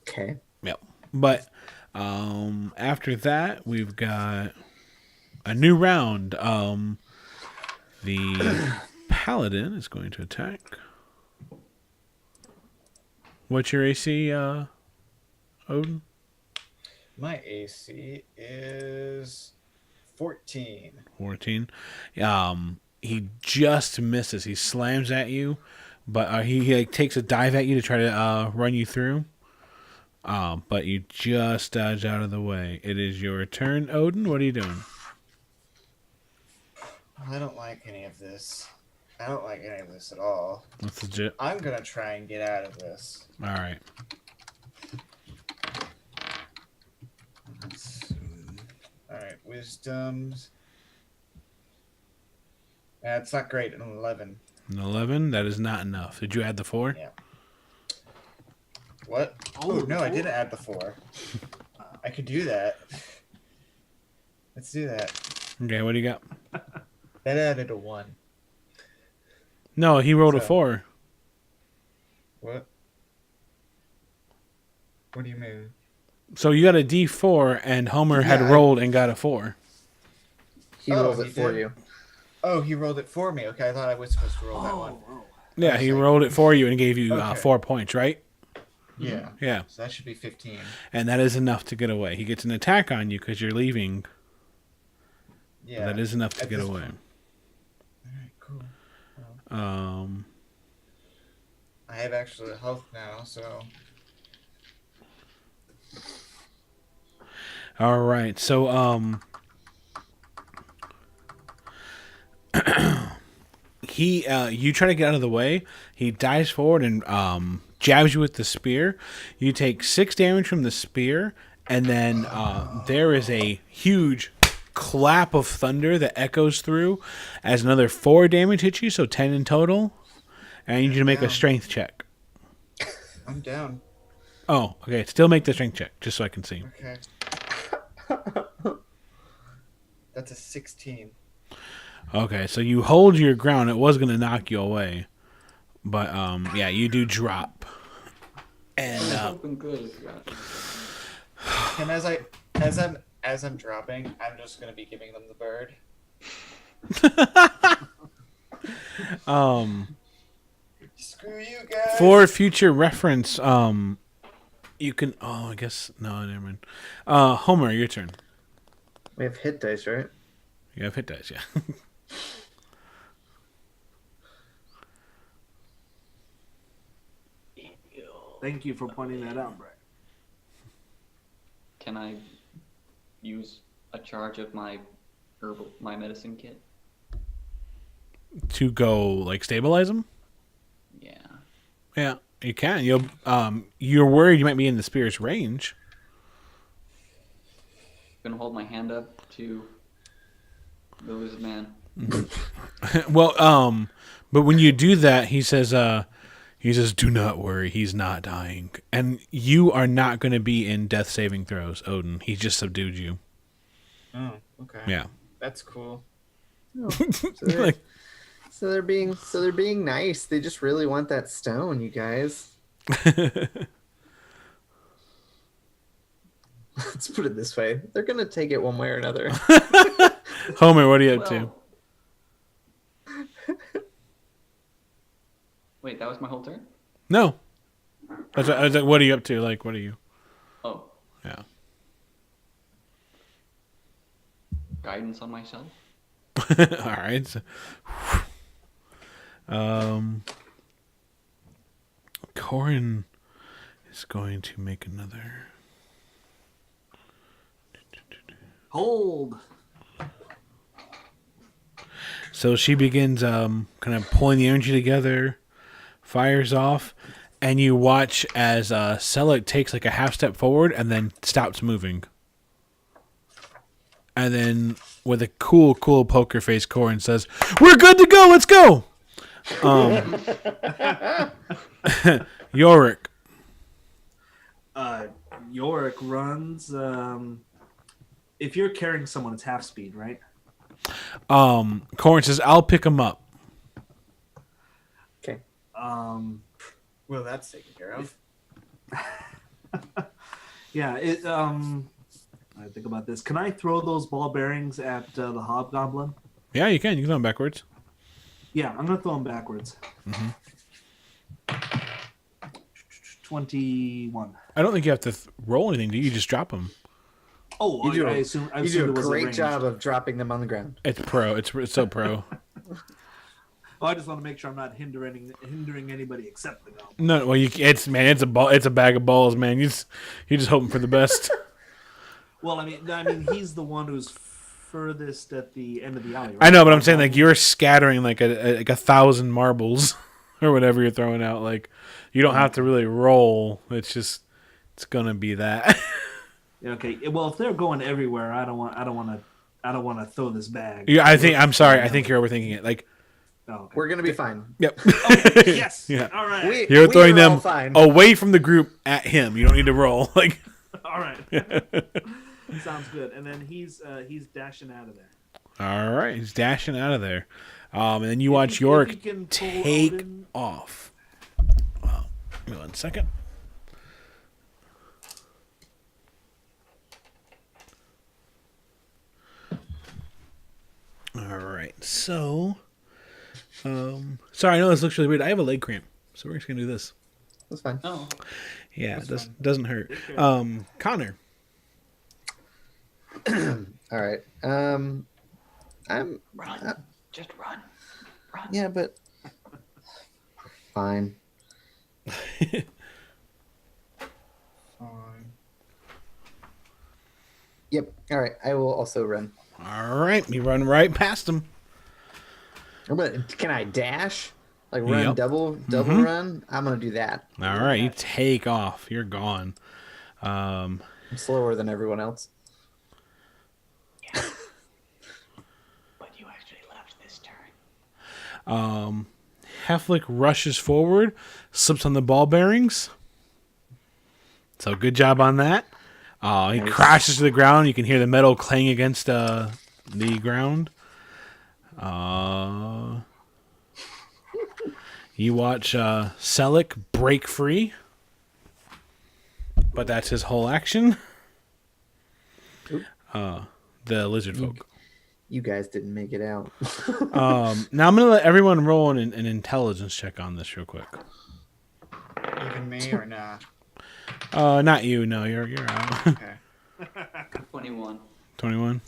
Okay. Yep. But after that, we've got a new round. The paladin is going to attack. What's your AC, Odin? My AC is 14. 14. He just misses. He slams at you, but he like takes a dive at you to try to run you through. But you just dodge out of the way. It is your turn, Odin. What are you doing? I don't like any of this. I don't like any of this at all. That's legit. I'm gonna try and get out of this. All right. Alright, wisdoms. It's not great, an 11. An 11? That is not enough. Did you add the 4? Yeah. What? Oh, no, I didn't add the 4. I could do that. Let's do that. Okay, what do you got? That added a 1. No, he rolled a 4. What? What do you mean? So you got a D4, and Homer had rolled and got a 4. He rolls it for you. Oh, he rolled it for me. Okay, I thought I was supposed to roll that one. Yeah, he rolled it for you and gave you 4 points, right? Yeah. Yeah. So that should be 15. And that is enough to get away. He gets an attack on you because you're leaving. Yeah. That is enough to get away. Alright, cool. I have actually health now, so... All right, so you try to get out of the way. He dives forward and jabs you with the spear. You take 6 damage from the spear, and then there is a huge clap of thunder that echoes through as another 4 damage hits you, so 10 in total. And I need you to make a strength check. I'm down. Oh, okay. Still make the strength check, just so I can see. Okay. That's a 16. Okay, so you hold your ground. It was going to knock you away. But, yeah, you do drop. And, Something good. And as I'm dropping, I'm just gonna be giving them the bird. Screw you guys. For future reference, you can... Oh, I guess... No, never mind. Homer, your turn. We have hit dice, right? You have hit dice, yeah. Thank you for pointing that out, Brett. Can I use a charge of my medicine kit? To go, like, stabilize him? Yeah. Yeah, you can. You're worried you might be in the spirit's range. Gonna hold my hand up to the lizard man. Well, but when you do that, he says, "Do not worry, he's not dying, and you are not going to be in death saving throws, Odin. He just subdued you." Oh, okay. Yeah. That's cool. Oh, so they're being nice. They just really want that stone, you guys. Let's put it this way: they're gonna take it one way or another. Homer, what are you up to? Wait, that was my whole turn? No. I was like, what are you up to? Like, what are you? Oh, Yeah. guidance on myself? All right. So, Corin is going to make another. Hold. So she begins kind of pulling the energy together, fires off, and you watch as Selleck takes like a half step forward and then stops moving. And then with a cool poker face, Corin says, "We're good to go. Let's go." Yorick. Yorick runs. If you're carrying someone, it's half speed, right? Corin says, "I'll pick him up." Okay. Well, that's taken care of. Yeah. I think about this. Can I throw those ball bearings at the hobgoblin? Yeah, you can. You can throw them backwards. Yeah, I'm gonna throw them backwards. 21. I don't think you have to roll anything. Do you? You just drop them. Oh, You do I a- assume You do a it was great ranged. job of dropping them on the ground. It's pro. It's so pro. Well, I just want to make sure I'm not hindering anybody except the goblin. No, well, it's a ball. It's a bag of balls, man. You're just hoping for the best. Well, I mean, he's the one who's furthest at the end of the alley. Right? I know, but I'm saying like you're scattering like a 1,000 marbles or whatever you're throwing out. Like you don't have to really roll. It's gonna be that. Okay. Well, if they're going everywhere, I don't want to throw this bag. Yeah, I'm sorry. I think you're overthinking it. Like, Oh, okay. We're gonna be fine. yep. Yes. Yeah. All right. You're throwing are all them fine. away from the group at him. You don't need to roll. Like, All right. Sounds good. And then he's dashing out of there. all right, he's dashing out of there. And then you If watch he Yorick can pull take Odin- off. Well, give me 1 second. All right, so, sorry, I know this looks really weird. I have a leg cramp, so we're just gonna do this. That's fine. Oh, Yeah, it doesn't hurt. Connor. All right. I'm. run. Just run. Run. Yeah, but fine. Fine. Yep. All right. I will also run. All right, you run right past him. But can I dash? Like run Yep. double run? I'm gonna do that. All right, you take off. You're gone. I'm slower than everyone else. But you actually left this turn. Heflick rushes forward, slips on the ball bearings. So good job on that. He crashes to the ground. You can hear the metal clang against the ground. You watch Selleck break free, but that's his whole action. The lizard folk. You guys didn't make it out. Now I'm going to let everyone roll an intelligence check on this real quick. Even me or not? Not you. No, you're out. Okay. 21. 21.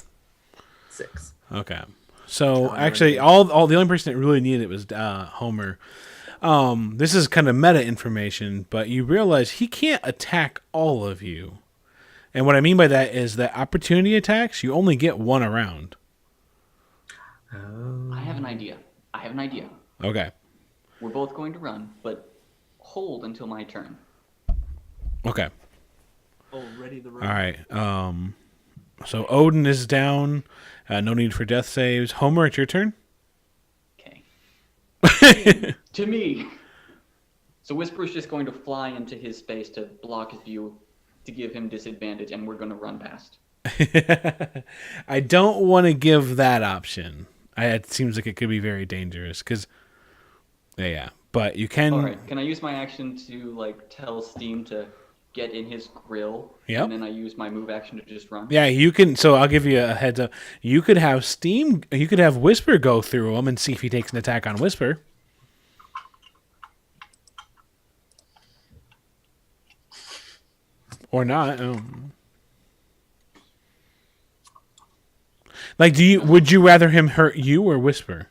6. Okay. So actually, all the only person that really needed it was Homer. This is kind of meta information, but you realize he can't attack all of you. And what I mean by that is that opportunity attacks, you only get one around. I have an idea. Okay. We're both going to run, but hold until my turn. Okay. Oh, ready the All right. So Odin is down. No need for death saves. Homer, it's your turn. Okay. To me. So Whisper's just going to fly into his space to block his view, to give him disadvantage, and we're going to run past. I don't want to give that option. It seems like it could be very dangerous because, yeah. But you can. All right. Can I use my action to tell Steam to get in his grill? Yep. And then I use my move action to just run. Yeah, you can. So I'll give you a heads up. You could have Steam. You could have Whisper go through him and see if he takes an attack on Whisper. Or not. Would you rather him hurt you or Whisper?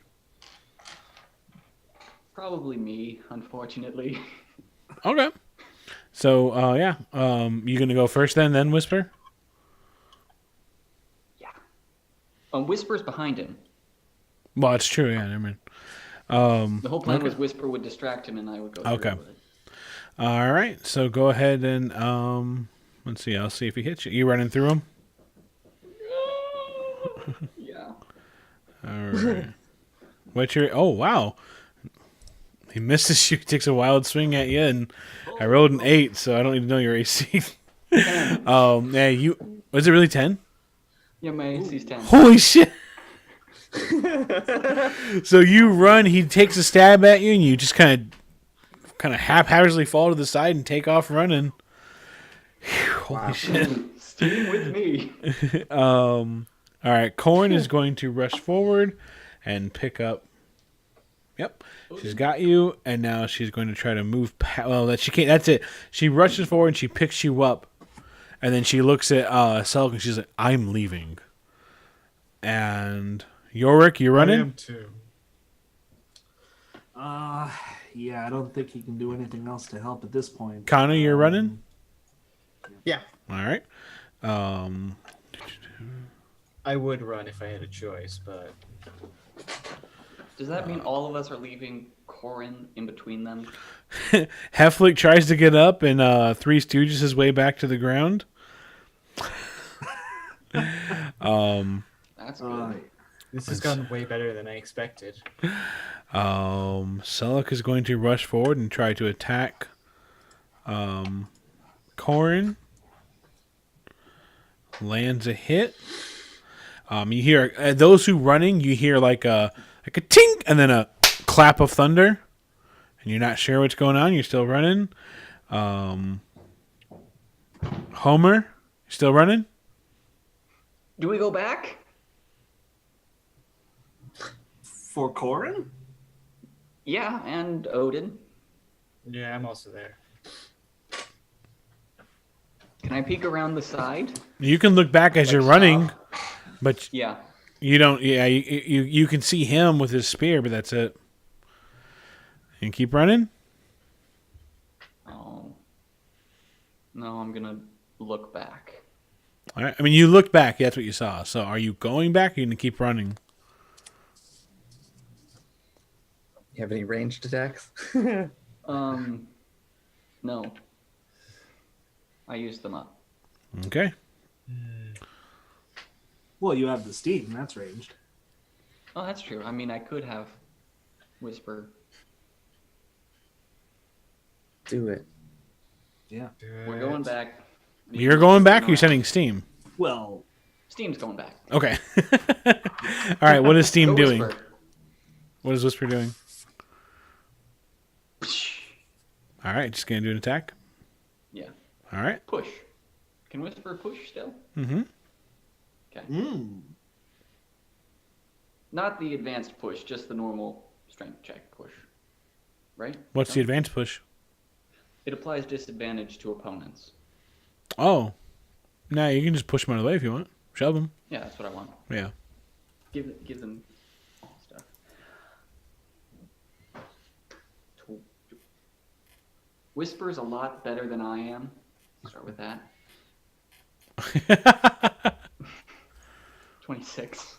Probably me, unfortunately. Okay. So, yeah. You gonna go first then Whisper? Yeah. Whisper's behind him. Well, it's true, yeah, never mind. The whole plan was Whisper would distract him and I would go through with it. All right, so go ahead and, let's see, I'll see if he hits you. You running through him? Yeah. All right. What's your... Oh, wow. He misses you, takes a wild swing at you, and I rolled an 8, so I don't need to know your AC. Yeah, you... Was it really 10? Yeah, my AC's 10. Holy shit! So you run, he takes a stab at you, and you just kind of haphazardly fall to the side and take off running. Whew, holy shit. Steam with me. All right, Corn is going to rush forward and pick up. Yep, she's got you, and now she's going to try to move. That she can't. That's it. She rushes forward and she picks you up, and then she looks at Selk and she's like, "I'm leaving." And Yorick, you running? I am too. Yeah, I don't think he can do anything else to help at this point. Connor, you're running? Yeah. All right. I would run if I had a choice, but... Does that mean all of us are leaving Corin in between them? Heflick tries to get up, and Three Stooges his way back to the ground. That's good. This has gone way better than I expected. Selleck is going to rush forward and try to attack Corin. Lands a hit. You hear those who running. You hear like a tink and then a clap of thunder, and you're not sure what's going on. You're still running. Homer, still running. Do we go back? For Corin? Yeah, and Odin. Yeah, I'm also there. Can I peek around the side? You can look back as you're running, but Yeah. you don't. Yeah, you can see him with his spear, but that's it. And keep running. Oh. No, I'm gonna look back. All right. I mean, you looked back. That's what you saw. So, are you going back? Or are you gonna keep running? You have any ranged attacks? No. I used them up. Okay. Well, you have the steam. That's ranged. Oh, that's true. I mean, I could have Whisper. Do it. Yeah. We're going back. You're going back. Or you're sending Steam. Well, Steam's going back. Okay. All right. What is Steam Go doing? Whisper. What is Whisper doing? All right, just gonna do an attack. Yeah. All right. Push. Can Whisper push still? Mm-hmm. Okay. Mm. Not the advanced push, just the normal strength check push. Right? What's the advanced push? It applies disadvantage to opponents. Oh, no, you can just push them out of the way if you want. Shove them. Yeah, that's what I want. Yeah. Give them stuff. Whisper's a lot better than I am. Start with that. 26.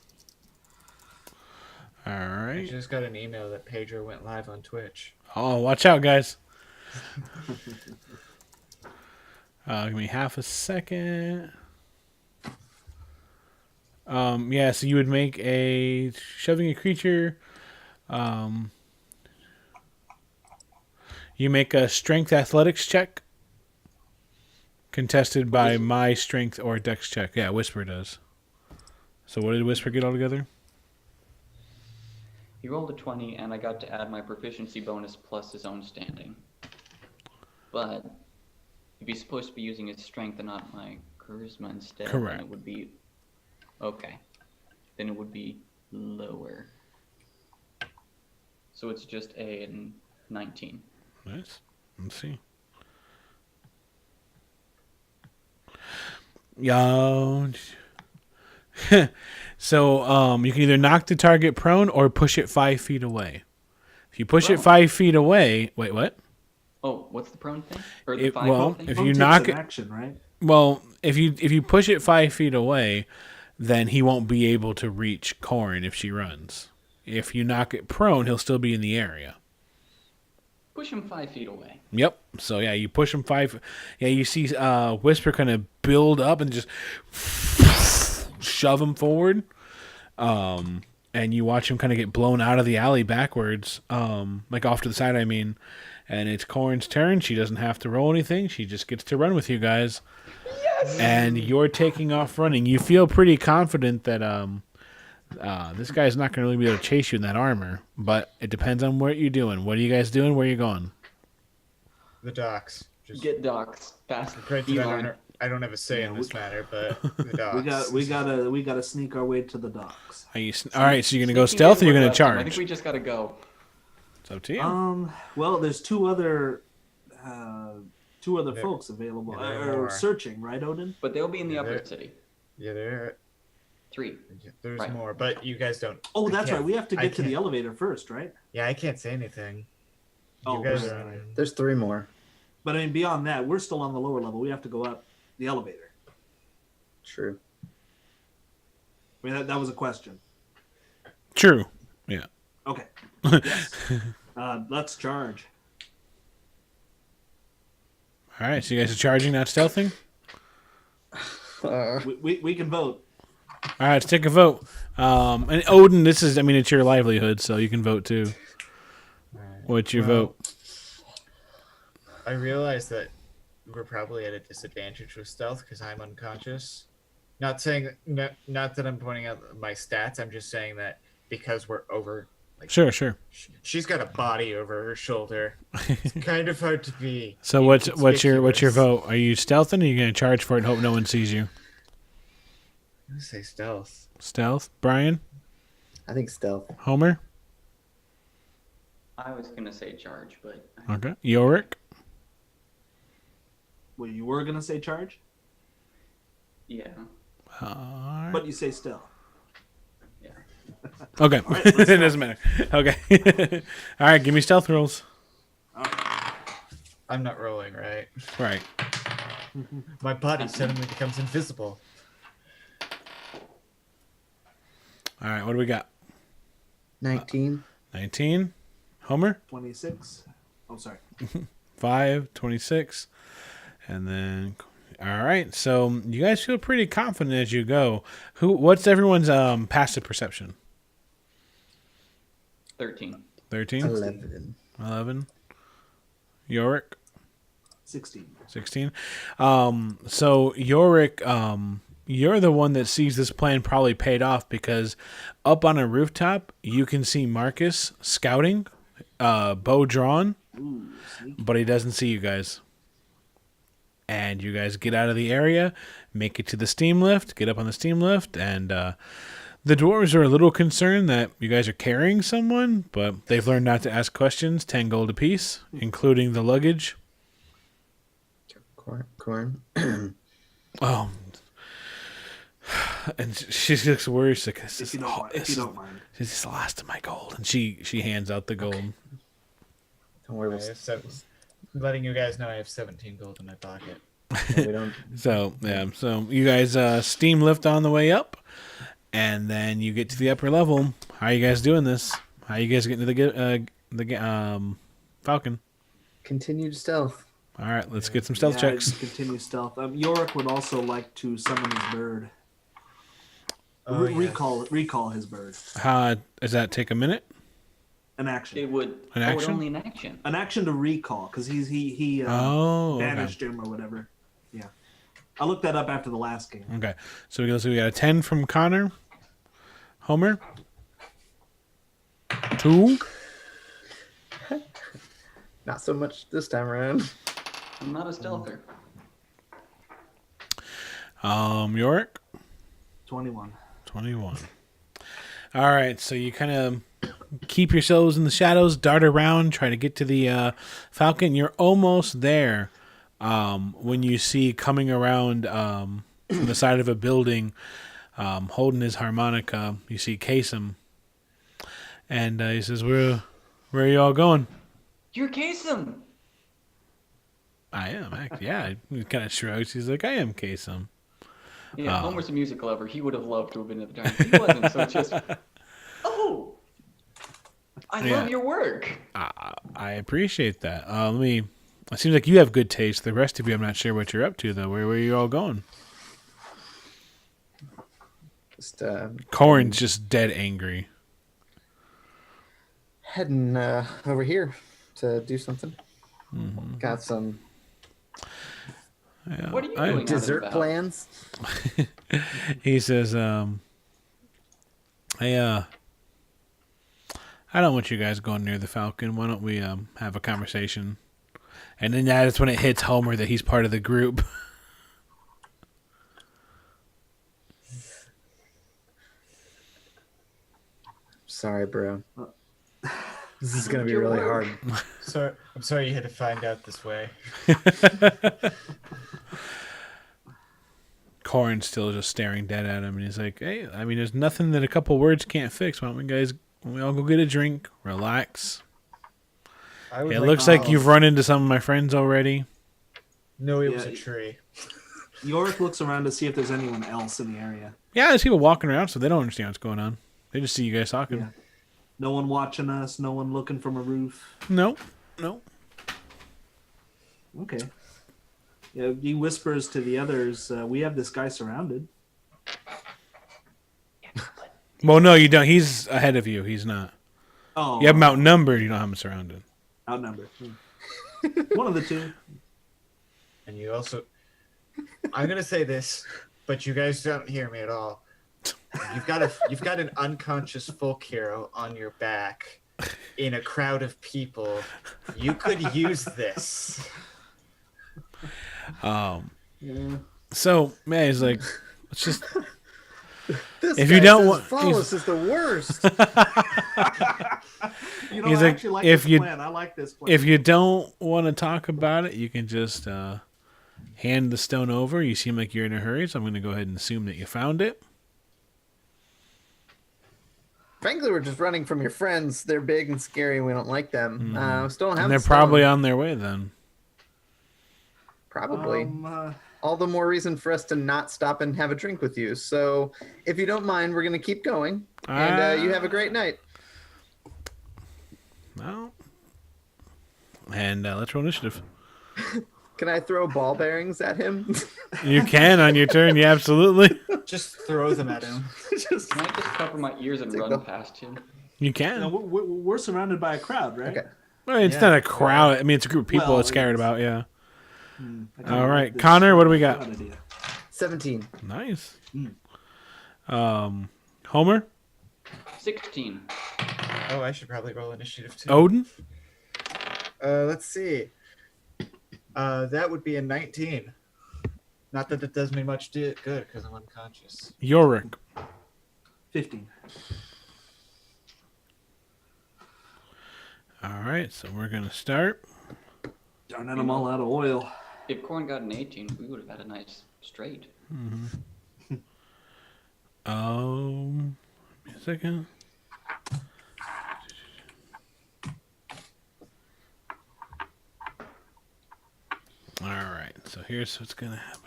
All I right. just got an email that Pedro went live on Twitch. Oh, watch out, guys. Give me half a second. Yeah, so you would make a shoving a creature. You make a strength athletics check. Contested by my strength or dex check. Yeah, Whisper does. So what did Whisper get altogether? He rolled a 20, and I got to add my proficiency bonus plus his own standing. But if he's supposed to be using his strength and not my charisma instead, Correct. then it would be... Okay. Then it would be lower. So it's just a 19. Nice. Let's see. Yeah. So you can either knock the target prone or push it 5 feet away. If you push it 5 feet away, wait, what? Oh, what's the prone thing? Or the 5 well, thing? if Prone you takes knock an it, action, right? well, if you push it 5 feet away, then he won't be able to reach Corrin if she runs. If you knock it prone, he'll still be in the area. Push him 5 feet away. Yep. So yeah, you push him 5. Yeah, you see Whisper kind of build up and just shove him forward. And you watch him kind of get blown out of the alley backwards, like off to the side, I mean. And it's Corrin's turn. She doesn't have to roll anything. She just gets to run with you guys. Yes! And you're taking off running. You feel pretty confident that this guy's not going to really be able to chase you in that armor. But it depends on what you're doing. What are you guys doing? Where are you going? The docks. Just Get docks. Fast. granted, Beeline. I don't have a say in this matter, but the docks. We gotta sneak our way to the docks. Are you all right? So you're going to go stealth, or you're going to I think charge? we just gotta go. It's up to you. Well, there's two other folks available yeah, there are or more. searching, right, Odin? But they'll be in the Yeah, upper they're- city. Yeah, Three. there's Right. more, but you guys don't. Oh, I that's can't- right. We have to I get to the can't- elevator first, right? Yeah, I can't say anything. Oh, You guys right, are. right. There's 3 more. But I mean, beyond that, we're still on the lower level. We have to go up the elevator. True. I mean, that was a question. True. Yeah. Okay. Yes. Let's charge. All right. So you guys are charging, not stealthing. We can vote. All right. Let's take a vote. And Odin, it's your livelihood, so you can vote too. What's your vote? I realize that we're probably at a disadvantage with stealth because I'm unconscious. Not saying not that I'm pointing out my stats. I'm just saying that because we're over. Like, Sure. she's got a body over her shoulder. It's kind of hard to be. So what's your conspicuous. vote? Are you stealthing, or are you going to charge for it and hope no one sees you? I'm gonna say stealth. Stealth. Brian? I think stealth. Homer? I was gonna say charge, but Okay. Yorick? Well, you were gonna say charge, yeah. but you say stealth. Okay. right, It doesn't matter. Okay. All right. Give me stealth rolls. I'm not rolling, right? Right. My body suddenly becomes invisible. All right. What do we got? 19. 19. Homer? 26. Oh, sorry. 5, 26. And then, all right. So you guys feel pretty confident as you go. What's everyone's passive perception? 13. 13? 11. 11. Yorick? 16. 16. So Yorick, you're the one that sees this plan probably paid off because up on a rooftop, you can see Marcus scouting, bow drawn, but he doesn't see you guys. And you guys get out of the area, make it to the steam lift, get up on the steam lift, and the dwarves are a little concerned that you guys are carrying someone, but they've learned not to ask questions, 10 gold apiece, including the luggage. Corn. Oh. And she looks worried. She's like, If you don't mind. This is the last of my gold. And she hands out the gold. Okay. Don't worry. Letting you guys know I have 17 gold in my pocket. We don't. So you guys steam lift on the way up, and then you get to the upper level. How are you guys doing this? How are you guys getting to the Falcon? Continue to stealth. All right, let's get some stealth checks. Continue stealth. Yorick would also like to summon his bird. Recall his bird. Does that take a minute? An action. It would. An action? Only an action. An action to recall because he banished him or whatever. Yeah, I'll look that up after the last game. Okay, so we got a 10 from Connor. Homer. 2. Not so much this time around. I'm not a stealther. Yorick. 21. 21. All right, so you kind of keep yourselves in the shadows, dart around, try to get to the Falcon. You're almost there when you see coming around from the side of a building, holding his harmonica, you see Kasem. And he says, where are you all going? You're Kasem. I am, actually. Yeah, he kind of shrugs. He's like, I am Kasem. Yeah, Homer's a music lover. He would have loved to have been at the time. He wasn't, so it's just... Oh! I love your work. I appreciate that. It seems like you have good taste. The rest of you, I'm not sure what you're up to, though. Where are you all going? Just Corrin's just dead angry. heading over here to do something. Mm-hmm. Got some Yeah, What are you doing? out dessert and about? plans. He says, I don't want you guys going near the Falcon. Why don't we have a conversation? And then that's when it hits Homer that he's part of the group. Sorry, bro. This is gonna be really hard. I'm sorry you had to find out this way. Corrin's still just staring dead at him, and he's like, hey, I mean, there's nothing that a couple words can't fix. Why don't we all go get a drink, relax? It looks like you've run into some of my friends already. No, it was a tree. Yorick looks around to see if there's anyone else in the area. Yeah, there's people walking around, so they don't understand what's going on. They just see you guys talking. Yeah. No one watching us, no one looking from a roof. No. Okay. Yeah, he whispers to the others, we have this guy surrounded. Well, no, you don't. He's ahead of you. He's not. Oh. You have him outnumbered. You don't have him surrounded. Outnumbered. One of the two. And you also... I'm going to say this, but you guys don't hear me at all. You've got an unconscious folk hero on your back in a crowd of people. You could use this. Yeah. So man, he's like, let's just. This If guy you don't says want- Falas is the worst. You know, He's I like, actually like if this you- plan. I like this plan. If you don't want to talk about it, you can just hand the stone over. You seem like you're in a hurry, so I'm going to go ahead and assume that you found it. Frankly, we're just running from your friends. They're big and scary, and we don't like them. Still don't have And they're the stone. probably on their way then. Probably. All the more reason for us to not stop and have a drink with you. So, if you don't mind, we're going to keep going. And you have a great night. No. And let's roll initiative. Can I throw ball bearings at him? You can on your turn. Yeah, absolutely. Just throw them at him. Just... Can I just cover my ears and run past him? You can. No, we're surrounded by a crowd, right? Okay. Well, it's not a crowd. I mean, it's a group of people Well, that's scared it's- about, yeah. I kinda All like right, this Connor, what do we got? crowd idea. 17. Nice. Homer? 16. Oh, I should probably roll initiative too. Odin? Let's see. That would be a 19. Not that it does me much good because I'm unconscious. Yorick? 15. All right, so we're going to start. Darn it, I'm all out of oil. If Corn got an 18, we would have had a nice straight. Give me a second. All right, so here's what's going to happen.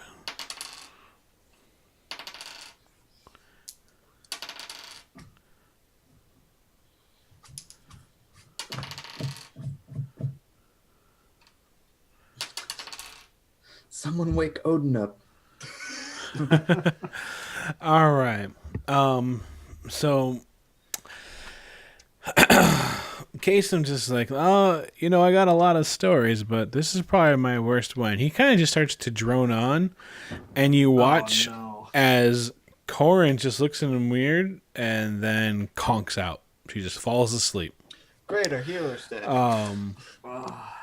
Someone wake Odin up. All right. So Kasem just like, oh, I got a lot of stories, but this is probably my worst one. He kind of just starts to drone on, and you watch as Corin just looks at him weird and then conks out. She just falls asleep. Great, our healer's dead.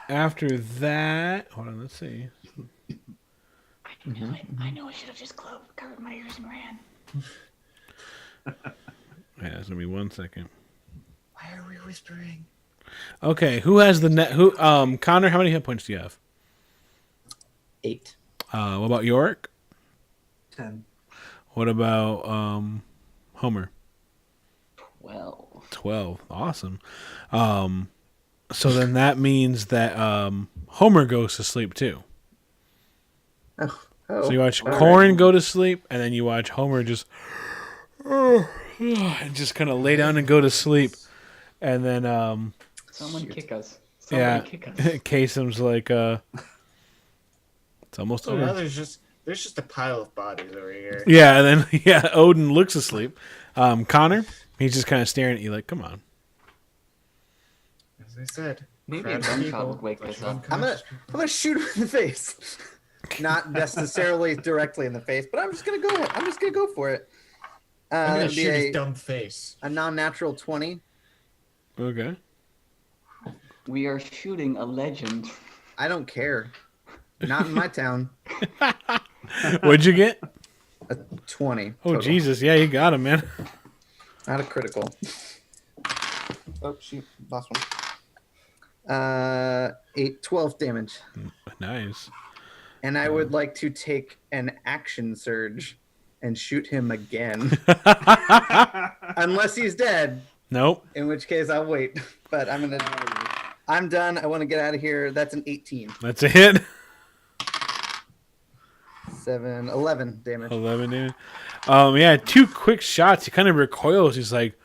After that, hold on, let's see. I know I should have just covered my ears and ran. Yeah, it's gonna be 1 second. Why are we whispering? Okay, who has the net? Connor, how many hit points do you have? 8. What about Yorick? 10. What about Homer? 12. 12. Awesome. So then that means that Homer goes to sleep too. Oh. So you watch all Corin right. go to sleep, and then you watch Homer just and just kind of lay down and go to sleep, and then Someone kick us. yeah, Somebody kick us. Kasem's like it's almost So now over. there's just a pile of bodies over here. Yeah, and then Odin looks asleep. Connor, he's just kind of staring at you like, come on. As I said, Maybe a crowd of gunshot people, would wake bunch us of up. I'm unconscious gonna shoot him in the face. Not necessarily directly in the face, but I'm just gonna go ahead. I'm just gonna go for it. I'm gonna It'd be shoot his dumb face. a non-natural 20. Okay. We are shooting a legend. I don't care. Not in my town. What'd you get? A 20. Oh, total. Jesus. Yeah, you got him, man. Not a critical. Oh, shoot. Last one. 12 damage. Nice. And I would like to take an action surge and shoot him again. Unless he's dead, Nope. in which case I'll wait. But I'm done. I want to get out of here. That's an 18. That's a hit. 11 damage. 11 damage. Yeah, 2 quick shots. He kind of recoils. He's like,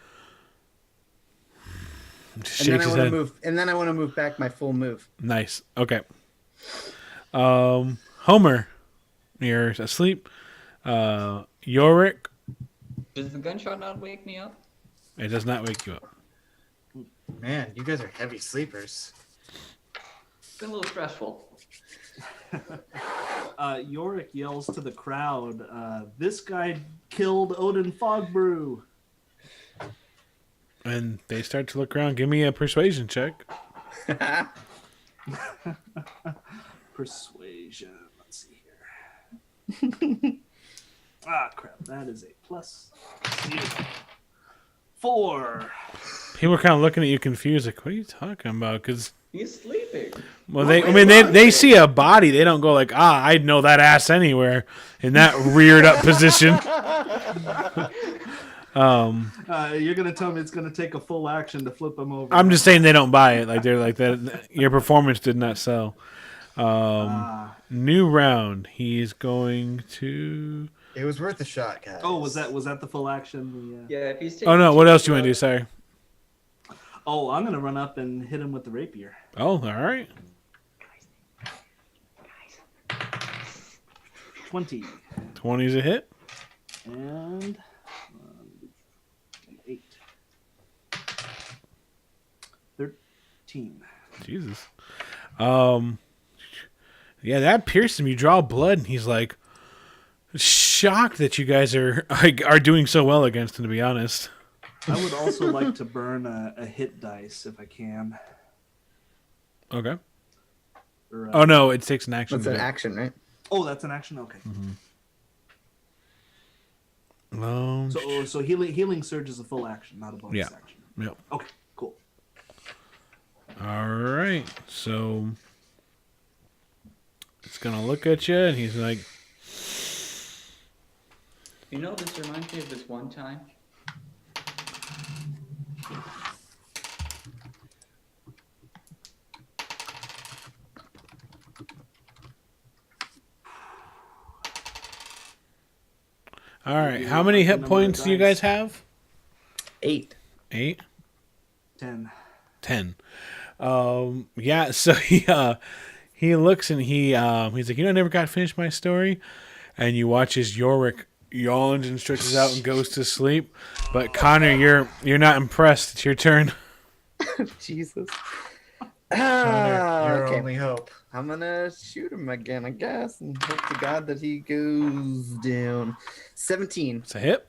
just And then shakes I his want to head. move. And then I want to move back my full move. Nice. Okay. Homer, you're asleep. Yorick, Does the gunshot not wake me up? it does not wake you up. Man, you guys are heavy sleepers. It's been a little stressful. Yorick yells to the crowd, this guy killed Odin Fogbrew. And they start to look around. Give me a persuasion check. Persuasion. Let's see here. Crap. That is a plus 4. People are kind of looking at you confused, like, what are you talking about? Because, He's sleeping. well, they see a body. They don't go like, I'd know that ass anywhere in that reared up position. You're going to tell me it's going to take a full action to flip him over. I'm just saying they don't buy it. Like, they're like that. Your performance did not sell. New round. He's going to. It was worth a shot, guys. Oh, was that the full action? Yeah, if he's taking Oh no! What else do you want to do? Sorry. Oh, I'm going to run up and hit him with the rapier. Oh, all right. 20. 20's a hit. And 8. 13. Jesus. Yeah, that pierced him. You draw blood, and he's like, shocked that you guys are doing so well against him, to be honest. I would also like to burn a hit dice if I can. Okay. Or, Oh no, it takes an action. That's an action, right? Oh, that's an action. Okay. So healing surge is a full action, not a bonus action. Yep. Okay. Cool. All right. So it's gonna look at you, and he's like, You know, this reminds me of this one time. "All right, how many hit points do you guys have?" 8. 8. 10. 10. Yeah. So he looks and he's like, I never got to finish my story, and you watch as Yorick yawns and stretches out and goes to sleep. But Connor, you're not impressed. It's your turn. Jesus. Connor, your Okay. only hope. I'm gonna shoot him again, I guess, and hope to God that he goes down. 17. It's a hit.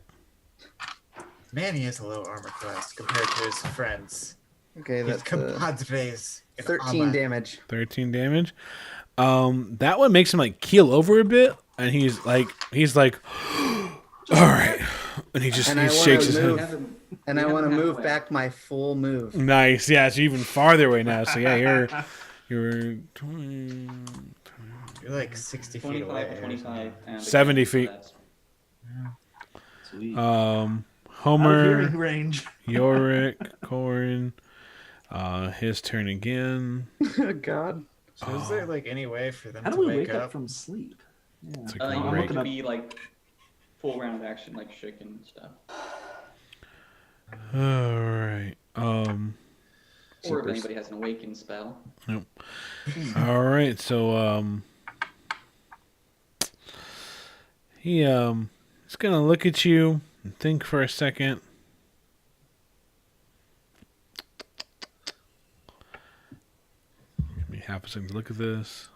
Man, he has a low armor class compared to his friends. Okay, His that's compadres. in 13 armor. damage. 13 damage. That one makes him like keel over a bit, and he's like, all right, and he And I wanna shakes his move. head. And I want to move back my full move. Nice, yeah, it's even farther away now. So yeah, you're You're like 60 feet 25 away. to 25. And 70 feet. Sweet. Out of Homur, hearing range. Yorick, Corin, his turn again. God. So is there like any way for them How to do we wake wake up up? from sleep? Yeah. It's a You great- want looking to up- be like full round action, like shaking and stuff. All right. Or if Supers. anybody has an awaken spell. All right. So he's gonna look at you and think for a second. Give me half a second to look at this.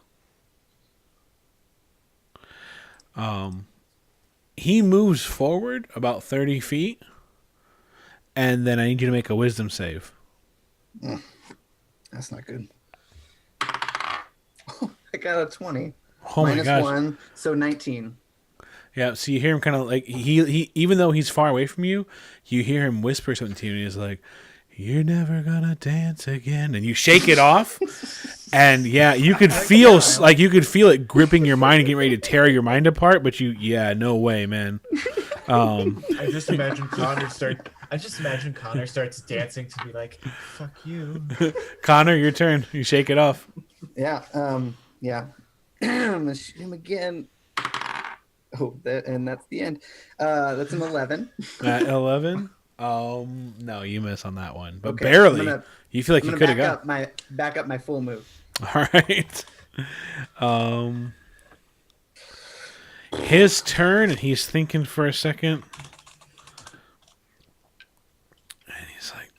He moves forward about 30 feet, and then I need you to make a wisdom save. That's not good. I got a 20. Oh my Minus gosh. 1, so 19. Yeah, so you hear him kind of like, he even though he's far away from you, you hear him whisper something to you, and he's like, "You're never gonna dance again," and you shake it off, and yeah, you could feel it gripping your mind and getting ready to tear your mind apart, but no way, man. I just imagine Connor starts dancing to be like, "Fuck you." Connor, your turn. You shake it off. Yeah, yeah. I'm gonna shoot him again. Oh, and that's the end. That's an 11. At 11. No, you miss on that one, but Okay, barely. I'm You feel like you gonna could have back up my full move. All right. His turn, and he's thinking for a second. And he's like,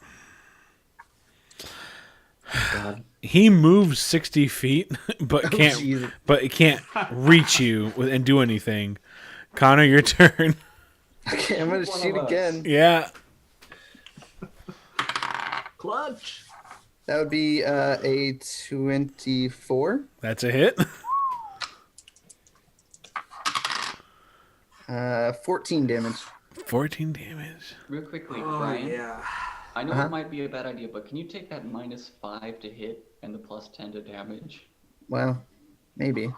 God. he moves 60 feet, but Jesus. it can't reach you and do anything. Connor, your turn. Okay, I'm gonna One shoot of us. again. Yeah. Clutch. That would be a 24. That's a hit. 14 damage. 14 damage. Real quickly, Oh, Brian. yeah. I know Uh-huh. it might be a bad idea, but can you take that -5 to hit and the +10 to damage? Well, maybe.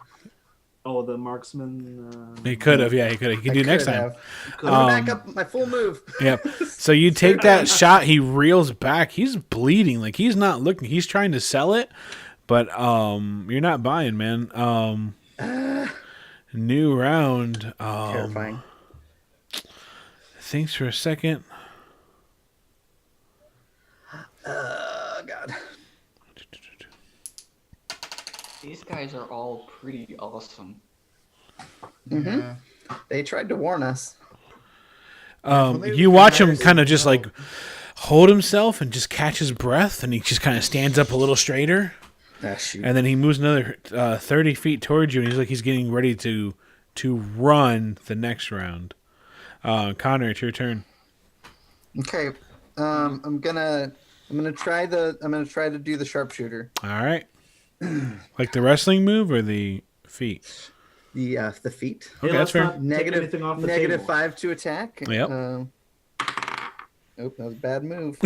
Oh, the marksman. He could have, yeah, he could have. He can do next time. I'm gonna back up my full move. Yep. So you take that shot, he reels back. He's bleeding. Like he's not looking. He's trying to sell it, but you're not buying, man. New round. Terrifying. Thanks for a second. God. These guys are all pretty awesome. Mm-hmm. They tried to warn us. You watch him kind of just like hold himself and just catch his breath, and he just kind of stands up a little straighter, Ah, shoot. and then he moves another 30 feet towards you, and he's getting ready to to run the next round. Connor, it's your turn. Okay. I'm gonna try to do the sharpshooter. All right. Like the wrestling move or the feet? The feet. Okay, Hey, that's let's fair. not take Negative anything off the negative table. 5 to attack. Yep. Nope, that was a bad move.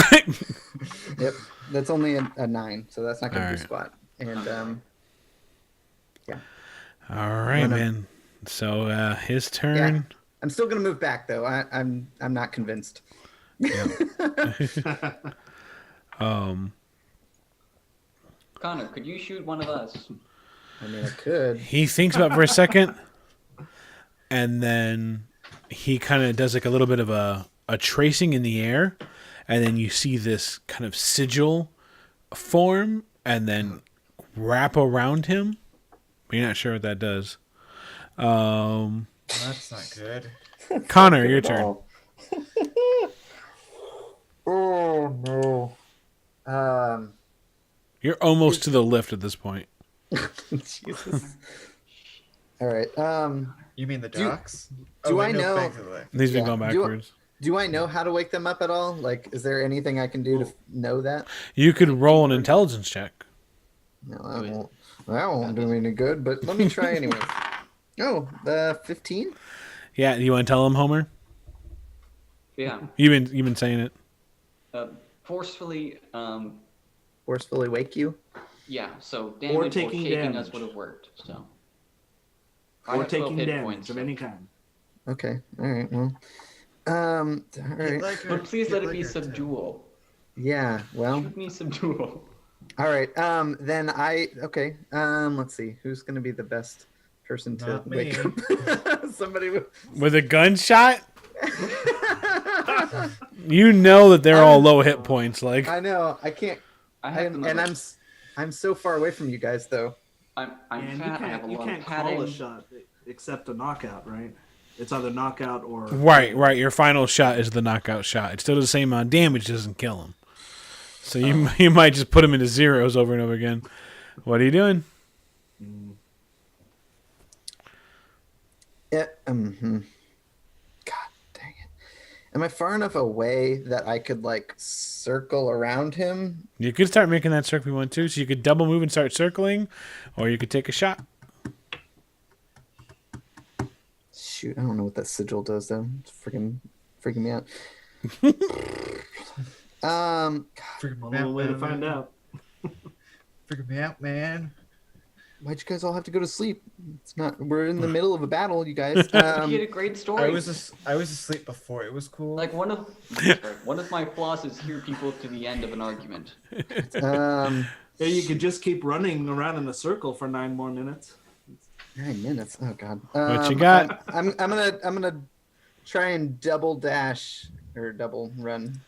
Yep, that's only a 9, so that's not gonna do Alright. squat. And yeah. All right, man. So his turn. I'm still gonna move back though. I'm not convinced. Connor, could you shoot one of us? I mean, I could. He thinks about it for a second, and then he kind of does like a little bit of a tracing in the air, and then you see this kind of sigil form, and then wrap around him. But you're not sure what that does. That's not good. Connor, your turn. Oh no. You're almost to the lift at this point. Jesus. All right. You mean the docks? do wait, I no, know- back to the left. These been Yeah. going backwards. Do I know how to wake them up at all? Like, is there anything I can do to know that? You could roll an intelligence check. No, that won't do me any good. But let me try anyway. Oh, 15. Yeah, you want to tell him, Homer? Yeah. You've been saying it. Forcefully, Forcefully wake you. yeah, so damage or taking shaking us damage. would have worked, so. I Or have 12 taking hit damage points, of so- any kind. Okay. All right. Well. All right. But please let it be subdual. Yeah. Well. Shoot me subdual. All right. Then okay. Let's see. Who's gonna be the best person to Not wake me. up? Somebody with. With a gunshot? You know that they're all low hit points. Like, I know. I can't. I have And I'm so far away from you guys though. I'm And fat, I have a you lot of can't call padding. a shot except a knockout, right? It's either knockout or right. Your final shot is the knockout shot. It still does the same amount of damage, doesn't kill him. So you might just put him into zeros over and over again. What are you doing? Yeah. God dang it. Am I far enough away that I could like circle around him? You could start making that circle if you want to. So you could double move and start circling, or you could take a shot. Shoot, I don't know what that sigil does though. It's freaking me out. Freaking me only out, one way to man. find out. Freaking me out, man. Why'd you guys all have to go to sleep? It's not. We're in the middle of a battle, you guys. He had a great story. I was asleep before it was cool. Like one of my flaws is hear people to the end of an argument. um, Yeah, you could just keep running around in a circle for 9 more minutes. 9 minutes. Oh God. What you got? I'm gonna try and double dash or double run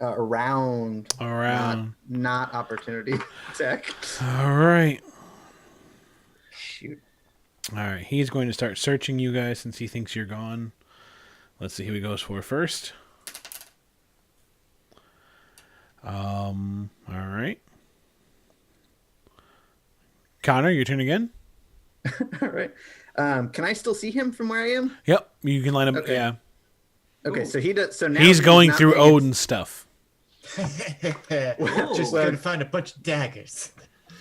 around. Not opportunity attack. All right. Shoot. All right. He's going to start searching you guys since he thinks you're gone. Let's see who he goes for first. All right. Connor, your turn again. All right. Can I still see him from where I am? Yep, you can line up. Okay. Yeah, Okay, so he does. So now he's going not through paying- Odin's stuff. Just well- gonna find a bunch of daggers.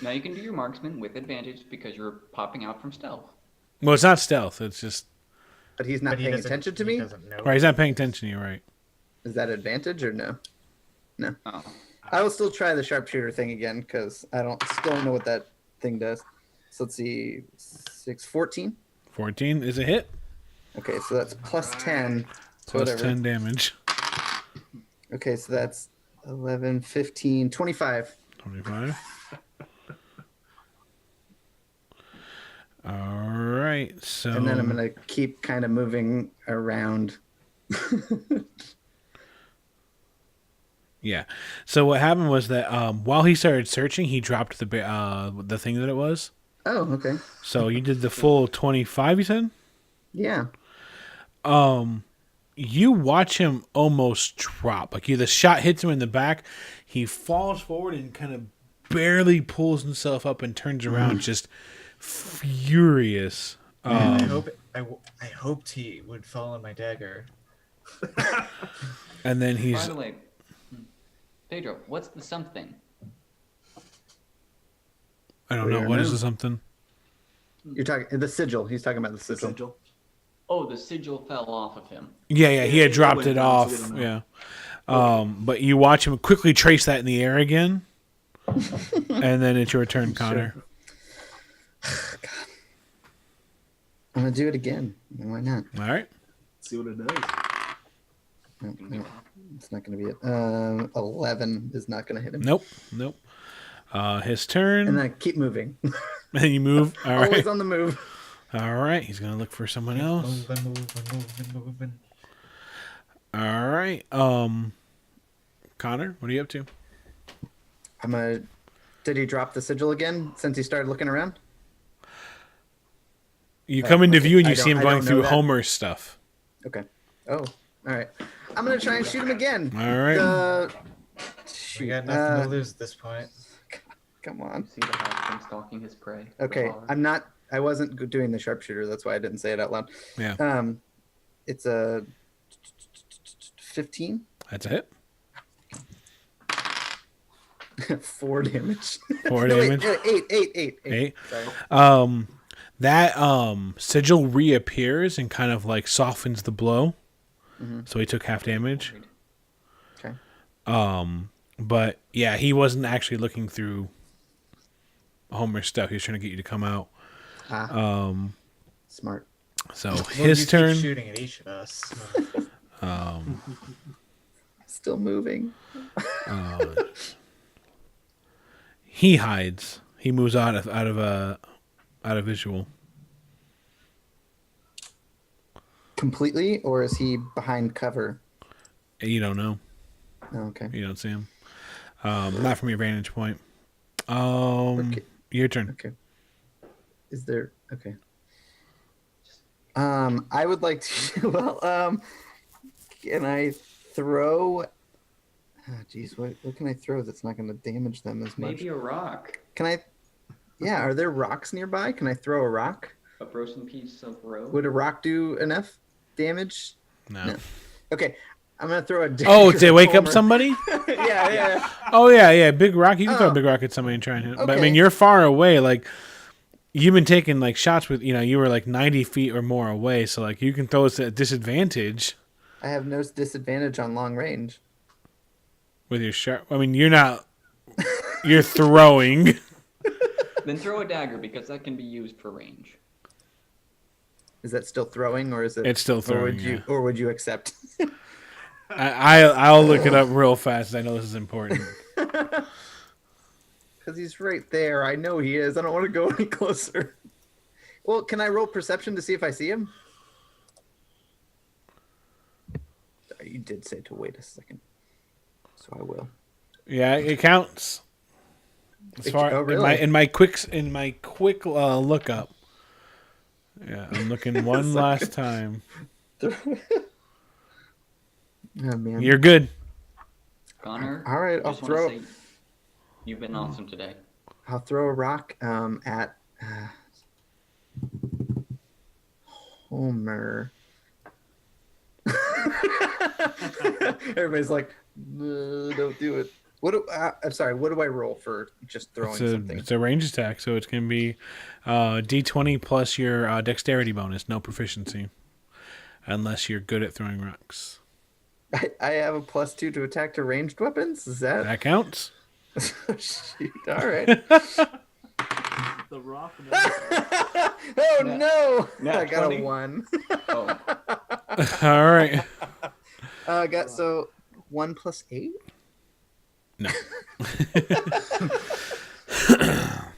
Now you can do your marksman with advantage because you're popping out from stealth. Well, it's not stealth. It's just But he's not But he paying doesn't- attention to he me. doesn't know. right. He's not paying attention to you, right? Is that advantage or no? No. Oh. I will still try the sharpshooter thing again because I still don't know what that thing does. So let's see, 14. 14 is a hit. Okay, so that's plus 10. So Plus whatever. 10 damage. Okay, so that's 11, 15, 25. 25. All right. So And then I'm going to keep kind of moving around. yeah. So what happened was that while he started searching, he dropped the thing that it was. Oh, okay. So you did the full 25. You said. Yeah. You watch him almost drop. Like the shot hits him in the back. He falls forward and kind of barely pulls himself up and turns around, just furious. I hope I hoped he would fall on my dagger. And then By the way, Pedro, what's the something? I don't know. What is the something? You're talking the sigil. He's talking about the sigil. Sigil. Oh, the sigil fell off of him. Yeah, he had it dropped went it down, so off. we don't Yeah. But you watch him quickly trace that in the air again. And then it's your turn, Connor. God. I'm gonna do it again. Why not? All right. See what it does. No, it's not gonna be it. 11 is not gonna hit him. Nope. His turn. And then keep moving. And you move. All right. Always on the move. All right. He's gonna look for someone else. Moving. All right. Connor, what are you up to? I'm gonna. Did he drop the sigil again since he started looking around? You come into view and you I see him don't going know through that. Homer's stuff. Okay. Oh, all right. I'm gonna try and shoot him again. All right. We got nothing to lose at this point. Come on. See the halfling stalking his prey. Okay, I wasn't doing the sharpshooter. That's why I didn't say it out loud. Yeah. It's a 15. That's a hit. 4 damage. 4 No, wait, damage. 8. 8. Sorry. That sigil reappears and kind of like softens the blow. Mm-hmm. So he took half damage. Okay. But yeah, he wasn't actually looking through Homer's stuff. He was trying to get you to come out. Smart. So Well, his you keep turn. shooting at each of us. Still moving. He hides. He moves out of visual. Completely, or is he behind cover? You don't know. Oh, okay. You don't see him. Not from your vantage point. Okay. Your turn. Okay. Is there okay? I would like to. Well, can I throw? Geez, what can I throw that's not going to damage them as much? Maybe a rock. Can I? Yeah, are there rocks nearby? Can I throw a rock? A broken piece of rope. Would a rock do enough damage? No. Okay, I'm gonna throw a. Dagger Oh, to wake up Homer. somebody? yeah. Oh yeah. Big rock. You can throw a Oh. big rock at somebody and try and hit. But I Okay. mean, you're far away. Like you've been taking like shots with. You were like 90 feet or more away. So like you can throw us at disadvantage I have no disadvantage on long range. with your sharp. I mean, you're not. You're throwing. Then throw a dagger because that can be used for range. Is that still throwing, or is it? It's still throwing. Or would you accept? I'll look it up real fast. I know this is important. Because he's right there. I know he is. I don't want to go any closer. Well, can I roll perception to see if I see him? You did say to wait a second, so I will. Yeah, it counts. As far Oh, really? in my quick look up. Yeah, I'm looking one last time. Oh man. You're good. Connor, All right, I I'll just wanna throw. say, you've been awesome today. I'll throw a rock at Homer. Everybody's like, don't do it. I'm sorry. What do I roll for just throwing something? It's a range attack, so it's going to be D20 plus your dexterity bonus, no proficiency, unless you're good at throwing rocks. I have a +2 to attack to ranged weapons. Is that? That counts. Shoot. All right. The rock. Oh no! Nat I got 20. a 1. Oh, All right. I got 1 + 8. No.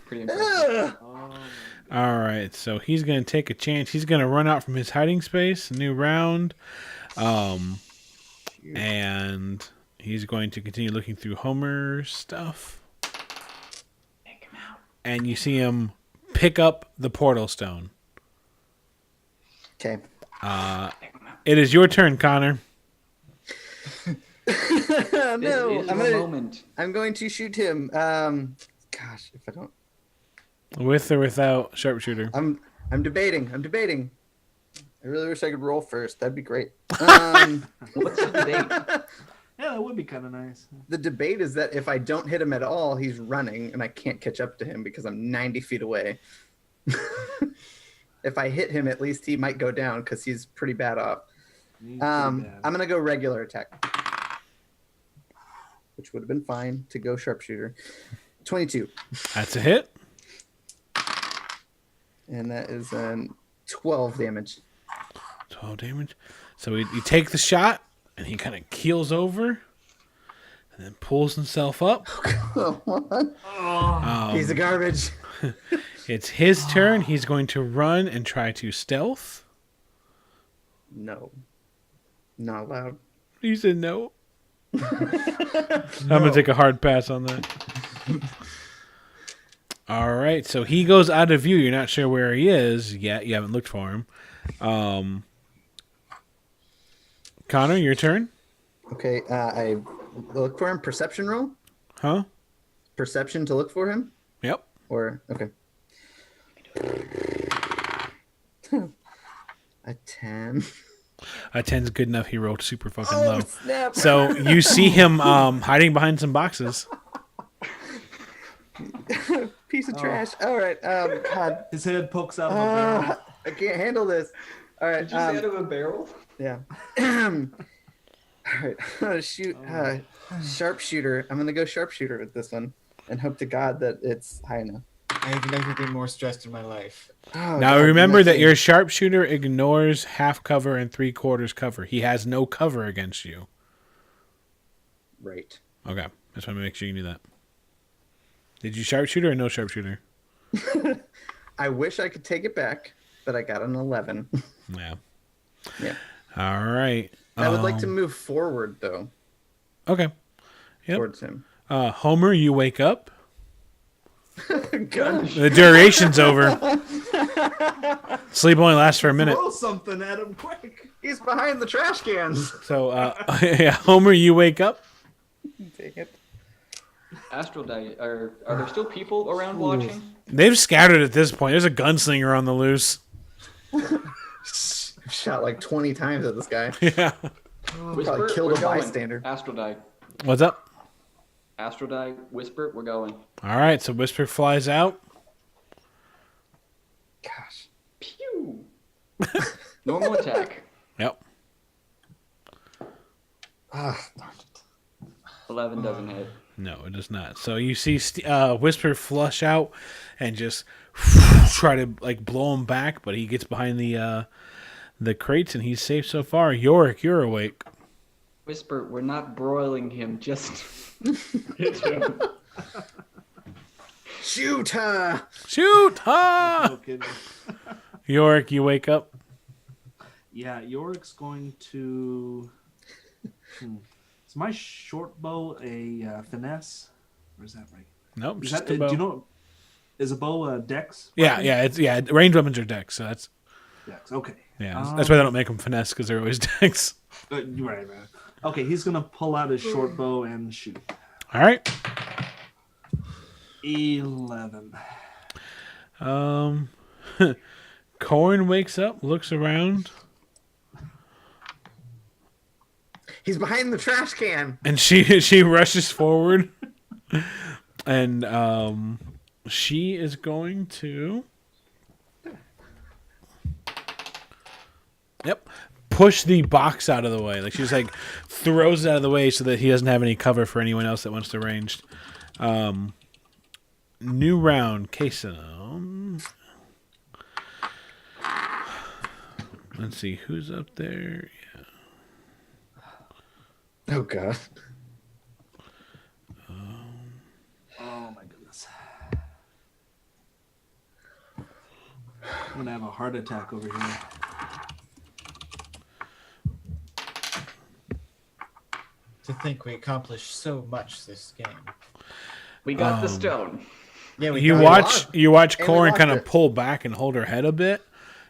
pretty impressive. All right. So he's going to take a chance. He's going to run out from his hiding space. New round. And he's going to continue looking through Homer's stuff. Take him out. And you see him pick up the portal stone. Okay. It is your turn, Connor. No, This is your moment. I'm going to shoot him. Gosh, if I don't, With or without sharpshooter? I'm I'm debating. I really wish I could roll first. That'd be great. What's the debate? Yeah, that would be kind of nice. The debate is that if I don't hit him at all, he's running, and I can't catch up to him because I'm 90 feet away. If I hit him, at least he might go down because he's pretty bad off. I'm going to go regular attack, which would have been fine to go sharpshooter. 22. That's a hit. And that is 12 damage. 12 damage. So you take the shot, and he kind of keels over, and then pulls himself up. Piece of garbage. It's his turn. He's going to run and try to stealth. No. Not allowed. He said no. I'm going to take a hard pass on that. All right, so he goes out of view. You're not sure where he is yet. You haven't looked for him. Connor, your turn. Okay, I look for him. Perception roll? Huh? Perception to look for him? Yep. Or, okay. A 10. A 10's good enough. He rolled super fucking Oh, low. snap. So you see him hiding behind some boxes. Piece of trash. All right. God. His head pokes out of a barrel. I can't handle this. All right. Did you say out of a barrel? Yeah. All right. I'm going to shoot sharpshooter. I'm going to go sharpshooter with this one and hope to God that it's high enough. I've never been more stressed in my life. Oh, Now God, remember that nothing. your sharpshooter ignores half cover and 3/4 cover. He has no cover against you. Right. Okay. Just want to make sure you knew that. Did you sharpshooter or no sharpshooter? I wish I could take it back, but I got an 11. Yeah. Yeah. All right. I would like to move forward, though, Okay. Yep. towards him. Homer, you wake up. Gun. The duration's over. Sleep only lasts for a minute. Throw something at him quick. He's behind the trash cans. So, yeah, Homer, you wake up. Take it. Astral die. Are there still people around watching? They've scattered at this point. There's a gunslinger on the loose. Shot like 20 times at this guy. Yeah. Whisper, killed we're a going. bystander. Astral die. What's up? Astral die. Whisper, we're going. All right, so Whisper flies out. Gosh. Pew! Normal attack. Yep. Ah, darn it. 11 doesn't hit. No, it does not. So you see Whisper flush out and just try to like blow him back, but he gets behind the crates and he's safe so far. Yorick, you're awake. Whisper, we're not broiling him, just hit him. Shoot her! Shoot! Ha! No kidding. Yorick, you wake up. Yeah, Yorick's going to. Is my short bow a finesse? Or is that right? Nope, Is just that, a bow. do you know? Is a bow a dex? Yeah, yeah, range weapons are dex, so that's Dex. Okay. that's why they don't make them finesse because they're always dex. Right. Okay, he's gonna pull out his short bow and shoot. All right. 11. Corn wakes up, looks around, He's behind the trash can. and she rushes forward, and she is going to push the box out of the way. Like she's like throws it out of the way so that he doesn't have any cover for anyone else that wants to range. New round, Queso. Let's see who's up there. Yeah. Oh, God. Oh my goodness. I'm gonna have a heart attack over here. To think we accomplished so much this game. We got the stone. Yeah, we You got watch And we Corin lost kind of it. pull back and hold her head a bit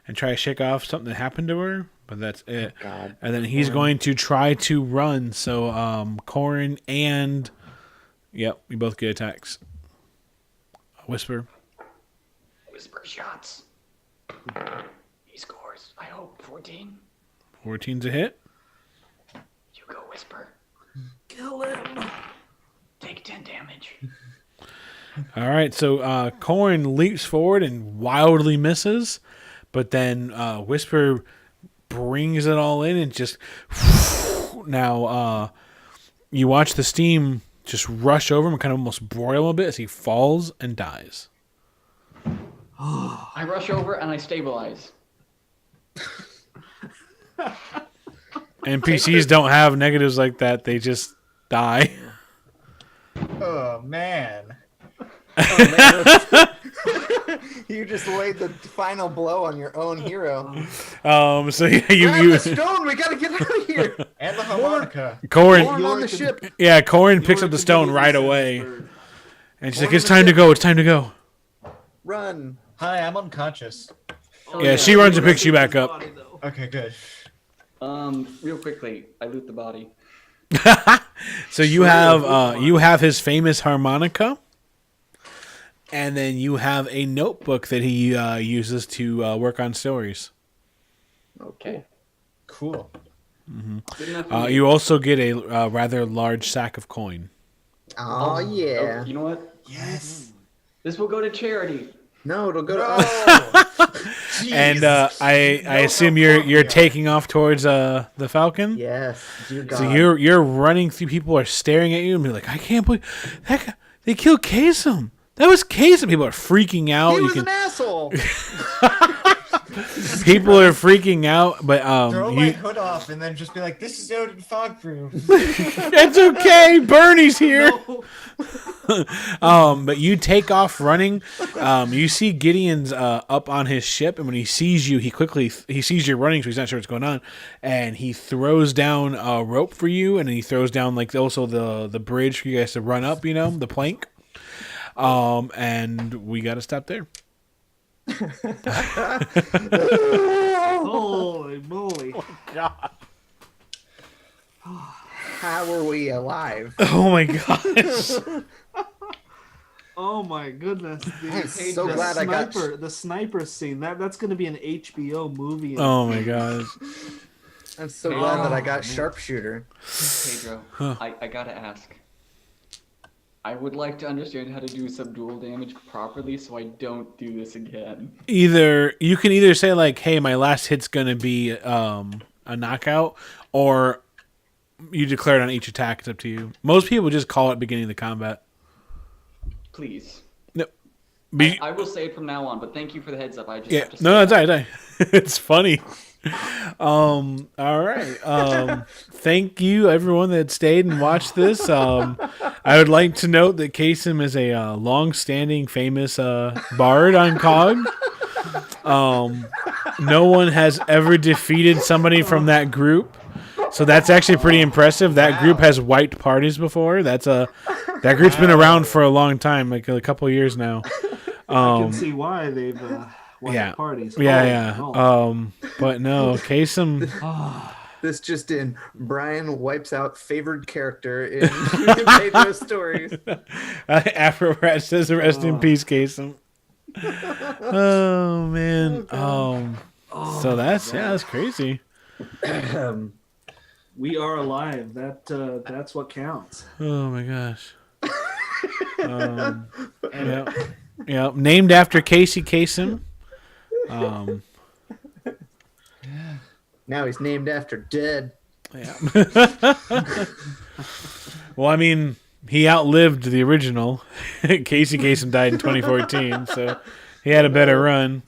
and try to shake off something that happened to her, but that's it. God. And then he's going to try to run. So Corin and yep, we both get attacks. Whisper. Whisper shots. He scores, I hope, 14. 14's a hit. You go, Whisper. Kill him. Take 10 damage. All right, so Corn leaps forward and wildly misses, but then Whisper brings it all in and just now you watch the steam just rush over him and kind of almost broil him a bit as he falls and dies. I rush over and I stabilize. NPCs don't have negatives like that; they just die. Oh man. You just laid the final blow on your own hero. So yeah, Grab you the stone. We gotta get out of here. And the harmonica. Corn On the ship. Yeah, Corn picks up Yorick the stone right immediately away, says, and she's like, "It's time to go. It's time to go." Run. Hi, I'm unconscious. Yeah, she runs and picks you back up. Body, though. Okay, good. Real quickly, I loot the body. So you have his famous harmonica, and then you have a notebook that he uses to work on stories. Okay. Cool. Good enough for me. You also get a rather large sack of coin. Oh yeah. Oh, you know what? Yes. This will go to charity. No, it'll go to No. us. Jeez. And I assume you're taking off towards the Falcon. Yes. Dear God. So you're running through. People are staring at you and be like, "I can't believe that guy, they killed Kasem. That was Kasem." People are freaking out. He was an asshole. People are freaking out, but Throw my hood off and then just be like, "This is Odin Fogbrew." it's okay. Bernie's here. No. But you take off running. You see Gideon's up on his ship, and when he sees you, he sees you're running, so he's not sure what's going on, and he throws down a rope for you, and then he throws down like also the bridge for you guys to run up. You know, the plank. And we got to stop there. Holy moly. God. How were we alive? Oh my gosh. Oh my goodness. I'm so glad I got. The sniper scene. That's going to be an HBO movie. Oh my gosh. I'm so glad that I got sharpshooter. Pedro, I gotta ask. I would like to understand how to do subdual damage properly so I don't do this again. You can either say like, "Hey, my last hit's gonna be a knockout," or you declare it on each attack. It's up to you. Most people just call it beginning of the combat. Please. No, I will say it from now on, but thank you for the heads up. I just yeah, have to say no, it's that. all right. It's funny. All right. Thank you, everyone that stayed and watched this. I would like to note that Kasem is a long-standing, famous bard on COG. No one has ever defeated somebody from that group, so that's actually pretty impressive. That group has wiped parties before. That group's been around for a long time, like a couple of years now. I can see why they've won Yeah. parties. Yeah. no. But no, Kasem. This just in: Brian wipes out favored character in Pedro's stories. Afro Rat says, "Rest in peace, Kasem." Oh man. So that's crazy. We are alive. That's what counts. Oh my gosh. Yeah. Named after Casey Kasem. Now he's named after dead. Yeah. Well, I mean, he outlived the original. Casey Kasem died in 2014, so he had a better run.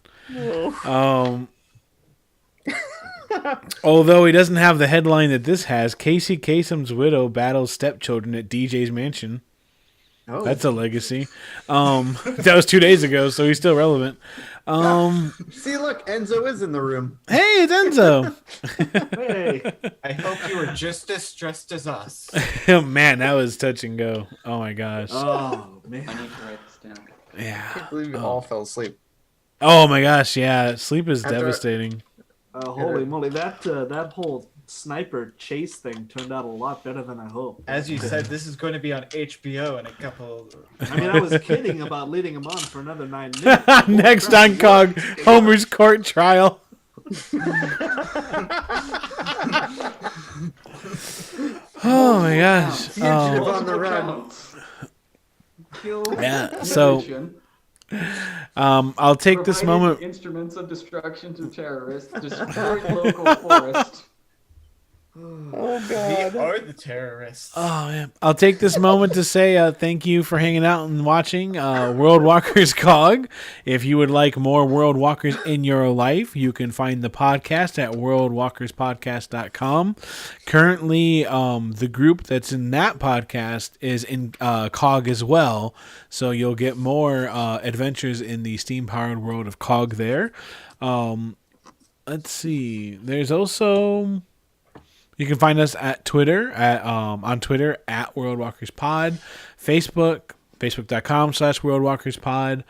Although he doesn't have the headline that this has, Casey Kasem's widow battles stepchildren at DJ's mansion. Oh, That's a legacy. That was 2 days ago, so he's still relevant. see, look, Enzo is in the room. Hey, it's Enzo. Hey. I hope you were just as stressed as us. Man, that was touch and go. Oh my gosh. Oh man. I need to write this down. I Yeah. can't believe we all fell asleep. Oh my gosh. Yeah. Sleep is After- devastating. Holy moly! That whole sniper chase thing turned out a lot better than I hoped. As you said, this is going to be on HBO in a couple. I mean, I was kidding about leading him on for another 9 minutes. Next on Cog, Homer's court trial. Oh my gosh. Fugitive on the run. Yeah, so I'll take this Provided moment. Instruments of destruction to terrorists. Destroyed local forest. Oh We god. are the terrorists. Oh man! I'll take this moment to say thank you for hanging out and watching World Walkers Cog. If you would like more World Walkers in your life, you can find the podcast at worldwalkerspodcast.com. Currently, the group that's in that podcast is in Cog as well, so you'll get more adventures in the steam-powered world of Cog there. Let's see. There's also... You can find us at Twitter, on Twitter, at World Walkers Pod, Facebook, facebook.com/World Walkers Pod.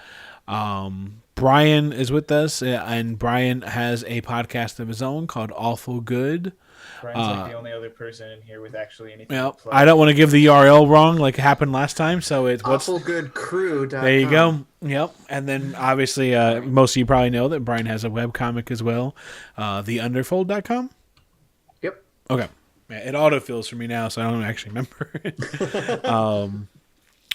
Brian is with us, and Brian has a podcast of his own called Awful Good. Brian's like the only other person in here with actually anything. Well, to plug. I don't want to give the URL wrong like it happened last time, so it's Awfulgoodcrew.com. there you go. Yep. And then obviously most of you probably know that Brian has a webcomic as well, theunderfold.com. Yep. Okay. Yeah, it autofills for me now, so I don't actually remember.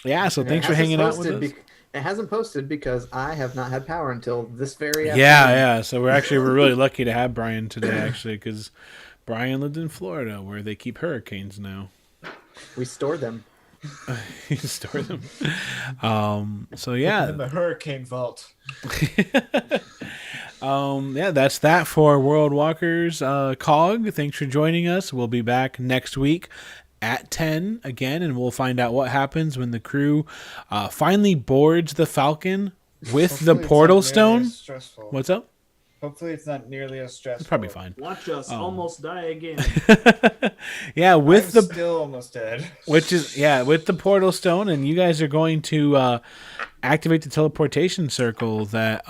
Yeah, so thanks for hanging out with us. It hasn't posted because I have not had power until this very afternoon. Yeah. So we're really lucky to have Brian today, actually, because Brian lived in Florida, where they keep hurricanes now. We store them. You store them. So yeah. In the hurricane vault. Yeah, that's that for World Walkers Cog. Thanks for joining us. We'll be back next week at 10 again, and we'll find out what happens when the crew finally boards the Falcon with the portal stone. What's up? Hopefully it's not nearly as stressful. It's probably fine. Watch us almost die again. Yeah, with I'm the still almost dead. with the portal stone, and you guys are going to activate the teleportation circle that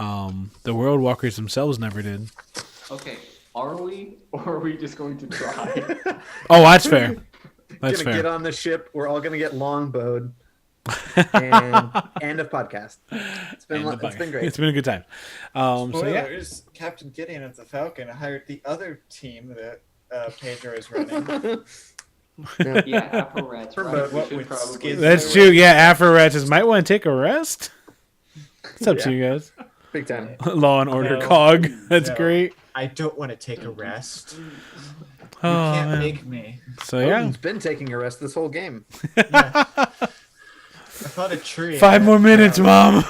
the World Walkers themselves never did. Okay, are we, or are we just going to try? Oh, that's fair. That's Gonna fair. get on the ship. We're all gonna get longbowed. And end of podcast. It's been great. It's been a good time. So yeah. Spoilers, Captain Gideon of the Falcon hired the other team that Pedro is running. Yeah, Afro-Rats, right? What We should with probably... Skids- That's true. Yeah, Afro-Rats might want to take a rest. It's up to you guys. Big time. Law and Order No, Cog. That's no. great. I don't want to take a rest. You Oh, can't man. make me. So yeah. Odin's been taking a rest this whole game. I thought a tree. 5 more minutes, Mom.